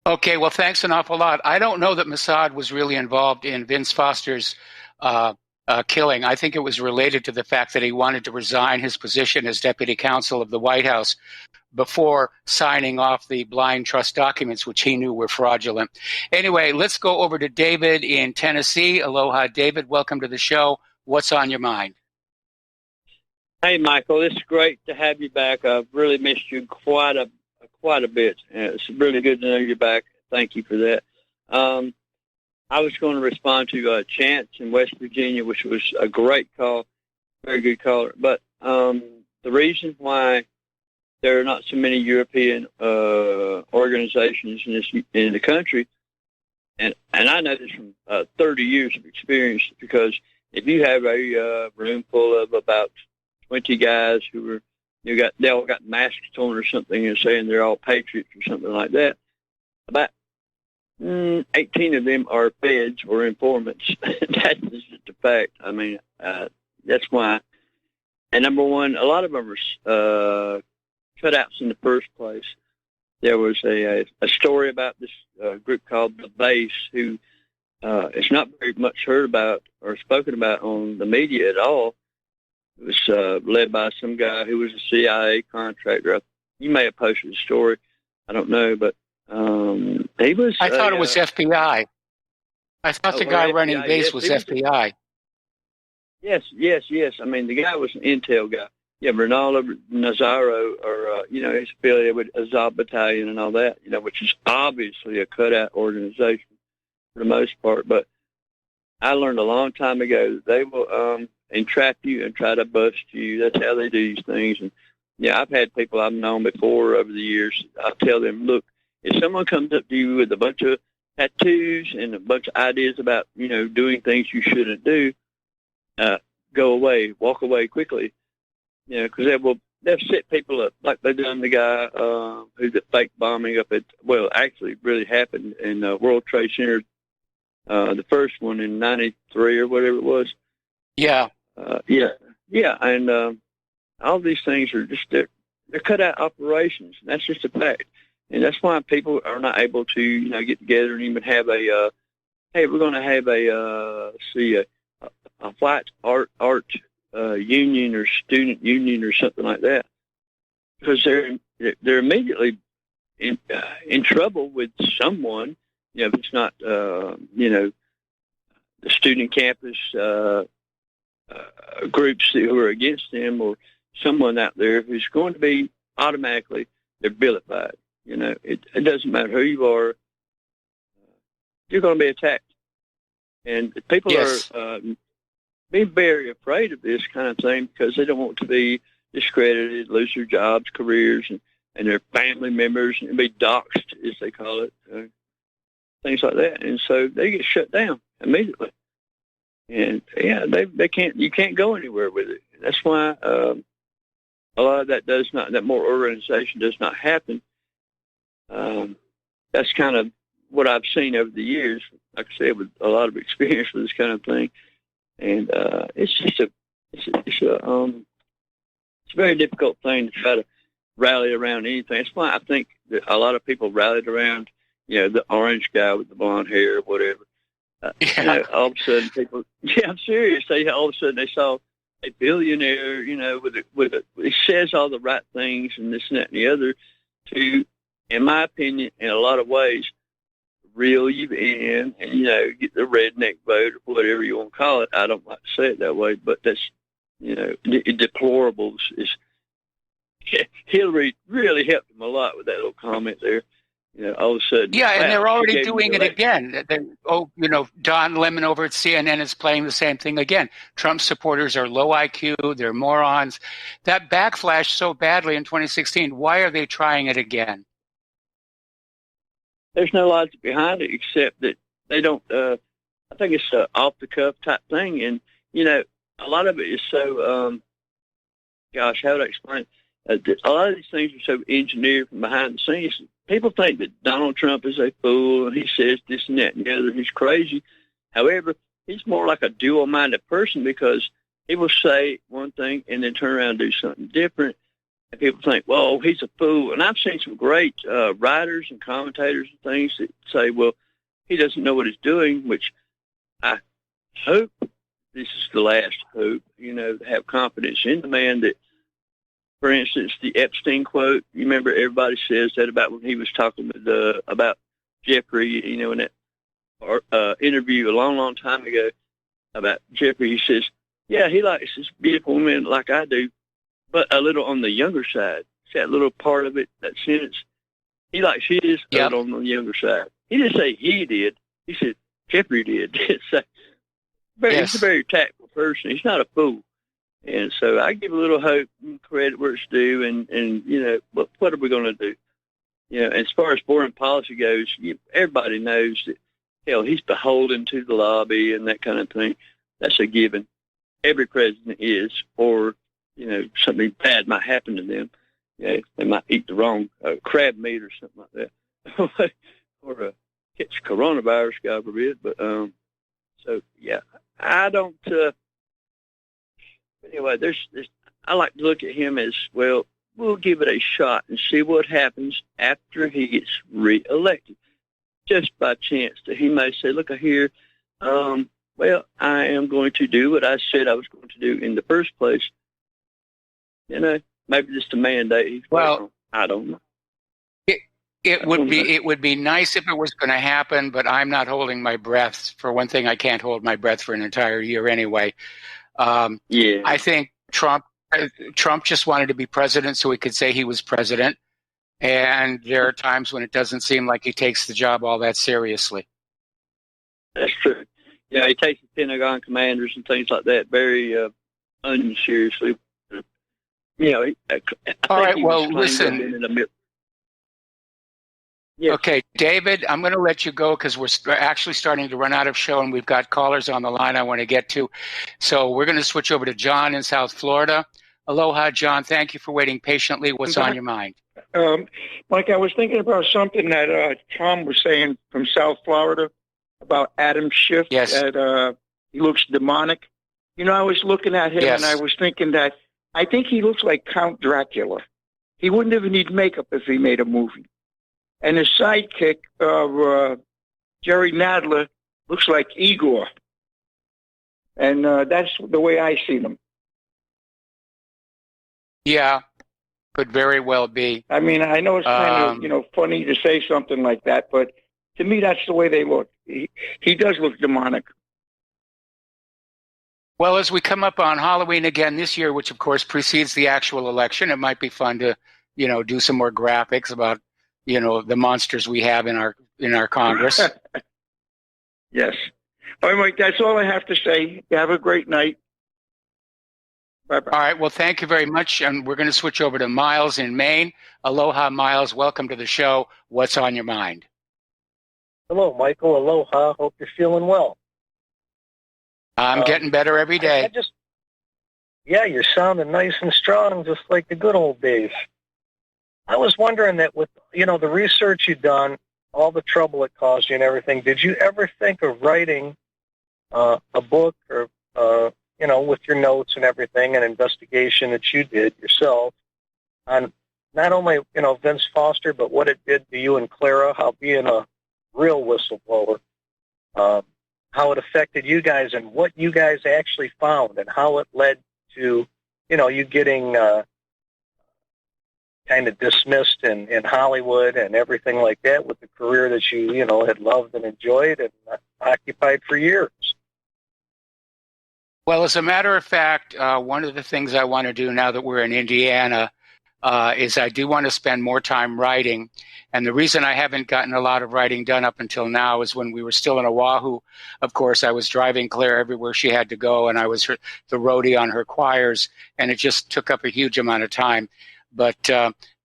Okay, well, thanks an awful lot. I don't know that Mossad was really involved in Vince Foster's killing. I think it was related to the fact that he wanted to resign his position as deputy counsel of the White House before signing off the blind trust documents, which he knew were fraudulent. Anyway, let's go over to David in Tennessee. Aloha, David. Welcome to the show. What's on your mind? Hey, Michael. It's great to have you back. I've really missed you quite a bit. It's really good to know you're back. Thank you for that. I was going to respond to Chance in West Virginia, which was a great call, very good caller. But the reason why there are not so many European organizations in the country, and I know this from 30 years of experience, because if you have a room full of about 20 guys who they all got masks on or something and saying they're all patriots or something like that, about 18 of them are feds or informants. That's just a fact. I mean, that's why. And number one, a lot of them are cutouts in the first place. There was a story about this group called The Base, who is not very much heard about or spoken about on the media at all. It was led by some guy who was a CIA contractor. You may have posted the story. I don't know, but he was. I thought it was FBI. I thought the guy running FBI, base was FBI. Yes. I mean, the guy was an intel guy. Yeah, Ronaldo Nazzaro, or he's affiliated with Azov Battalion and all that. Which is obviously a cutout organization for the most part. But I learned a long time ago that they will entrap you and try to bust you. That's how they do these things. And yeah, I've had people I've known before over the years. I'll tell them, look, if someone comes up to you with a bunch of tattoos and a bunch of ideas about, doing things you shouldn't do, go away, walk away quickly. Because they'll set people up like they done the guy who the fake bombing up at, actually really happened in World Trade Center, the first one in 93 or whatever it was. Yeah. Yeah. And all these things are just, they're cut-out operations. And that's just a fact. And that's why people are not able to, get together and even have a, hey, we're going to have a white art union or student union or something like that, because they're immediately in trouble with someone. If it's not the student campus groups who are against them, or someone out there who's going to be automatically, they're vilified. It doesn't matter who you are, you're going to be attacked, and people are being very afraid of this kind of thing because they don't want to be discredited, lose their jobs, careers, and their family members, and be doxxed, as they call it, things like that. And so they get shut down immediately. And yeah, they can't. You can't go anywhere with it. That's why a lot of that more organization does not happen. That's kind of what I've seen over the years, like I said, with a lot of experience with this kind of thing. And it's a very difficult thing to try to rally around anything. That's why I think that a lot of people rallied around, the orange guy with the blonde hair or whatever. All of a sudden people, I'm serious. All of a sudden they saw a billionaire, he says all the right things and this and that and the other to, in my opinion, in a lot of ways, reel you in and, get the redneck vote or whatever you want to call it. I don't like to say it that way, but that's, deplorable. Hillary really helped him a lot with that little comment there. All of a sudden. Yeah, and they're already doing it again. Don Lemon over at CNN is playing the same thing again. Trump supporters are low IQ. They're morons. That backflashed so badly in 2016. Why are they trying it again? There's no logic behind it except that they don't. I think it's an off-the-cuff type thing, and a lot of it is so. How would I explain it? A lot of these things are so engineered from behind the scenes. People think that Donald Trump is a fool and he says this and that and the other. He's crazy. However, he's more like a dual-minded person because he will say one thing and then turn around and do something different. And people think, well, he's a fool. And I've seen some great writers and commentators and things that say, well, he doesn't know what he's doing, which I hope this is the last hope, to have confidence in the man that, for instance, the Epstein quote, you remember everybody says that about when he was talking about Jeffrey, in that interview a long, long time ago about Jeffrey. He says, yeah, he likes this beautiful woman like I do, but a little on the younger side. See that little part of it, that sentence? He likes his a little on the younger side. He didn't say he did. He said Jeffrey did. So, he's a very tactful person. He's not a fool. And so I give a little hope and credit where it's due, and what are we going to do? As far as foreign policy goes, everybody knows that, hell, he's beholden to the lobby and that kind of thing. That's a given. Every president is, or, something bad might happen to them. They might eat the wrong crab meat or something like that, or catch coronavirus, God forbid. But I don't. Anyway, I like to look at him as, well, we'll give it a shot and see what happens after he gets reelected. Just by chance that he may say, look here, well, I am going to do what I said I was going to do in the first place. Maybe just a mandate. Well, I don't know. It would be nice if it was going to happen, but I'm not holding my breath. For one thing, I can't hold my breath for an entire year anyway. I think Trump just wanted to be president so he could say he was president. And there are times when it doesn't seem like he takes the job all that seriously. That's true. Yeah, he takes the Pentagon commanders and things like that very unseriously. All right, well, listen. Yes. Okay, David, I'm going to let you go because we're actually starting to run out of show and we've got callers on the line I want to get to. So we're going to switch over to John in South Florida. Aloha, John. Thank you for waiting patiently. What's on your mind? Mike, I was thinking about something that Tom was saying from South Florida about Adam Schiff. Yes. That he looks demonic. I was looking at him and I was thinking that I think he looks like Count Dracula. He wouldn't even need makeup if he made a movie. And his sidekick, Jerry Nadler, looks like Igor. And that's the way I see them. Yeah, could very well be. I mean, I know it's kind of, funny to say something like that, but to me, that's the way they look. He does look demonic. Well, as we come up on Halloween again this year, which of course precedes the actual election, it might be fun to, do some more graphics about, the monsters we have in our Congress. Yes. All right, Mike, that's all I have to say. Have a great night. Bye-bye. All right. Well, thank you very much. And we're going to switch over to Miles in Maine. Aloha, Miles. Welcome to the show. What's on your mind? Hello, Michael. Aloha. Hope you're feeling well. I'm getting better every day. Yeah, you're sounding nice and strong, just like the good old days. I was wondering that with, the research you've done, all the trouble it caused you and everything, did you ever think of writing a book or, with your notes and everything, an investigation that you did yourself on not only, Vince Foster, but what it did to you and Clara, how being a real whistleblower, how it affected you guys and what you guys actually found and how it led to, you getting kind of dismissed in Hollywood and everything like that with the career that you, had loved and enjoyed and occupied for years. Well, as a matter of fact, one of the things I want to do now that we're in Indiana is I do want to spend more time writing. And the reason I haven't gotten a lot of writing done up until now is when we were still in Oahu, of course, I was driving Claire everywhere she had to go, and I was the roadie on her choirs, and it just took up a huge amount of time. But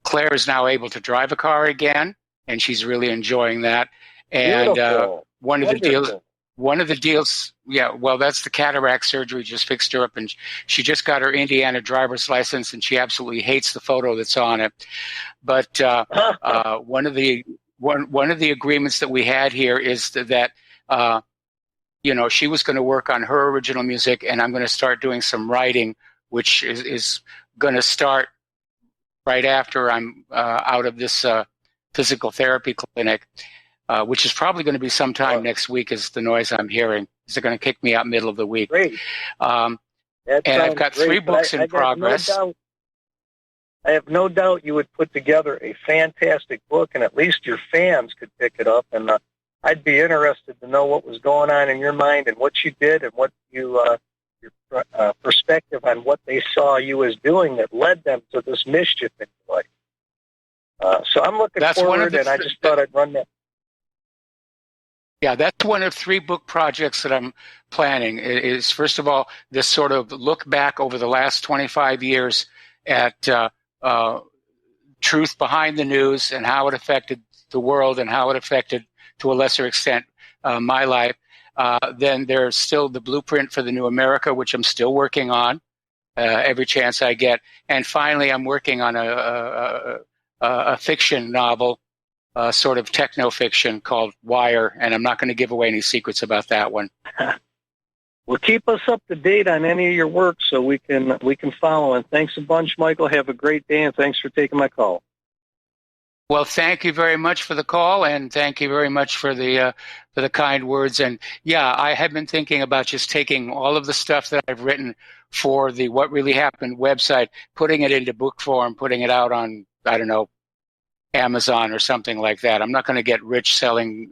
Claire is now able to drive a car again, and she's really enjoying that. And one of the deals, yeah, well, that's the cataract surgery just fixed her up, and she just got her Indiana driver's license, and she absolutely hates the photo that's on it. But one of the agreements that we had here is that she was going to work on her original music, and I'm going to start doing some writing, which is going to start right after I'm out of this physical therapy clinic, which is probably going to be sometime next week is the noise I'm hearing. They're going to kick me out middle of the week. Great. And I've got 3 books in progress. I have no doubt you would put together a fantastic book, and at least your fans could pick it up. And I'd be interested to know what was going on in your mind and what you did and what you your perspective on what they saw you as doing that led them to this mischief in your life. So I'm looking forward, and I just thought I'd run that. Yeah, that's one of 3 book projects that I'm planning. Is first of all, this sort of look back over the last 25 years at truth behind the news and how it affected the world and how it affected, to a lesser extent, my life. Then there's still the blueprint for the New America, which I'm still working on every chance I get. And finally, I'm working on a fiction novel, sort of techno-fiction called Wire, and I'm not going to give away any secrets about that one. Well, keep us up to date on any of your work so we can follow. And thanks a bunch, Michael. Have a great day, and thanks for taking my call. Well, thank you very much for the call, and thank you very much for the kind words. And yeah, I have been thinking about just taking all of the stuff that I've written for the What Really Happened website, putting it into book form, putting it out on, I don't know, Amazon or something like that. I'm not going to get rich selling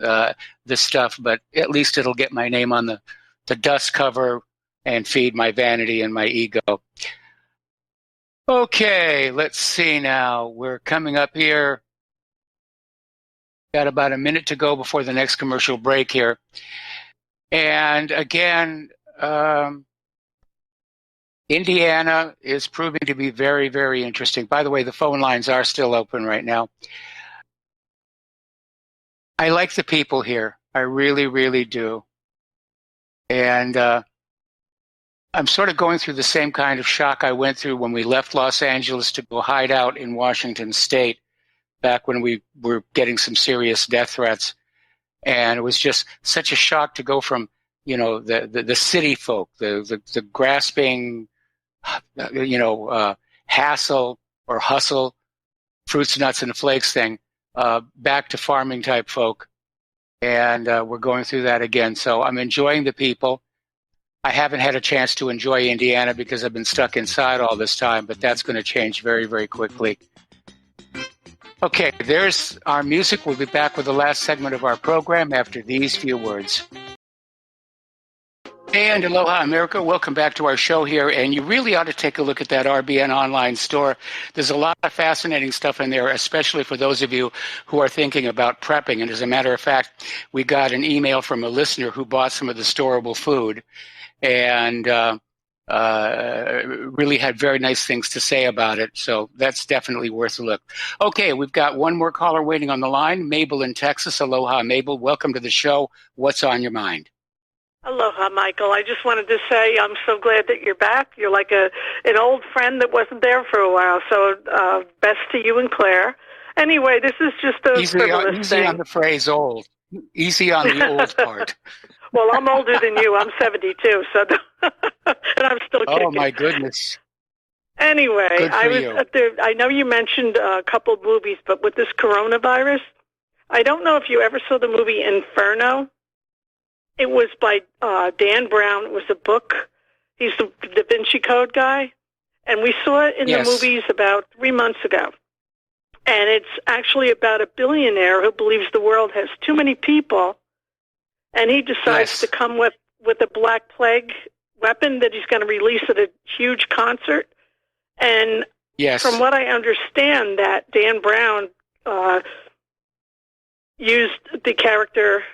this stuff, but at least it'll get my name on the dust cover and feed my vanity and my ego. Okay, let's see now. We're coming up here. Got about a minute to go before the next commercial break here. And again, Indiana is proving to be very, very interesting. By the way, the phone lines are still open right now. I like the people here. I really, really do. And I'm sort of going through the same kind of shock I went through when we left Los Angeles to go hide out in Washington State back when we were getting some serious death threats. And it was just such a shock to go from, the city folk, the grasping, hassle or hustle, fruits, nuts, and flakes thing, back to farming type folk. And we're going through that again. So I'm enjoying the people. I haven't had a chance to enjoy Indiana because I've been stuck inside all this time, but that's going to change very, very quickly. Okay, there's our music. We'll be back with the last segment of our program after these few words. And aloha, America. Welcome back to our show here. And you really ought to take a look at that RBN online store. There's a lot of fascinating stuff in there, especially for those of you who are thinking about prepping. And as a matter of fact, we got an email from a listener who bought some of the storable food and really had very nice things to say about it. So that's definitely worth a look. Okay, we've got one more caller waiting on the line. Mabel in Texas. Aloha, Mabel. Welcome to the show. What's on your mind? Aloha, Michael. I just wanted to say I'm so glad that you're back. You're like an old friend that wasn't there for a while. So best to you and Claire. Anyway, this is just a frivolous thing. Easy on the phrase old. Easy on the old part. Well, I'm older than you. I'm 72, so and I'm still kicking. Oh, my goodness. Anyway, I know you mentioned a couple of movies, but with this coronavirus, I don't know if you ever saw the movie Inferno. It was by Dan Brown. It was a book. He's the Da Vinci Code guy. And we saw it in the movies about 3 months ago. And it's actually about a billionaire who believes the world has too many people. And he decides to come with a Black Plague weapon that he's going to release at a huge concert. And from what I understand, that Dan Brown used the character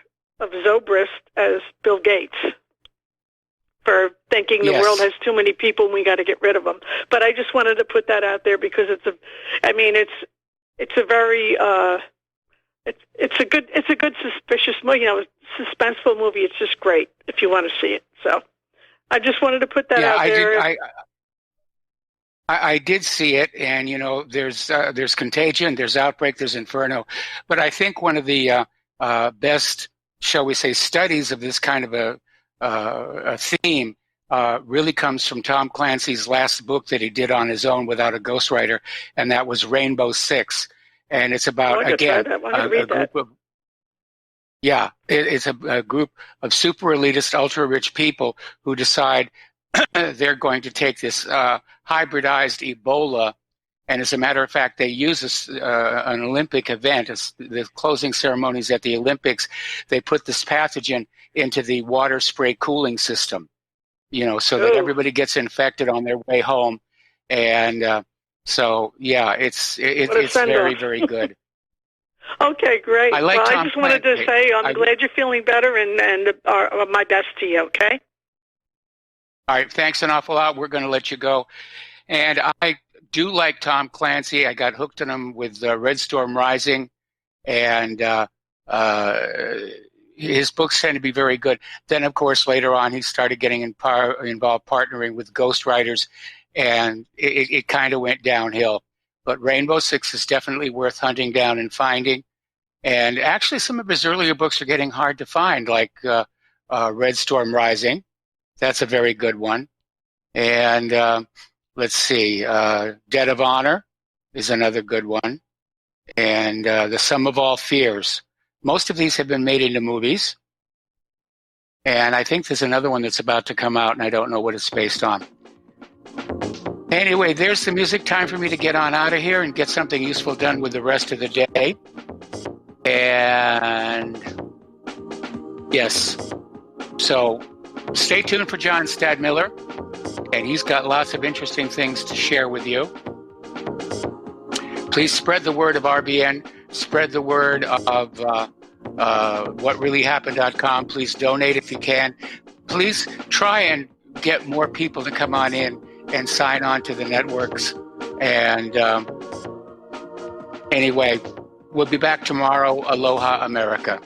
of Zobrist as Bill Gates for thinking the world has too many people and we got to get rid of them. But I just wanted to put that out there because it's a very it's a good suspicious movie, suspenseful movie. It's just great if you want to see it. So I just wanted to put that out there. I did see it, and there's Contagion, there's Outbreak, there's Inferno, but I think one of the best, shall we say, studies of this kind of a theme really comes from Tom Clancy's last book that he did on his own without a ghostwriter, and that was Rainbow Six, and it's about a group of it's a group of super elitist, ultra rich people who decide they're going to take this hybridized Ebola, and as a matter of fact, they use an Olympic event, the closing ceremonies at the Olympics. They put this pathogen into the water spray cooling system, so that everybody gets infected on their way home. And it's very, very good. Okay, great. I just wanted to say I'm glad you're feeling better, and my best to you, okay? All right, thanks an awful lot. We're going to let you go. And I do like Tom Clancy. I got hooked on him with Red Storm Rising, and his books tend to be very good. Then, of course, later on, he started getting involved partnering with ghostwriters, and it kind of went downhill. But Rainbow Six is definitely worth hunting down and finding. And actually, some of his earlier books are getting hard to find, like Red Storm Rising. That's a very good one. And let's see, Debt of Honor is another good one. And The Sum of All Fears. Most of these have been made into movies. And I think there's another one that's about to come out, and I don't know what it's based on. Anyway, there's the music. Time for me to get on out of here and get something useful done with the rest of the day. And yes, so stay tuned for John Stadmiller, and he's got lots of interesting things to share with you. Please spread the word of RBN. Spread the word of whatreallyhappened.com. Please donate if you can. Please try and get more people to come on in and sign on to the networks. And anyway, we'll be back tomorrow. Aloha, America.